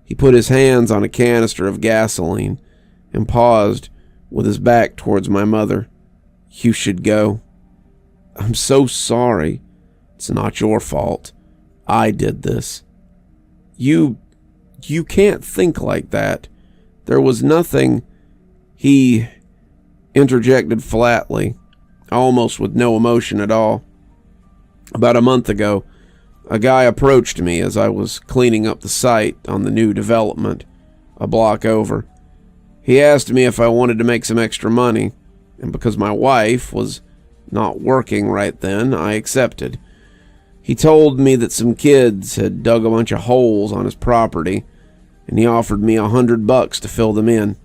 he put his hands on a canister of gasoline and paused with his back towards my mother. "You should go." "I'm so sorry. It's not your fault. I did this." You can't think like that. There was nothing," he interjected flatly, almost with no emotion at all. "About a month ago, a guy approached me as I was cleaning up the site on the new development a block over. He asked me if I wanted to make some extra money, and because my wife was not working right then, I accepted. He told me that some kids had dug a bunch of holes on his property, and he offered me $100 to fill them in.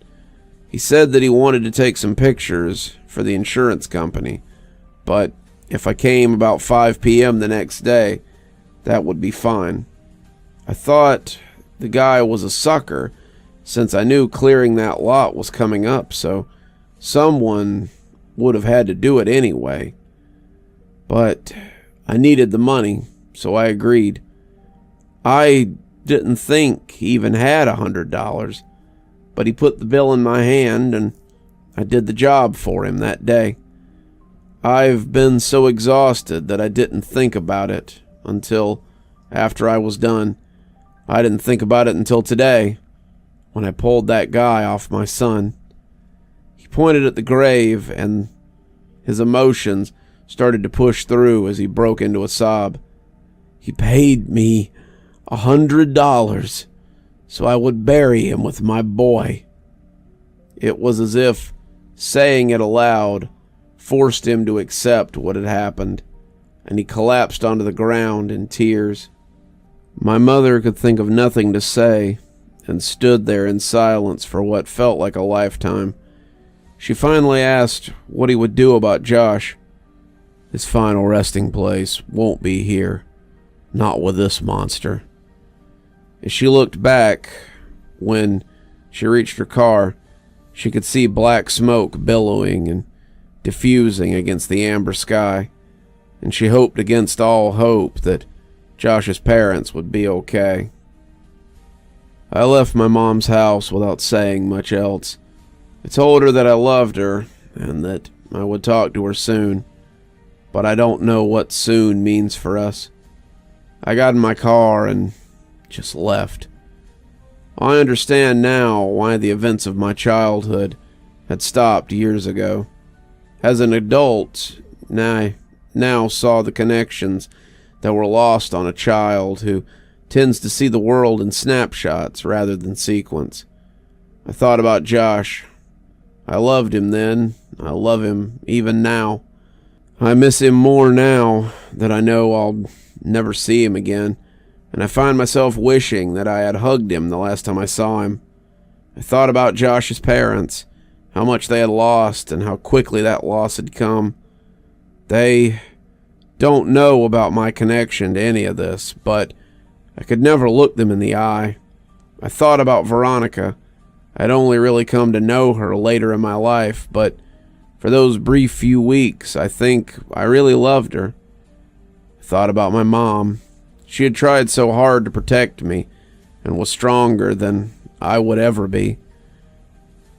He said that he wanted to take some pictures for the insurance company, but if I came about 5 p.m. the next day, that would be fine. I thought the guy was a sucker, since I knew clearing that lot was coming up, so someone would have had to do it anyway. But I needed the money, so I agreed. I didn't think he even had $100, but he put the bill in my hand, and I did the job for him that day. I've been so exhausted that I didn't think about it until after I was done. I didn't think about it until today, when I pulled that guy off my son." He pointed at the grave, and his emotions started to push through as he broke into a sob. "He paid me $100 so I would bury him with my boy." It was as if saying it aloud forced him to accept what had happened, and he collapsed onto the ground in tears. My mother could think of nothing to say and stood there in silence for what felt like a lifetime. She finally asked what he would do about Josh. "His final resting place won't be here. Not with this monster." As she looked back, when she reached her car, she could see black smoke billowing and diffusing against the amber sky, and she hoped against all hope that Josh's parents would be okay. I left my mom's house without saying much else. I told her that I loved her and that I would talk to her soon, but I don't know what soon means for us. I got in my car and just left. I understand now why the events of my childhood had stopped years ago. As an adult, I now saw the connections that were lost on a child who tends to see the world in snapshots rather than sequence. I thought about Josh. I loved him then. I love him even now. I miss him more now that I know I'll never see him again, and I find myself wishing that I had hugged him the last time I saw him. I thought about Josh's parents, how much they had lost and how quickly that loss had come. They don't know about my connection to any of this, but I could never look them in the eye. I thought about Veronica. I'd only really come to know her later in my life, but for those brief few weeks, I think I really loved her. I thought about my mom. She had tried so hard to protect me, and was stronger than I would ever be.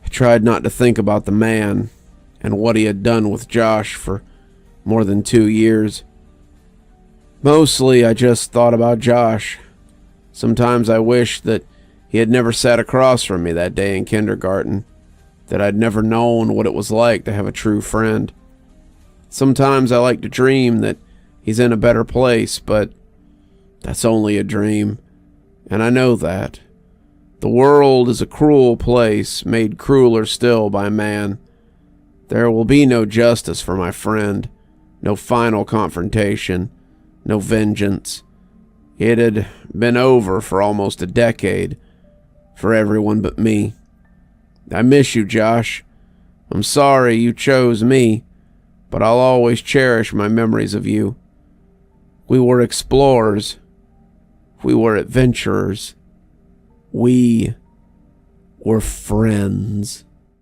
I tried not to think about the man and what he had done with Josh for more than 2 years. Mostly, I just thought about Josh. Sometimes I wished that he had never sat across from me that day in kindergarten, that I'd never known what it was like to have a true friend. Sometimes I like to dream that he's in a better place, but that's only a dream, and I know that. The world is a cruel place, made crueler still by man. There will be no justice for my friend, no final confrontation, no vengeance. It had been over for almost a decade, for everyone but me. I miss you, Josh. I'm sorry you chose me, but I'll always cherish my memories of you. We were explorers. We were adventurers. We were friends.